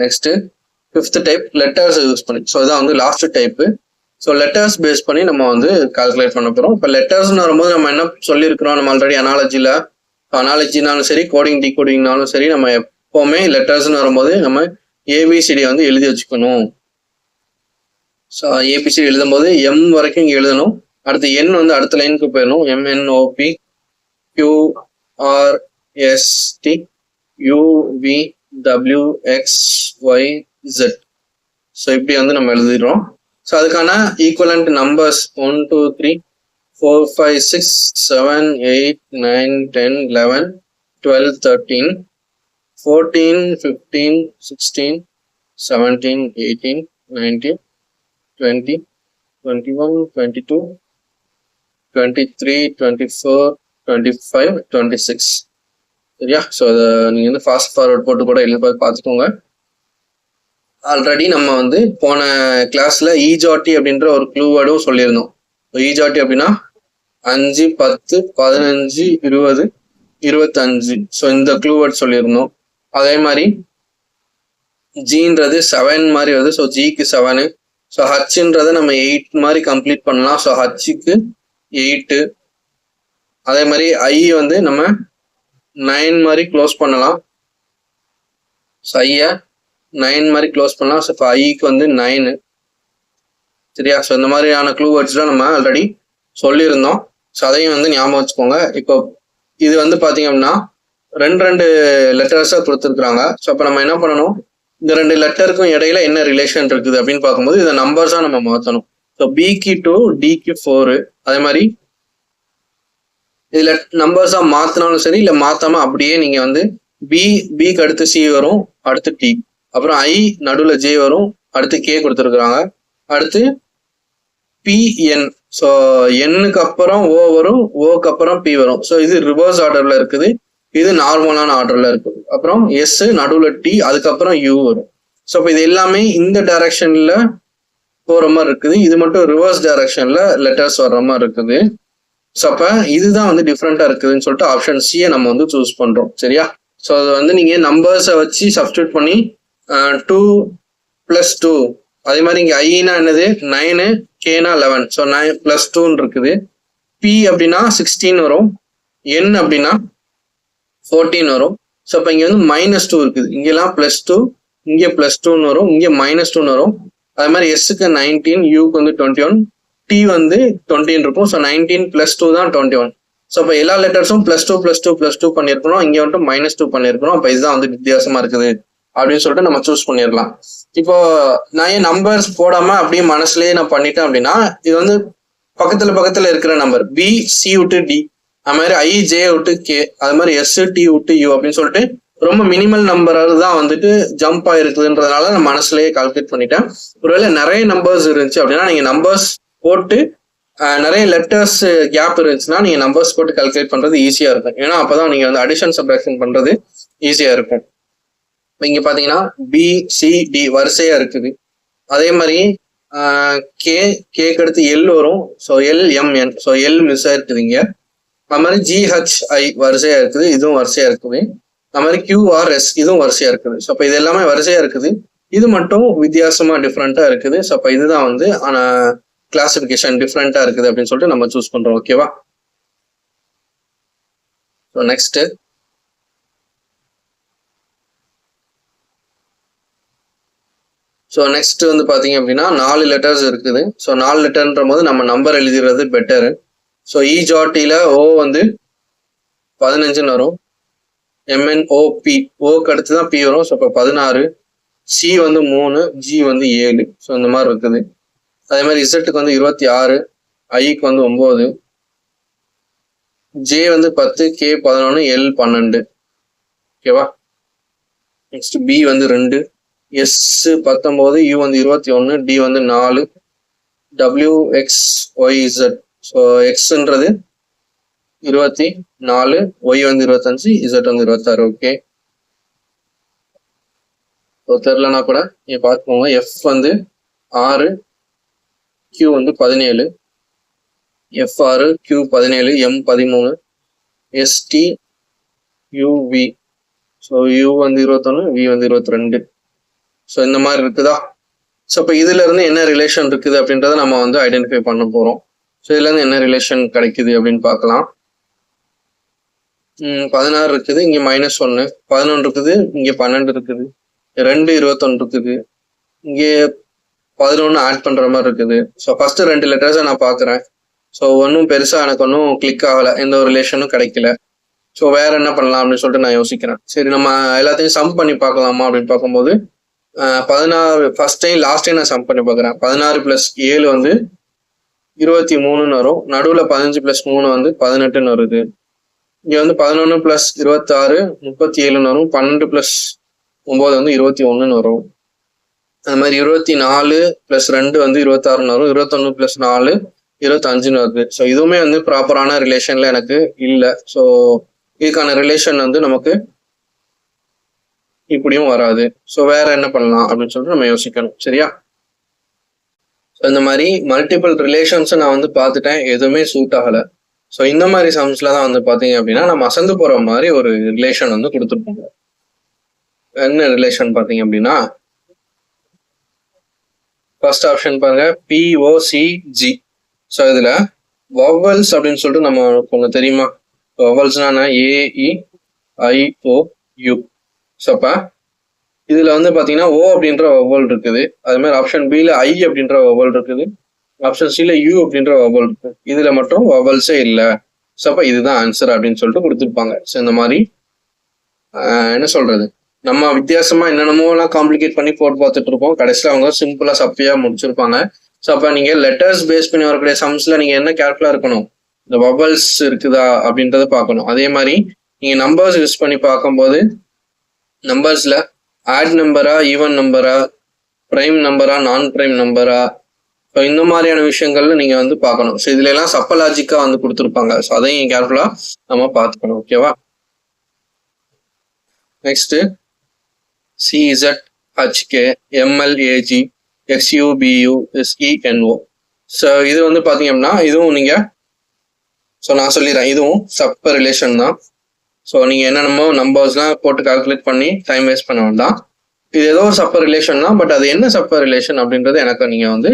Next 5th type letters use பண்ணி. ஸோ இதான் வந்து last type. So letters base பண்ணி நம்ம வந்து கால்குலேட் பண்ண போகிறோம். இப்போ லெட்டர்ஸ்னு வரும்போது நம்ம என்ன சொல்லியிருக்கிறோம், நம்ம ஆல்ரெடி அனாலஜினாலும் சரி, கோடிங் டிகோடிங்னாலும் சரி, நம்ம எப்போவுமே லெட்டர்ஸ்னு வரும்போது நம்ம ஏபிசிடி வந்து எழுதி வச்சுக்கணும். ஸோ ஏபிசிடி எழுதும் போது எம் வரைக்கும் இங்கே எழுதணும். அடுத்து என் வந்து அடுத்த லைனுக்கு போயிடணும். MNOP QRST UVWXYZ. ஸோ இப்படி வந்து நம்ம எழுதிடுறோம். ஸோ அதுக்கான ஈக்குவலண்ட் நம்பர்ஸ் 1 2 3 4 5 6 7 8 9 10 11 12 13 14 15 16 17 18 19 20 21 22 23 24 25 26. சரியா. ஸோ அதை நீங்க வந்து ஃபாஸ்ட் ஃபார்வர்ட் போட்டு கூட எழுதி பார்த்துக்கோங்க. ஆல்ரெடி நம்ம வந்து போன கிளாஸ்ல ஈஜாட்டி அப்படின்ற ஒரு க்ளூ வேர்டும் சொல்லியிருந்தோம். ஈஜாட்டி அப்படின்னா 5 10 15 20 25. ஸோ இந்த க்ளூ வேர்ட் சொல்லியிருந்தோம். அதே மாதிரி ஜின்றது 7 மாதிரி வருது. ஸோ ஜிக்கு 7. ஸோ ஹச்ன்றதை நம்ம 8 மாதிரி கம்ப்ளீட் பண்ணலாம். ஸோ ஹச்சுக்கு 8. அதே மாதிரி ஐ வந்து நம்ம 9 மாதிரி க்ளோஸ் பண்ணலாம். ஸோ ஐய 9 மாதிரி க்ளோஸ் பண்ணலாம். ஸோ இப்போ ஐக்கு வந்து 9. சரியா. ஸோ இந்த மாதிரியான க்ளூ வேர்ட்ஸ் தான் நம்ம ஆல்ரெடி சொல்லியிருந்தோம். ஸோ அதையும் வந்து ஞாபகம் வச்சுக்கோங்க. இப்போ இது வந்து பார்த்தீங்க அப்படின்னா ரெண்டு லெட்டர்ஸாக கொடுத்துருக்குறாங்க. ஸோ அப்போ நம்ம என்ன பண்ணணும், இந்த 2 லெட்டருக்கும் இடையில என்ன ரிலேஷன் இருக்குது அப்படின்னு பார்க்கும்போது இதை நம்பர்ஸாக நம்ம மாற்றணும். ஸோ பிக்கு 2, டிக்கு 4. அதே மாதிரி இதில் நம்பர்ஸாக மாற்றினாலும் சரி, இல்லை மாற்றாம அப்படியே நீங்கள் வந்து பிக்கு அடுத்து சி வரும், அடுத்து டி, அப்புறம் ஐ நடுவில் ஜே வரும், அடுத்து கே கொடுத்துருக்குறாங்க, அடுத்து பிஎன். ஸோ எண்ணுக்கு அப்புறம் ஓ வரும், ஓக்கு அப்புறம் பி வரும். ஸோ இது ரிவர்ஸ் ஆர்டர்ல இருக்குது, இது நார்மலான ஆர்டர்ல இருக்குது. அப்புறம் எஸ் நடுவில் டி, அதுக்கப்புறம் யூ வரும். ஸோ இப்போ இது எல்லாமே இந்த டைரக்ஷன்ல போற மாதிரி இருக்குது, இது மட்டும் ரிவர்ஸ் டைரக்ஷன்ல லெட்டர்ஸ் வர்ற மாதிரி இருக்குது. ஸோ அப்போ இதுதான் வந்து டிஃப்ரெண்டா இருக்குதுன்னு சொல்லிட்டு ஆப்ஷன் சியை நம்ம வந்து சூஸ் பண்றோம். சரியா? ஸோ அது வந்து நீங்க நம்பர்ஸை வச்சு சப்ஸ்டியூட் பண்ணி 2 + 2, அதே மாதிரி இங்க ஐனா என்னது 9, கேனா 11. ஸோ 9 + 2 இருக்குது. பி அப்படின்னா 16 வரும், என் அப்படின்னா 14 வரும். ஸோ அப்போ இங்க வந்து -2 இருக்குது, இங்கெல்லாம் +2, இங்கே +2 வரும், இங்கே -2 வரும். அதே மாதிரி எஸ்க்கு 19, யூக்கு வந்து 21, டி வந்து 20 இருக்கும். ஸோ 19 + 2 தான் 21. ஸோ அப்போ எல்லா லெட்டர்ஸும் +2 + 2 + 2 பண்ணியிருக்கணும், இங்கே வந்துட்டு -2 பண்ணியிருக்கணும். அப்போ இதுதான் வந்து வித்தியாசமா இருக்குது அப்படின்னு சொல்லிட்டு நம்ம சூஸ் பண்ணிடலாம். இப்போ நான் ஏன் நம்பர்ஸ் போடாம அப்படியே மனசுலயே நான் பண்ணிட்டேன் அப்படின்னா, இது வந்து பக்கத்துல இருக்கிற நம்பர் பி சி விட்டு டி, அது மாதிரி ஐ ஜே விட்டு கே, அது மாதிரி எஸ் டி விட்டு யூ அப்படின்னு சொல்லிட்டு ரொம்ப மினிமல் நம்பராக தான் வந்துட்டு ஜம்ப் ஆயிருக்குதுன்றதுனால நான் மனசுலயே கால்குலேட் பண்ணிட்டேன். ஒருவேளை நிறைய நம்பர்ஸ் இருந்துச்சு அப்படின்னா நீங்க நம்பர்ஸ் போட்டு நிறைய லெட்டர்ஸ் கேப் இருந்துச்சுன்னா நீங்க நம்பர்ஸ் போட்டு கால்குலேட் பண்றது ஈஸியா இருக்கும். ஏன்னா அப்பதான் நீங்க வந்து அடிஷன் சப்ட்ராக்ஷன் பண்றது ஈஸியா இருக்கும். இங்க பாத்தீங்கன்னா பி சி டி வரிசையா இருக்குது. அதே மாதிரி கேக்கு அடுத்து எல் வரும். So L M N, so L miss ஆயிருக்குது இங்க. அது மாதிரி ஜிஹெச்ஐ வரிசையா இருக்குது, இதுவும் வரிசையா இருக்குது. அது மாதிரி QRS இதுவும் வரிசையா இருக்குது. ஸோ அப்போ இது எல்லாமே வரிசையா இருக்குது, இது மட்டும் வித்தியாசமா டிஃப்ரெண்டா இருக்குது. ஸோ அப்போ இதுதான் வந்து கிளாசிபிகேஷன் டிஃப்ரெண்டா இருக்குது அப்படின்னு சொல்லிட்டு நம்ம சூஸ் பண்றோம். ஓகேவா? ஸோ நெக்ஸ்ட் வந்து பாத்தீங்க அப்படின்னா 4 லெட்டர்ஸ் இருக்குது. ஸோ 4 லெட்டர்ன்ற போது நம்ம நம்பர் எழுதிடுறது பெட்டரு. ஸோ இஜாட்டில ஓ வந்து 15 வரும், MNOP ஓக்கு அடுத்து தான் பி வரும். ஸோ இப்போ 16, சி வந்து 3, ஜி வந்து 7. ஸோ இந்த மாதிரி இருக்குது. அதே மாதிரி இசட்டுக்கு வந்து 26, ஐக்கு வந்து 9, ஜே வந்து 10, கே 11, எல் 12. ஓகேவா? நெக்ஸ்ட் பி வந்து 2, எஸ் 19, யூ வந்து 21, டி வந்து 4, WXYZ. ஸோ எக்ஸ்ன்றது 24, ஒய் வந்து 25, இசட் வந்து 26. ஓகே, தெரிலனா கூட நீங்க பார்த்துக்கோங்க. எஃப் வந்து 6, கியூ வந்து 17, F 6, Q 17, M 13, ST UV. So U வந்து 21, வி வந்து 22. ஸோ இந்த மாதிரி இருக்குதா? ஸோ இப்போ இதுல இருந்து என்ன ரிலேஷன் இருக்குது அப்படின்றத நம்ம வந்து ஐடென்டிஃபை பண்ண போறோம். ஸோ இதுல இருந்து என்ன ரிலேஷன் கிடைக்குது அப்படின்னு பார்க்கலாம். 16 இருக்குது, இங்க -1, 11 இருக்குது, இங்க 12 இருக்குது, 2 21 இருக்குது, இங்கே 11 ஆட் பண்ற மாதிரி இருக்குது. ஸோ ஃபர்ஸ்ட் 2 லெட்டர்ஸை நான் பாக்குறேன். ஸோ ஒன்றும் பெருசா எனக்கு ஒன்றும் கிளிக் ஆகலை, எந்த ஒரு ரிலேஷனும் கிடைக்கல. ஸோ வேற என்ன பண்ணலாம் அப்படின்னு சொல்லிட்டு நான் யோசிக்கிறேன். சரி, நம்ம எல்லாத்தையும் சம் பண்ணி பார்க்கலாமா அப்படின்னு பார்க்கும்போது 16 ஃபர்ஸ்ட் டைம் லாஸ்ட் டைம் நான் சம் பண்ணி பார்க்குறேன். 16 + 7 வந்து 23ன்னு வரும். நடுவில் 15 + 3 வந்து 18ன்னு வருது. இங்க வந்து 11 + 26 37ன்னு வரும். 12 + 9 வந்து 21ன்னு வரும். அது மாதிரி 24 + 2 வந்து 26ன்னு வரும். 21 + 4 25ன்னு வருது. ஸோ இதுவுமே வந்து ப்ராப்பரான ரிலேஷன்ல எனக்கு இல்லை. ஸோ இதுக்கான ரிலேஷன் வந்து நமக்கு இப்படியும் வராது. ஸோ வேற என்ன பண்ணலாம் அப்படின்னு சொல்லிட்டு நம்ம யோசிக்கணும். சரியா? ஸோ இந்த மாதிரி மல்டிபிள் ரிலேஷன்ஸை நான் வந்து பார்த்துட்டேன், எதுவுமே சூட் ஆகலை. ஸோ இந்த மாதிரி சம்ஸ்ல தான் வந்து பார்த்தீங்க அப்படின்னா நம்ம அசந்து போற மாதிரி ஒரு ரிலேஷன் வந்து கொடுத்துருப்பாங்க. என்ன ரிலேஷன் பார்த்தீங்க அப்படின்னா, ஃபர்ஸ்ட் ஆப்ஷன் பாருங்க, POCG. ஸோ இதுல வவல்ஸ் அப்படின்னு சொல்லிட்டு நம்ம உங்களுக்கு தெரியுமா? வவல்ஸ்னா AEIOU. ஸோ அப்போ இதுல வந்து பாத்தீங்கன்னா ஓ அப்படின்ற வவல் இருக்குது. அது மாதிரி ஆப்ஷன் பில ஐ அப்படின்ற வவல் இருக்குது. ஆப்ஷன் சில யூ அப்படின்ற வவல் இருக்கும், இதுல மட்டும் வவல்ஸே இல்லை. ஸோ அப்போ இதுதான் ஆன்சர் அப்படின்னு சொல்லிட்டு கொடுத்துருப்பாங்க. ஸோ இந்த மாதிரி என்ன சொல்றது, நம்ம வித்தியாசமா என்னென்னமோலாம் காம்ப்ளிகேட் பண்ணி போட்டு பார்த்துட்டு இருப்போம், கடைசியில் அவங்க சிம்பிளா சப்பியா முடிச்சிருப்பாங்க. ஸோ அப்போ நீங்க லெட்டர்ஸ் பேஸ் பண்ணி வரக்கூடிய சம்ஸ்ல நீங்க என்ன கேர்ஃபுல்லா இருக்கணும், இந்த வவல்ஸ் இருக்குதா அப்படின்றத பார்க்கணும். அதே மாதிரி நீங்க நம்பர்ஸ் யூஸ் பண்ணி பார்க்கும்போது நம்பர்ஸ்ல ஆட் நம்பரா, ஈவன் நம்பரா, பிரைம் நம்பரா, நான் பிரைம் நம்பரா, ஸோ இந்த மாதிரியான விஷயங்கள்ல நீங்க வந்து பார்க்கணும். ஸோ இதுல எல்லாம் சப்பலாஜிக்கா வந்து கொடுத்துருப்பாங்க. ஸோ அதையும் கேர்ஃபுல்லா நம்ம பார்த்துக்கணும். ஓகேவா? Next CZHK MLAG XUBU SENO. So இது வந்து பாத்தீங்கன்னா இதுவும் நீங்க, ஸோ நான் சொல்லிடுறேன், இதுவும் சப்ப ரிலேஷன் தான். ஸோ நீங்க என்னென்னமோ நம்பர்ஸ்லாம் போட்டு கால்குலேட் பண்ணி டைம் வேஸ்ட் பண்ண வேண்டாம். இது ஏதோ ஒரு சப்ப ரிலேஷன் தான், பட் அது என்ன சப்ப ரிலேஷன் அப்படின்றது எனக்கு நீங்க வந்து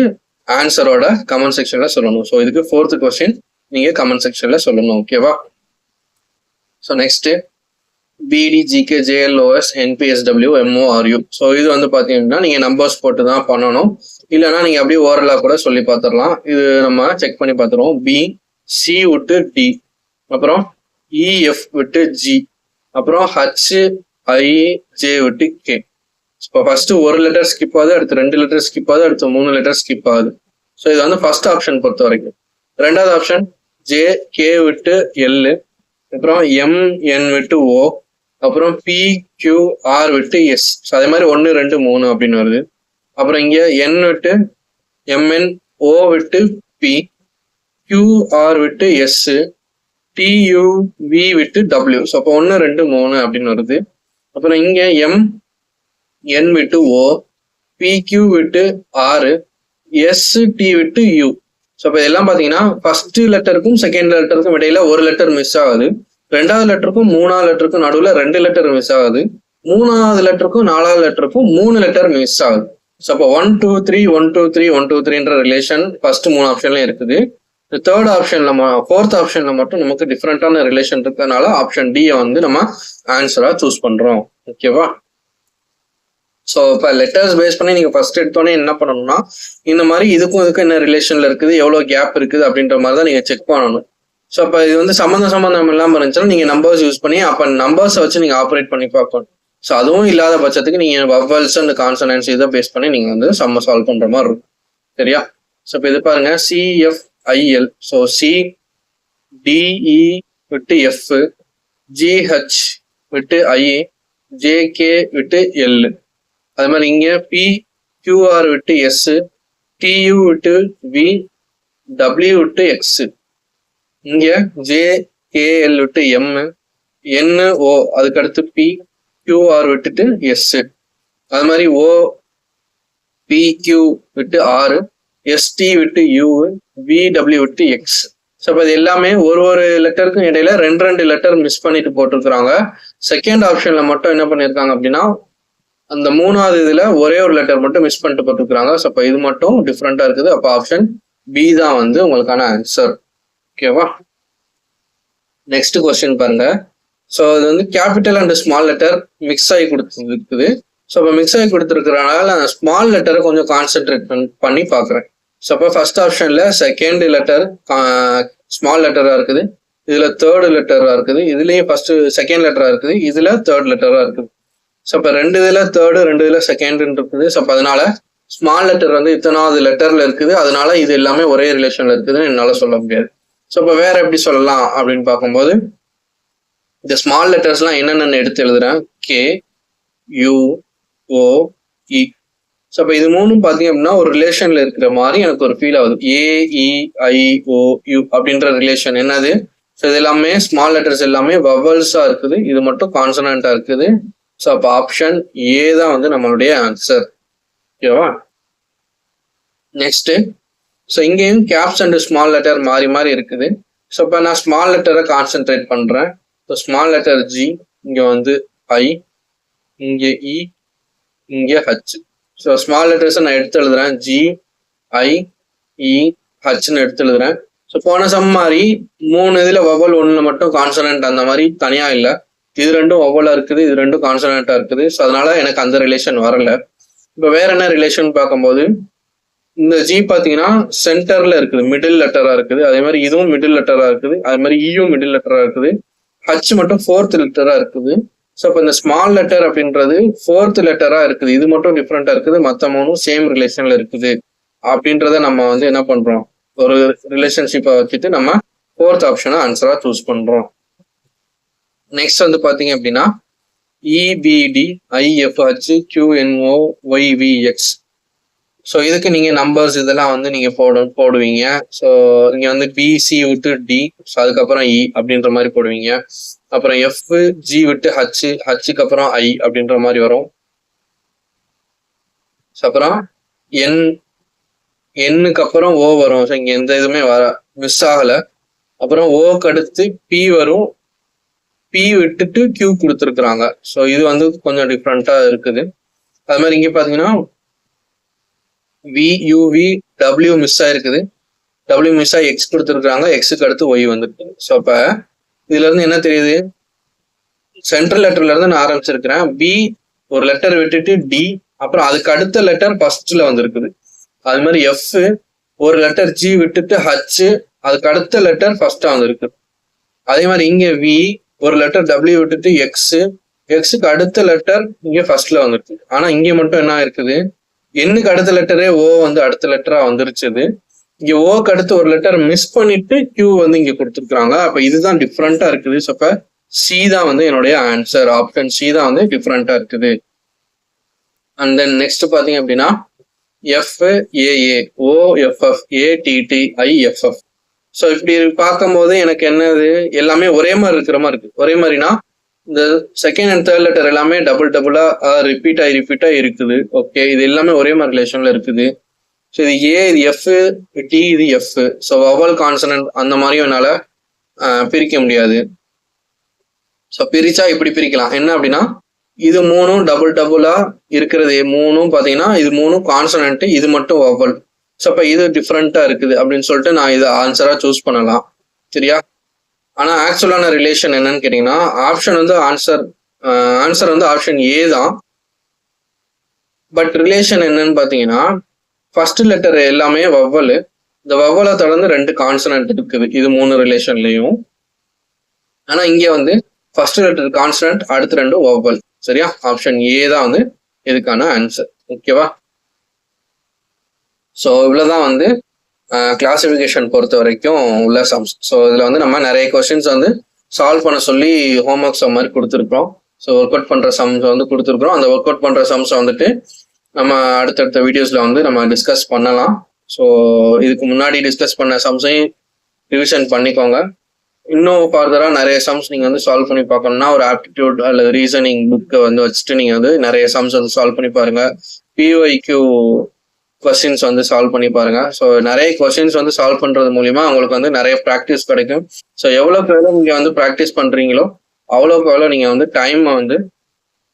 ஆன்சரோட கமெண்ட் செக்ஷன்ல சொல்லணும். ஸோ இதுக்கு 4th கொஸ்டின் நீங்க கமெண்ட் செக்ஷன்ல சொல்லணும். ஓகேவா? So next BDGK JLOS NPSW MORU. So இது வந்து பாத்தீங்கன்னா நீங்க நம்பர்ஸ் போட்டு தான் பண்ணணும், இல்லைன்னா நீங்க அப்படியே ஓரலா கூட சொல்லி பார்த்துடலாம். இது நம்ம செக் பண்ணி பார்த்துருவோம். B C விட்டு D, அப்புறம் EF விட்டு G, அப்புறம் HIJ விட்டு K. இப்போ ஃபர்ஸ்ட் ஒரு லெட்டர் ஸ்கிப் ஆகுது, அடுத்து 2 லெட்டர் ஸ்கிப் ஆகுது, அடுத்து 3 லெட்டர் ஸ்கிப் ஆகுது. ஸோ இது வந்து ஃபர்ஸ்ட் ஆப்ஷன் பொறுத்த வரைக்கும். ரெண்டாவது ஆப்ஷன் JK விட்டு L, அப்புறம் MN விட்டு O, அப்புறம் PQR விட்டு S. ஸோ அதே மாதிரி 1 2 3 அப்படின்னு வருது. அப்புறம் இங்க N விட்டு MN, O விட்டு P, QR விட்டு S, TUV விட்டு W. ஸோ அப்போ 1 2 3 அப்படின்னு வருது. அப்புறம் இங்க MN விட்டு O, PQ விட்டு R, ST விட்டு U. ஸோ இப்போ இதெல்லாம் பார்த்தீங்கன்னா ஃபர்ஸ்ட் லெட்டருக்கும் செகண்ட் லெட்டருக்கும் இடையில ஒரு லெட்டர் மிஸ் ஆகுது, ரெண்டாவது லெட்டருக்கும் 3வது லெட்டருக்கும் நடுவில் 2 லெட்டர் மிஸ் ஆகுது, 3வது லெட்டருக்கும் 4வது லெட்டருக்கும் 3 லெட்டர் மிஸ் ஆகுது. ஸோ அப்போ 1 2 3 1 2 3 1 2 3ன்ற ரிலேஷன் ஃபர்ஸ்ட் 3 ஆப்ஷன்லயும் இருக்குது. தேர்ட் ஆப்ஷன்ல 4th ஆப்ஷன்ல மட்டும் நமக்கு டிஃப்ரெண்டான ரிலேஷன் இருக்கிறதுனால ஆப்ஷன் டி வந்து நம்ம ஆன்சரா சூஸ் பண்றோம். ஓகேவா? ஸோ இப்போ லெட்டர்ஸ் பேஸ் பண்ணி நீங்க ஃபர்ஸ்ட் எடுத்தோடனே என்ன பண்ணணும்னா, இந்த மாதிரி இதுக்கும் என்ன ரிலேஷன்ல இருக்குது, எவ்வளவு கேப் இருக்குது அப்படின்ற மாதிரி தான் நீங்க செக் பண்ணணும். ஸோ அப்போ இது வந்து சம்மந்தம் இல்லாமல் இருந்துச்சுன்னா நீங்க நம்பர்ஸ் யூஸ் பண்ணி அப்போ நம்பர்ஸை வச்சு நீங்க ஆப்ரேட் பண்ணி பார்க்கணும். ஸோ அதுவும் இல்லாத பட்சத்துக்கு நீங்க வவல்ஸ் அண்ட் கான்சனன்ட்ஸ் இதை பேஸ் பண்ணி நீங்க வந்து சம்ம சால்வ் பண்ற மாதிரி இருக்கும். சரியா? ஸோ இப்போ இது பாருங்க, CFIL. ஸோ CDE விட்டு F, GH விட்டு I, JK விட்டு L. அது மாதிரி இங்க PQR விட்டு S, TU விட்டு V, W விட்டு X. இங்க JKL விட்டு M, NO அதுக்கு அடுத்து PQR விட்டுட்டு S. அது மாதிரி OPQ விட்டு R, ST விட்டு U, VW விட்டு X. ஸோ இப்போ இது எல்லாமே ஒரு லெட்டருக்கும் இடையில 2 லெட்டர் மிஸ் பண்ணிட்டு போட்டிருக்கிறாங்க. செகண்ட் ஆப்ஷன்ல மட்டும் என்ன பண்ணியிருக்காங்க அப்படின்னா அந்த 3வது இதுல ஒரே ஒரு லெட்டர் மட்டும் மிஸ் பண்ணிட்டு போட்டுருக்காங்க. ஸோ அப்போ இது மட்டும் டிஃப்ரெண்டா இருக்குது. அப்போ ஆப்ஷன் பி தான் வந்து உங்களுக்கான ஆன்சர். ஓகேவா? நெக்ஸ்ட் கொஸ்டின் பாருங்க. ஸோ இது வந்து capital and small letter mix ஆகி கொடுத்துருக்குது. ஸோ இப்போ மிக்ஸ் ஆகி கொடுத்துருக்கிறனால நான் ஸ்மால் லெட்டரை கொஞ்சம் கான்சென்ட்ரேட் பண்ணி பார்க்குறேன். ஸோ அப்போ ஃபர்ஸ்ட் ஆப்ஷன்ல செகண்ட் லெட்டர் ஸ்மால் லெட்டரா இருக்குது, இதுல தேர்ட் லெட்டரா இருக்குது, இதுலயும் ஃபர்ஸ்ட் செகண்ட் லெட்டரா இருக்குது, இதுல தேர்ட் லெட்டரா இருக்குது. ஸோ இப்போ 2 இதுல தேர்டு 2 இதுல செகண்ட் இருக்குது. ஸோ அப்போ அதனால ஸ்மால் லெட்டர் வந்து இத்தனாவது லெட்டர்ல இருக்குது, அதனால இது எல்லாமே ஒரே ரிலேஷன்ல இருக்குதுன்னு என்னால சொல்ல முடியாது. ஸோ இப்போ வேற எப்படி சொல்லலாம் அப்படின்னு பார்க்கும்போது இந்த ஸ்மால் லெட்டர்ஸ்லாம் என்னென்னு எடுத்து எழுதுறேன். KUOE. ஸோ அப்போ இது மூணும் பார்த்தீங்க அப்படின்னா ஒரு ரிலேஷன்ல இருக்கிற மாதிரி எனக்கு ஒரு ஃபீல் ஆகுது. AEIOU அப்படின்ற ரிலேஷன் என்னது? ஸோ இது எல்லாமே ஸ்மால் லெட்டர்ஸ் எல்லாமே வவல்ஸா இருக்குது, இது மட்டும் கான்சனண்டா இருக்குது. ஸோ அப்போ ஆப்ஷன் ஏ தான் வந்து நம்மளுடைய ஆன்சர். ஓகேவா? நெக்ஸ்ட், ஸோ இங்கேயும் கேப்ஸ் அண்ட் ஸ்மால் லெட்டர் மாறி இருக்குது. ஸோ இப்போ நான் ஸ்மால் லெட்டரை கான்சென்ட்ரேட் பண்றேன். ஸோ ஸ்மால் லெட்டர் G, இங்க வந்து I, இங்க E, இங்க H. ஸோ ஸ்மால் லெட்டர்ஸை நான் எடுத்து எழுதுறேன். GIEHன்னு எடுத்து எழுதுறேன். ஸோ போன சம் மாதிரி 3 இதுல வவல் 1 மட்டும் கான்சனன்ட் அந்த மாதிரி தனியா இல்லை, இது 2 வவலா இருக்குது, இது 2 கான்சனண்டா இருக்குது. ஸோ அதனால எனக்கு அந்த ரிலேஷன் வரல. இப்போ வேற என்ன ரிலேஷன் பார்க்கும்போது இந்த ஜி பாத்தீங்கன்னா சென்டர்ல இருக்குது, மிடில் லெட்டரா இருக்குது. அதே மாதிரி இதுவும் மிடில் லெட்டரா இருக்குது. அதே மாதிரி இயும் மிடில் லெட்டரா இருக்குது. ஹச் மட்டும் ஃபோர்த் லெட்டரா இருக்குது. ஸோ இப்போ இந்த ஸ்மால் லெட்டர் அப்படின்றது ஃபோர்த் லெட்டரா இருக்குது. இது மட்டும் டிஃப்ரெண்டா இருக்குது, மற்ற மூணும் சேம் ரிலேஷன்ல இருக்குது அப்படின்றத நம்ம வந்து என்ன பண்றோம், ஒரு ரிலேஷன்ஷிப்பை வச்சுட்டு நம்ம ஃபோர்த் ஆப்ஷனை ஆன்சரா சூஸ் பண்றோம். நெக்ஸ்ட் வந்து பாத்தீங்க அப்படின்னா இபிடி ஐஎஃப்ஹெச் கியூஎன்ஓ ஒய்விஎக்ஸ். ஸோ இதுக்கு நீங்க நம்பர்ஸ் இதெல்லாம் வந்து நீங்க போடுவீங்க. ஸோ இங்க வந்து பிசி விட்டு டி, ஸோ அதுக்கப்புறம் இ அப்படின்ற மாதிரி போடுவீங்க. அப்புறம் எஃப் ஜி விட்டு ஹச், ஹச்சுக்கு அப்புறம் ஐ அப்படின்ற மாதிரி வரும். அப்புறம் என், எண்ணுக்கு அப்புறம் ஓ வரும். ஸோ இங்க எந்த இதுவுமே மிஸ் ஆகல. அப்புறம் ஓக்கு அடுத்து பி வரும், பி விட்டுட்டு கியூ கொடுத்துருக்குறாங்க. ஸோ இது வந்து கொஞ்சம் டிஃப்ரெண்டா இருக்குது. அது மாதிரி இங்க பாத்தீங்கன்னா வியூவி டபிள்யூ மிஸ் ஆயிருக்குது, டபிள்யூ மிஸ் ஆகி எக்ஸ் கொடுத்துருக்காங்க, எக்ஸுக்கு அடுத்து ஒய் வந்துருக்கு. ஸோ அப்ப இதுல இருந்து என்ன தெரியுது, சென்ட்ரல் லெட்டர்ல இருந்து நான் ஆரம்பிச்சிருக்கிறேன். பி ஒரு லெட்டர் விட்டுட்டு டி, அப்புறம் அதுக்கு அடுத்த லெட்டர் ஃபர்ஸ்ட்ல வந்திருக்குது. அது மாதிரி எஃப் ஒரு லெட்டர் ஜி விட்டுட்டு ஹச், அதுக்கு அடுத்த லெட்டர் ஃபர்ஸ்டா வந்திருக்கு. அதே மாதிரி இங்க வி ஒரு லெட்டர் டபிள்யூ விட்டுட்டு எக்ஸ், எக்ஸுக்கு அடுத்த லெட்டர் இங்க ஃபர்ஸ்ட்ல வந்துருக்கு. ஆனா இங்க மட்டும் என்ன இருக்குது, எண்ணுக்கு அடுத்த லெட்டரே ஓ வந்து அடுத்த லெட்டரா வந்துருச்சுது. இங்க ஓக்கு அடுத்து ஒரு லெட்டர் மிஸ் பண்ணிட்டு கியூ வந்து இங்க கொடுத்துருக்காங்க. அப்ப இதுதான் டிஃப்ரெண்டா இருக்குது. ஸோ அப்ப சி தான் வந்து என்னுடைய ஆன்சர், ஆப்ஷன் சி தான் வந்து டிஃப்ரெண்டா இருக்குது. அண்ட் தென் நெக்ஸ்ட் பாத்தீங்க அப்படின்னா எஃப் ஏஏ ஓ எஃப்எஃப் ஏடிடி ஐஎஃப்எஃப். ஸோ இப்படி பார்க்கும்போது எனக்கு என்னது, எல்லாமே ஒரே மாதிரி இருக்கிற மாதிரி இருக்கு. ஒரே மாதிரினா இந்த செகண்ட் அண்ட் தேர்ட் லெட்டர் எல்லாமே டபுள் டபுளா ரிப்பீட் ஆகி இருக்குது. ஓகே, இது எல்லாமே ஒரே மாதிரி ரிலேஷன்ல இருக்குது. ஸோ இது ஏ, இது எஃப், டி, இது எஃப். ஸோ வவல் கான்சனன்ட் அந்த மாதிரியும் என்னால பிரிக்க முடியாது. ஸோ பிரிச்சா இப்படி பிரிக்கலாம். என்ன அப்படின்னா இது மூணும் டபுள் டபுளா இருக்கிறது மூணும் பாத்தீங்கன்னா இது மூணும் கான்சனன்ட், இது மட்டும் வவல். ஸோ அப்ப இது டிஃப்ரெண்டா இருக்குது அப்படின்னு சொல்லிட்டு நான் இதை ஆன்சரா சூஸ் பண்ணலாம். சரியா? ஆனா ஆக்சுவலான ரிலேஷன் என்னன்னு கேட்டீங்கன்னா ஆப்ஷன் வந்து ஆன்சர் வந்து ஆப்ஷன் ஏ தான். பட் ரிலேஷன் என்னன்னு பாத்தீங்கன்னா ஃபர்ஸ்ட் லெட்டர் எல்லாமே வவ்வல், இந்த வவ்வலை தொடர்ந்து 2 கான்சனன்ட் இருக்குது இது 3 ரிலேஷன்லயும். ஆனா இங்க வந்து ஃபர்ஸ்ட் லெட்டர் கான்சனன்ட், அடுத்து 2 வவ்வல். சரியா? ஆப்ஷன் ஏ தான் வந்து இதுக்கான ஆன்சர். ஓகேவா? ஸோ இவ்வளவுதான் வந்து கிளாசிபிகேஷன் பொறுத்த வரைக்கும் உள்ள சம்ஸ். ஸோ இதுல வந்து நம்ம நிறைய கொஸ்டின்ஸ் வந்து சால்வ் பண்ண சொல்லி ஹோம்ஒர்க் சம் மாதிரி கொடுத்துருக்கோம். ஸோ ஒர்க் அவுட் பண்ற சம்ஸ் வந்து கொடுத்துருக்குறோம். அந்த ஒர்க் அவுட் பண்ற சம்ஸ் வந்துட்டு நம்ம அடுத்தடுத்த வீடியோஸ்ல வந்து நம்ம டிஸ்கஸ் பண்ணலாம். ஸோ இதுக்கு முன்னாடி டிஸ்கஸ் பண்ண சம்ஸையும் ரிவிஷன் பண்ணிக்கோங்க. இன்னும் ஃபர்தரா நிறைய சம்ஸ் நீங்க வந்து சால்வ் பண்ணி பார்க்கணும்னா ஒரு ஆப்டிடியூட் அல்லது ரீசனிங் புக்கை வந்து வச்சுட்டு நீங்க வந்து நிறைய சம்ஸ் வந்து சால்வ் பண்ணி பாருங்க. பிஒய்க்யூ கொஸ்டின்ஸ் வந்து சால்வ் பண்ணி பாருங்க. ஸோ நிறைய கொஸ்டின்ஸ் வந்து சால்வ் பண்றது மூலியமா உங்களுக்கு வந்து நிறைய ப்ராக்டிஸ் கிடைக்கும். ஸோ எவ்வளோக்கு எவ்வளோ நீங்க வந்து ப்ராக்டிஸ் பண்றீங்களோ அவ்வளோக்கு எவ்வளோ நீங்க வந்து டைமை வந்து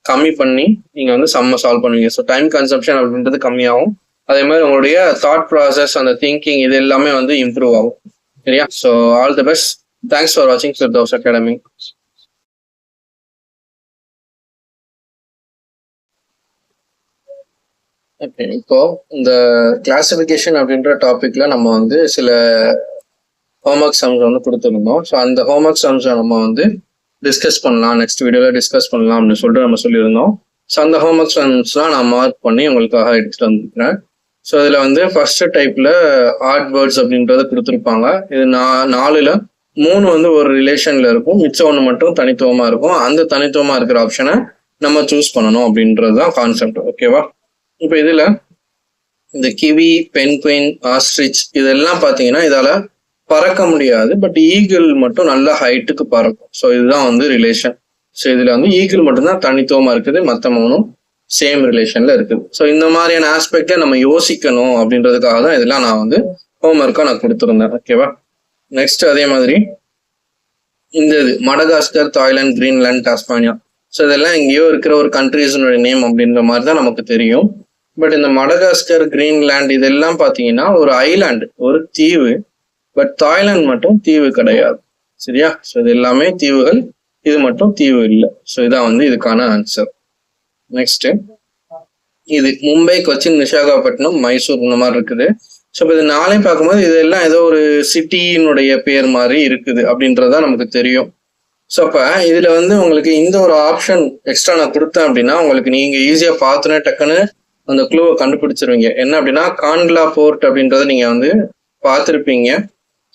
கம்மி பண்ணி நீங்க வந்து சம்ம சால்வ் பண்ணுவீங்க. ஸோ டைம் கன்சம்ஷன் அப்படின்றது கம்மியாகும். அதே மாதிரி உங்களுடைய தாட் ப்ராசஸ், அந்த திங்கிங், இது எல்லாமே வந்து இம்ப்ரூவ் ஆகும். சரியா? So all the best. Thanks for வாட்சிங் ஃபிர்தௌஸ் அகாடமி. ஓகே, இப்போ இந்த கிளாசிபிகேஷன் அப்படின்ற டாபிக்ல நம்ம வந்து சில ஹோம்ஒர்க் சம்ஸ் வந்து கொடுத்துருந்தோம். ஸோ அந்த ஹோம்ஒர்க் சம்ஸை நம்ம வந்து டிஸ்கஸ் பண்ணலாம், நெக்ஸ்ட் வீடியோல டிஸ்கஸ் பண்ணலாம் அப்படின்னு சொல்லிட்டு நம்ம சொல்லியிருந்தோம். ஸோ அந்த ஹோம்ஒர்க் சம்ஸ்லாம் நான் மார்க் பண்ணி உங்களுக்காக எடுத்துட்டு வந்துருக்கிறேன். ஸோ இதுல வந்து ஃபர்ஸ்ட் டைப்ல ஆட் வேர்ட்ஸ் அப்படின்றத கொடுத்துருப்பாங்க. இது 4ல் 3 வந்து ஒரு ரிலேஷன்ல இருக்கும், மிச்சம் 1 மட்டும் தனித்துவமா இருக்கும். அந்த தனித்துவமா இருக்கிற ஆப்ஷனை நம்ம சூஸ் பண்ணணும் அப்படின்றது தான் கான்செப்ட். ஓகேவா? இப்போ இதுல இந்த கிவி, பென்குயின், ஆஸ்ட்ரிச் இதெல்லாம் பாத்தீங்கன்னா இதால பறக்க முடியாது. பட் ஈகிள் மட்டும் நல்ல ஹைட்டுக்கு பறக்கும். ஸோ இதுதான் வந்து ரிலேஷன். ஸோ இதுல வந்து ஈகிள் மட்டும்தான் தனித்துவமா இருக்குது, மற்ற 3ம் சேம் ரிலேஷன்ல இருக்குது. ஸோ இந்த மாதிரியான ஆஸ்பெக்டை நம்ம யோசிக்கணும் அப்படின்றதுக்காக தான் இதெல்லாம் நான் வந்து ஹோம்ஒர்க்கா நான் கொடுத்துருந்தேன். ஓகேவா? நெக்ஸ்ட் அதே மாதிரி இந்த இது மடகாஸ்கர், தாய்லாந்து, கிரீன்லாந்து, டாஸ்மானியா. ஸோ இதெல்லாம் எங்கேயோ இருக்கிற ஒரு கண்ட்ரீஸோட நேம் அப்படின்ற மாதிரி தான் நமக்கு தெரியும். பட் இந்த மடகாஸ்கர், கிரீன்லாந்து இதெல்லாம் பாத்தீங்கன்னா ஒரு ஐலாண்டு, ஒரு தீவு. பட் தாய்லாந்து மட்டும் தீவு கிடையாது. சரியா? ஸோ இது எல்லாமே தீவுகள், இது மட்டும் தீவு இல்லை. ஸோ இதான் வந்து இதுக்கான ஆன்சர். நெக்ஸ்ட் இது மும்பை, கொச்சின், விசாகப்பட்டினம், மைசூர் இந்த மாதிரி இருக்குது. ஸோ இப்போ இது நாளையும் பார்க்கும்போது இதெல்லாம் ஏதோ ஒரு சிட்டியினுடைய பேர் மாதிரி இருக்குது அப்படின்றதான் நமக்கு தெரியும். ஸோ அப்போ இதுல வந்து உங்களுக்கு இந்த ஒரு ஆப்ஷன் எக்ஸ்ட்ரா நான் கொடுத்தேன் அப்படின்னா உங்களுக்கு நீங்க ஈஸியா பார்த்துனே டக்குன்னு அந்த க்ளூவை கண்டுபிடிச்சிருவீங்க. என்ன அப்படின்னா காண்ட்லா போர்ட் அப்படின்றத நீங்க வந்து பார்த்துருப்பீங்க.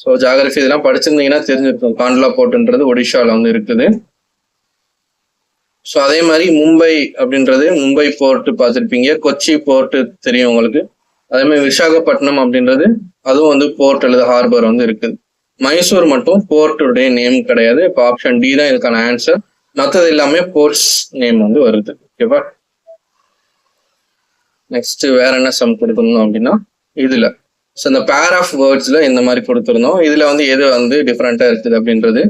ஸோ ஜாகிரபி இதெல்லாம் படிச்சிருந்தீங்கன்னா தெரிஞ்சிருக்கும். காண்ட்லா போர்ட்ன்றது ஒடிஷால வந்து இருக்குது. ஸோ அதே மாதிரி மும்பை அப்படின்றது மும்பை போர்ட் பார்த்துருப்பீங்க. கொச்சி போர்ட் தெரியும் உங்களுக்கு. அதே மாதிரி விசாகப்பட்டினம் அப்படின்றது அதுவும் வந்து போர்ட் அல்லது ஹார்பர் வந்து இருக்குது. மைசூர் மட்டும் போர்ட்டுடைய நேம் கிடையாது. இப்போ ஆப்ஷன் டி தான் இதுக்கான ஆன்சர். மற்றது எல்லாமே போர்ட்ஸ் நேம் வந்து வருது. ஓகேவா? நெக்ஸ்ட் வேற என்ன சம் கொடுக்கணும் அப்படின்னா இதுல ஸோ இந்த பேர் ஆஃப் வேர்ட்ஸ்ல இந்த மாதிரி கொடுத்துருந்தோம். இதுல வந்து எது வந்து டிஃப்ரெண்டா இருக்குது அப்படின்றது.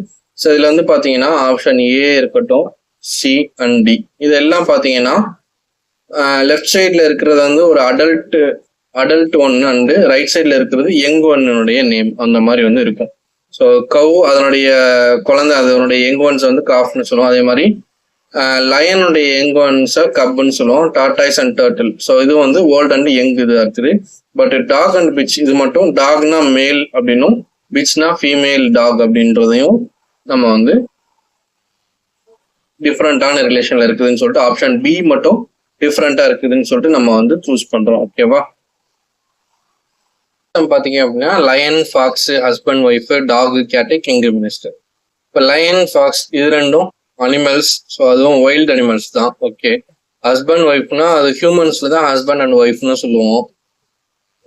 ஸோ இதுல வந்து பாத்தீங்கன்னா ஆப்ஷன் ஏ இருக்கட்டும், சி அண்ட் டி இதெல்லாம் பாத்தீங்கன்னா லெஃப்ட் சைட்ல இருக்கிறது வந்து ஒரு அடல்ட் ஒன் அண்டு ரைட் சைட்ல இருக்கிறது யங் ஒன்னுடைய நேம் அந்த மாதிரி வந்து இருக்கும். ஸோ கவ் அதனுடைய குழந்தை அதனுடைய யங் ஒன்ஸ் வந்து காஃப்னு சொல்லுவோம். அதே மாதிரி லயனுடைய யங் ஒன்ஸை கப்புன்னு சொல்லுவோம். Tortoise and turtle. ஸோ இது வந்து ஓல்ட் அண்ட் யங் இதாக இருக்குது. பட் டாக் அண்ட் பிச் இது மட்டும் டாக்னா மேல் அப்படின்னும் பிச்னா ஃபீமேல் டாக் அப்படின்றதையும் நம்ம வந்து டிஃப்ரெண்டான ரிலேஷன்ல இருக்குதுன்னு சொல்லிட்டு ஆப்ஷன் பி மட்டும் டிஃப்ரெண்டா இருக்குதுன்னு சொல்லிட்டு நம்ம வந்து சூஸ் பண்றோம். ஓகேவா? பாத்தீங்க அப்படின்னா lion, fox, husband, wife, dog, cat, king, minister. இப்போ லயன், ஃபாக்ஸ் இது ரெண்டும் அனிமல்ஸ். ஸோ அதுவும் வைல்டு அனிமல்ஸ் தான். ஓகே. ஹஸ்பண்ட் ஒய்ஃப்னா அது ஹியூமன்ஸ்ல தான் ஹஸ்பண்ட் அண்ட் ஒய்ஃப்னு சொல்லுவோம்.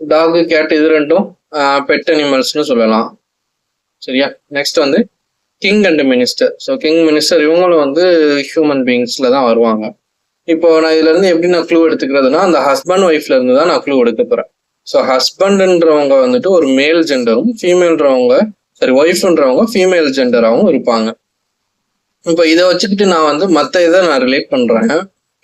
டாக், கேட் இது ரெண்டும் பெட் அனிமல்ஸ்னு சொல்லலாம். சரியா? நெக்ஸ்ட் வந்து king and minister. So king, minister இவங்களும் வந்து ஹியூமன் பீயிங்ஸ்ல தான் வருவாங்க. இப்போ நான் இதுல இருந்து எப்படி நான் க்ளூ எடுத்துக்கிறதுனா அந்த ஹஸ்பண்ட் ஒய்ஃப்ல இருந்து தான் நான் க்ளூ எடுக்க போறேன். ஸோ ஹஸ்பண்ட்ன்றவங்க வந்துட்டு ஒரு மேல் ஜெண்டரும் ஃபீமேல்ன்றவங்க ஒய்ஃப்ன்றவங்க ஃபீமேல் ஜெண்டராகவும் இருப்பாங்க. இப்போ இதை வச்சுக்கிட்டு நான் வந்து மற்ற இதை நான் ரிலேட் பண்றேன்.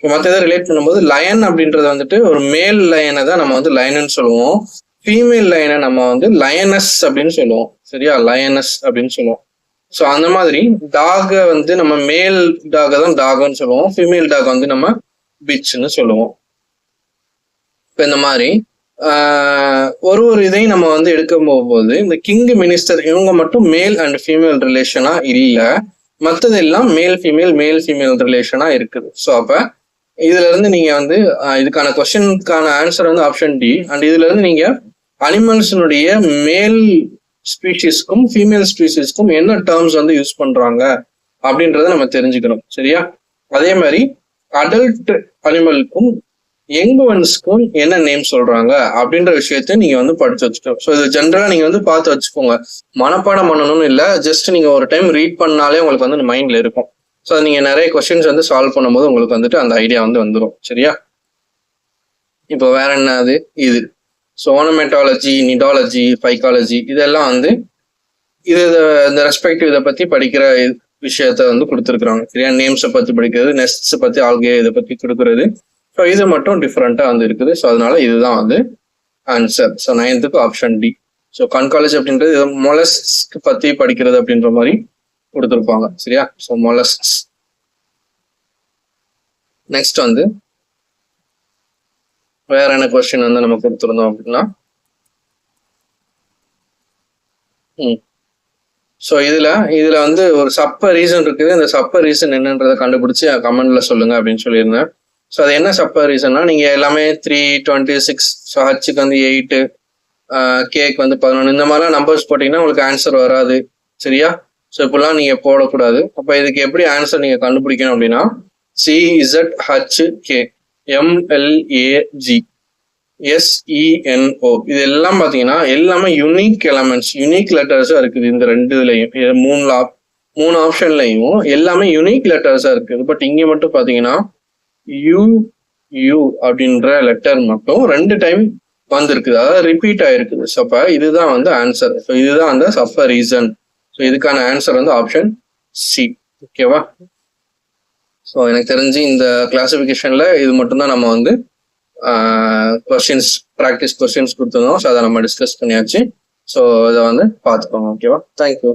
மற்ற இதை ரிலேட் பண்ணும்போது லயன் அப்படின்றது வந்துட்டு ஒரு மேல் லயனை தான் நம்ம வந்து லயன்னு சொல்லுவோம். ஃபீமேல் லைனை நம்ம வந்து லயனஸ் அப்படின்னு சொல்லுவோம். சரியா? லயனஸ் அப்படின்னு சொல்லுவோம். ஸோ அந்த மாதிரி டாக வந்து நம்ம மேல் டாக தான் டாக்னு சொல்லுவோம். ஃபீமேல் டாக் வந்து நம்ம பிச்னு சொல்லுவோம். இப்போ இந்த மாதிரி ஒரு இதையும் நம்ம வந்து எடுக்க போகும்போது இந்த கிங், மினிஸ்டர் இவங்க மட்டும் மேல் அண்ட் ஃபீமேல் ரிலேஷனா இல்லை. மற்றது எல்லாம் மேல் ஃபீமேல் ரிலேஷனா இருக்குது. ஸோ அப்போ இதுல இருந்து நீங்க வந்து இதுக்கான கொஸ்டினுக்கான ஆன்சர் வந்து ஆப்ஷன் டி. அண்ட் இதுல இருந்து நீங்க அனிமல்ஸினுடைய மேல் ஸ்பீஷிஸ்க்கும் ஃபீமேல் ஸ்பீஷிஸ்க்கும் என்ன டேர்ம்ஸ் வந்து யூஸ் பண்றாங்க அப்படின்றத நம்ம தெரிஞ்சுக்கணும். சரியா? அதே மாதிரி அடல்ட் அனிமலுக்கும் யங் ஒன்ஸ்க்கும் என்ன நேம் சொல்றாங்க அப்படின்ற விஷயத்த நீங்க வந்து படிச்சு வச்சுக்கணும். ஸோ இது ஜென்ரலா நீங்க வந்து பார்த்து வச்சுக்கோங்க. மனப்பாடம் பண்ணணும்னு இல்லை, ஜஸ்ட் நீங்க ஒரு டைம் ரீட் பண்ணாலே உங்களுக்கு வந்து மைண்ட்ல இருக்கும். ஸோ நீங்க நிறைய கொஸ்டின்ஸ் வந்து சால்வ் பண்ணும்போது உங்களுக்கு வந்துட்டு அந்த ஐடியா வந்து வந்துடும். சரியா? இப்போ வேற என்னது இது? ஸோ ஓனமெட்டாலஜி, நிடாலஜி, பைக்காலஜி இதெல்லாம் வந்து இது இந்த ரெஸ்பெக்டிவ் இதை பத்தி படிக்கிற விஷயத்த வந்து கொடுத்துருக்குறாங்க. சரியா? நேம்ஸை பத்தி படிக்கிறது, நெஸ்ட்ஸ் பத்தி, ஆல்கே இதை பத்தி கொடுக்கறது. ஸோ இது மட்டும் டிஃப்ரெண்டா வந்து இருக்குது. ஸோ அதனால இதுதான் வந்து answer. So 9th option D. So conchology அப்படின்றது மொலஸ்க் பத்தி படிக்கிறது அப்படின்ற மாதிரி கொடுத்துருப்பாங்க. சரியா? ஸோ மொலஸ்க். நெக்ஸ்ட் வந்து வேற என்ன கொஸ்டின் வந்து நம்ம கொடுத்துருந்தோம் அப்படின்னா ஸோ இதுல வந்து ஒரு சப்ப ரீசன் இருக்குது. இந்த சப்ப ரீசன் என்னன்றதை கண்டுபிடிச்சு கமெண்ட்ல சொல்லுங்க அப்படின்னு சொல்லியிருந்தேன். ஸோ அது என்ன சப்ப ரீசன்னா நீங்க எல்லாமே 326, ஸோ ஹச்சுக்கு வந்து 8, கேக்கு வந்து 11 இந்த மாதிரிலாம் நம்பர்ஸ் போட்டீங்கன்னா உங்களுக்கு ஆன்சர் வராது. சரியா? ஸோ இப்பெல்லாம் நீங்க போடக்கூடாது. அப்போ இதுக்கு எப்படி ஆன்சர் நீங்க கண்டுபிடிக்கணும் அப்படின்னா CZHK MLAG SENO இது எல்லாம் பாத்தீங்கன்னா எல்லாமே யூனிக் எலமெண்ட்ஸ், யூனிக் லெட்டர்ஸா இருக்குது. இந்த ரெண்டுலயும் மூணு ஆப்ஷன்லையும் எல்லாமே யூனிக் லெட்டர்ஸா இருக்குது. பட் இங்க மட்டும் பாத்தீங்கன்னா யூ அப்படின்ற லெட்டர் மட்டும் 2 டைம் வந்திருக்குது, அதாவது ரிப்பீட் ஆயிருக்குது. ஸோ அப்ப இதுதான் வந்து ஆன்சர். ஸோ இதுதான் அந்த சப்ப ரீசன். ஸோ இதுக்கான ஆன்சர் வந்து ஆப்ஷன் சி. ஓகேவா? ஸோ எனக்கு தெரிஞ்சு இந்த கிளாசிஃபிகேஷன்ல இது மட்டும்தான் நம்ம வந்து கொஸ்டின்ஸ், ப்ராக்டிஸ் கொஸ்டின்ஸ் கொடுத்துருந்தோம். ஸோ அதை நம்ம டிஸ்கஸ் பண்ணியாச்சு. ஸோ இதை வந்து பார்த்துக்கோங்க. ஓகேவா? தேங்க்யூ.